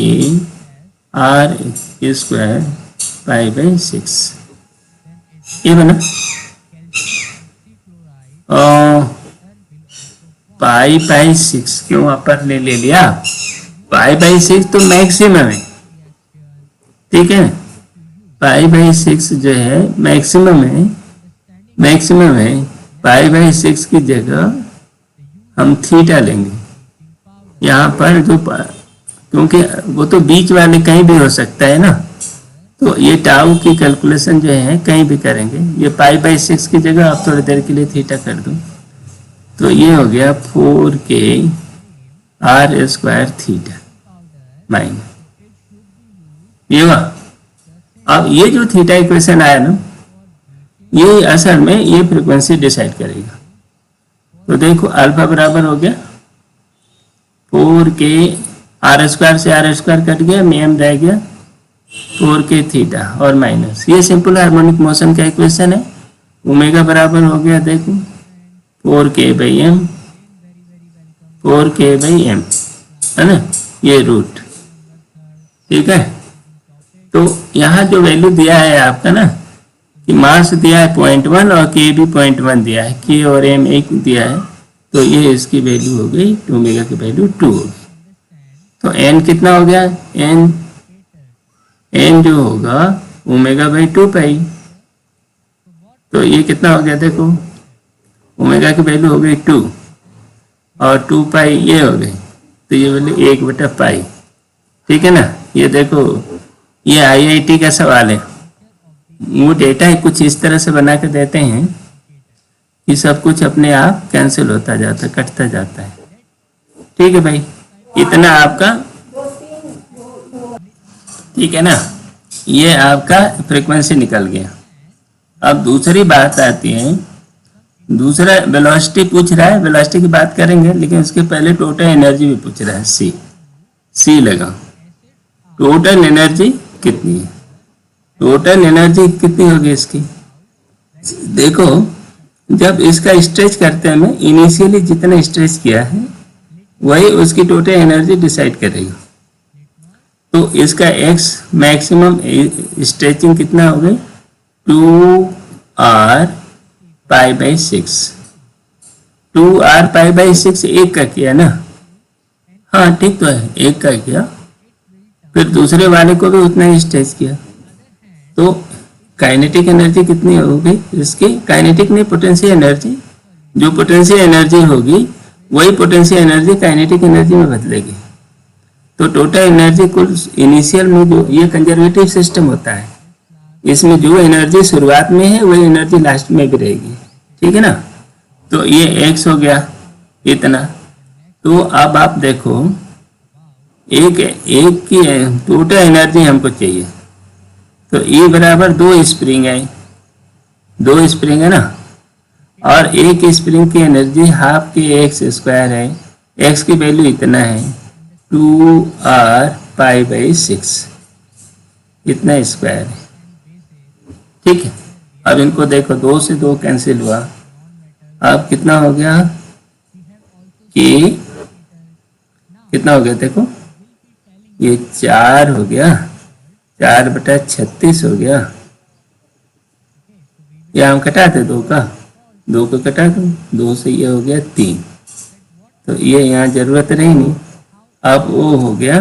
r² π/6, ये बना। π/6 क्यों अपर ले लिया, π/6 तो मैक्सिमम है, ठीक है, π/6 जो है मैक्सिमम है, π/6 की जगह हम थीटा लेंगे यहाँ पर, जो क्योंकि वो तो बीच वाले कहीं भी हो सकता है ना, तो ये टाउ की कैलकुलेशन जो है कहीं भी करेंगे, ये π/6 की जगह आप थोड़ी देर के लिए थीटा कर दो, तो ये हो गया 4k r² थीटा माइनस, ये हुआ। अब ये जो थीटा इक्वेशन आया ना, ये असल में ये फ्रीक्वेंसी डिसाइड करेगा, तो देखो अल्फा बराबर हो गया 4k r² से r² कट गया, m रह गया 4k थीटा और माइनस, ये सिंपल हार्मोनिक मोशन का इक्वेशन है। ओमेगा बराबर हो गया, देखो 4k/m, 4k/m, है ना, ये रूट। ठीक है, तो यहाँ जो वैल्यू दिया है आपका ना, कि मास दिया है 0.1 और के भी 0.1 दिया है, के और एम एक दिया है, तो ये इसकी वैल्यू हो गई, ओमेगा की वैल्यू 2 हो गई। तो एन कितना हो गया, एन जो होगा ω/2π। तो ये कितना हो गया, देखो ओमेगा की वैल्यू हो गई 2 और 2π ये हो गई, तो ये वैल्यू 1/π। ठीक है ना, ये देखो ये IIT का सवाल है, वो डेटा है कुछ इस तरह से बना के देते हैं कि सब कुछ अपने आप कैंसिल होता जाता है, कटता जाता है। ठीक है भाई, इतना आपका, ठीक है ना, ये आपका फ्रीक्वेंसी निकल गया। अब दूसरी बात आती है, दूसरा वेलोसिटी पूछ रहा है, वेलोसिटी की बात करेंगे, लेकिन उसके पहले टोटल एनर्जी भी पूछ रहा है। सी लगा, टोटल एनर्जी कितनी है, टोटल एनर्जी कितनी होगी इसकी। देखो जब इसका स्ट्रेच करते हैं, हमें इनिशियली जितना स्ट्रेच किया है वही उसकी टोटल एनर्जी डिसाइड करेगा। तो इसका एक्स मैक्सिमम स्ट्रेचिंग कितना हो गई, 2r π/6। 2r π/6 एक का किया ना, हाँ ठीक तो है, एक का किया, फिर दूसरे वाले को भी उतना ही स्ट्रेच किया। तो काइनेटिक एनर्जी कितनी होगी इसकी, काइनेटिक नहीं पोटेंशियल एनर्जी, जो पोटेंशियल एनर्जी होगी वही पोटेंशियल एनर्जी काइनेटिक एनर्जी में बदलेगी। तो टोटल एनर्जी कुल इनिशियल में जो, ये कंजर्वेटिव सिस्टम होता है, इसमें जो एनर्जी शुरुआत में है वही एनर्जी लास्ट में भी रहेगी। ठीक है ना, तो ये x हो गया इतना। तो अब आप देखो एक की टोटल एनर्जी हमको चाहिए, तो E बराबर 2 स्प्रिंग है, 2 स्प्रिंग है ना, और एक स्प्रिंग की एनर्जी हाफ के x² है, x की वैल्यू इतना है 2r π/6, इतना स्क्वायर है। ठीक है, अब इनको देखो 2 से 2 कैंसिल हुआ, अब कितना हो गया कि कितना हो गया, देखो ये 4 हो गया, 4/36 हो गया, या हम कटाते 2 को कटा दो, 2 से ये हो गया 3, तो ये यहाँ जरूरत रही नहीं। अब वो हो गया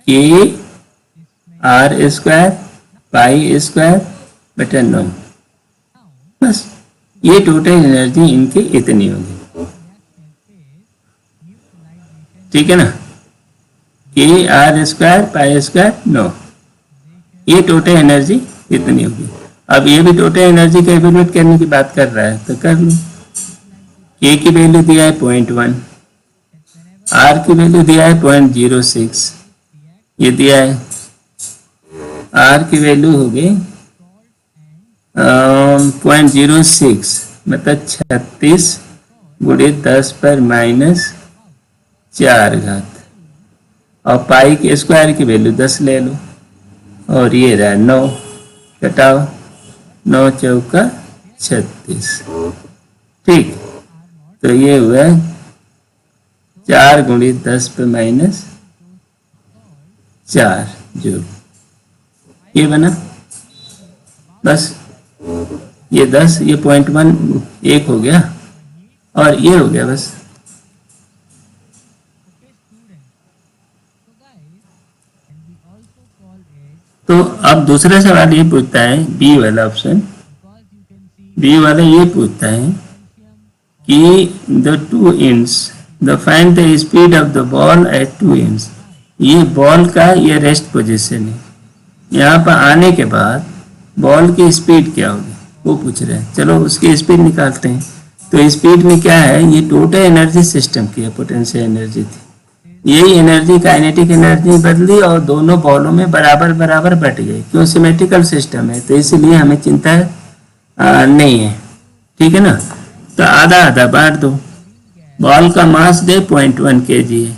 कि r²π²/9, बस ये टोटल एनर्जी इनकी इतनी होगी। ठीक है ना, कि r²π²9, ये टोटल एनर्जी इतनी होगी। अब ये भी टोटल एनर्जी का इवेल्यूएट करने की बात कर रहा है, तो कर लो। k की वैल्यू दिया है 0.1, r की वैल्यू दिया है 0.06, ये दिया है, r की वैल्यू हो गई 0.06, मतलब 36 × 10⁻⁴, और पाई के स्क्वायर की वैल्यू 10 ले लो, और ये रहा 9, घटाओ 9 चौका 36। ठीक, तो ये हुआ 4 × 10⁻⁴ जूल, ये बना। बस ये 10, ये 0.1 1 हो गया, और ये हो गया बस। तो अब दूसरा सवाल ये पूछता है, बी वाला ऑप्शन, बी वाला ये पूछता है कि the 2 ends, the find the speed of the ball at 2 ends। ये बॉल का ये रेस्ट पोजीशन है, यहाँ पर आने के बाद बॉल की स्पीड क्या होगी वो पूछ रहे हैं। चलो उसकी स्पीड निकालते हैं। तो स्पीड में क्या है, ये टोटल एनर्जी सिस्टम की पोटेंशियल एनर्जी थी, यही एनर्जी काइनेटिक एनर्जी बदली और दोनों बॉलों में बराबर बराबर बट गई, क्यों, सिमेट्रिकल सिस्टम है, तो इसलिए हमें चिंता नहीं है। ठीक है ना, तो आधा आधा बांट दो। बॉल का मास दे 0.1 kg है,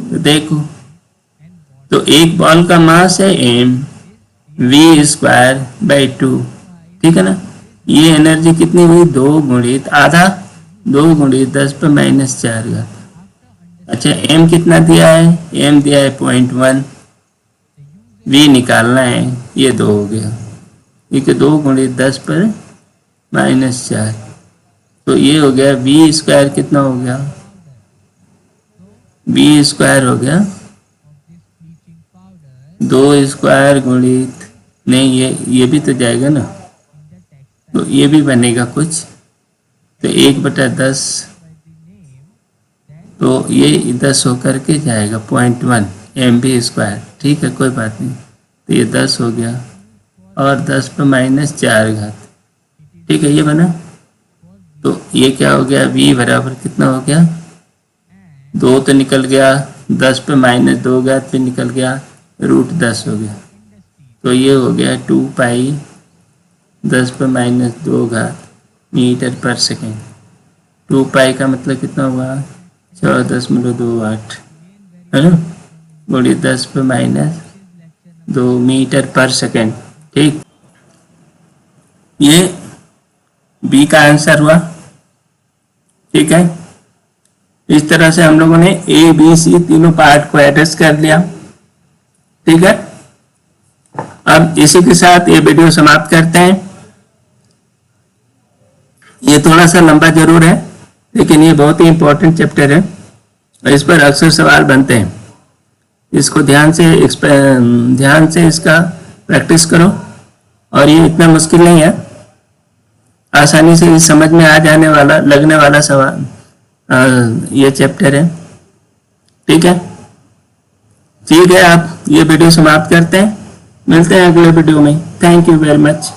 तो देखो, तो एक बॉल का मास है m v²/2। ठीक है ना, ये एनर्जी कितनी हुई, 2 × आधा 2 गुणित 10 पे माइनस 4 घात। अच्छा m कितना दिया है, m दिया है 0.1, v निकालना है, ये 2 हो गया, ठीक है। 2 गुणित 10 पर माइनस 4, तो ये हो गया v स्क्वायर, कितना हो गया, v स्क्वायर हो गया 2 स्क्वायर गुणित, नहीं ये भी तो जाएगा ना, तो ये भी बनेगा कुछ, तो 1/10, तो ये 10 होकर के जाएगा 0.1 mv स्क्वायर, ठीक है, कोई बात नहीं। तो ये 10 हो गया और 10 पे माइनस 4 घात, ठीक है, ये बना। तो ये क्या हो गया, v बराबर कितना हो गया, 2 तो निकल गया, 10 पे माइनस 2 घात पे निकल गया, √10 हो गया। तो ये हो गया 2 पाई 10 पे माइनस 2 घात मीटर पर सेकेंड। 2 पाई का मतलब कितना हुआ, 14.28 है ना, गुणित 10 पे माइनस 2 मीटर पर सेकेंड, ठीक। ये बी का आंसर हुआ, ठीक है। इस तरह से हम लोगों ने ए बी सी तीनों पार्ट को एड्रेस कर लिया, ठीक है। अब इसी के साथ ये वीडियो समाप्त करते हैं। ये थोड़ा सा लंबा जरूर है, लेकिन ये बहुत ही इंपॉर्टेंट चैप्टर है और इस पर अक्सर सवाल बनते हैं। इसको ध्यान से इसका प्रैक्टिस करो, और ये इतना मुश्किल नहीं है, आसानी से समझ में आ जाने वाला, लगने वाला सवाल ये चैप्टर है, ठीक है। ठीक है, आप ये वीडियो समाप्त करते हैं, मिलते हैं अगले वीडियो में। Thank you very much.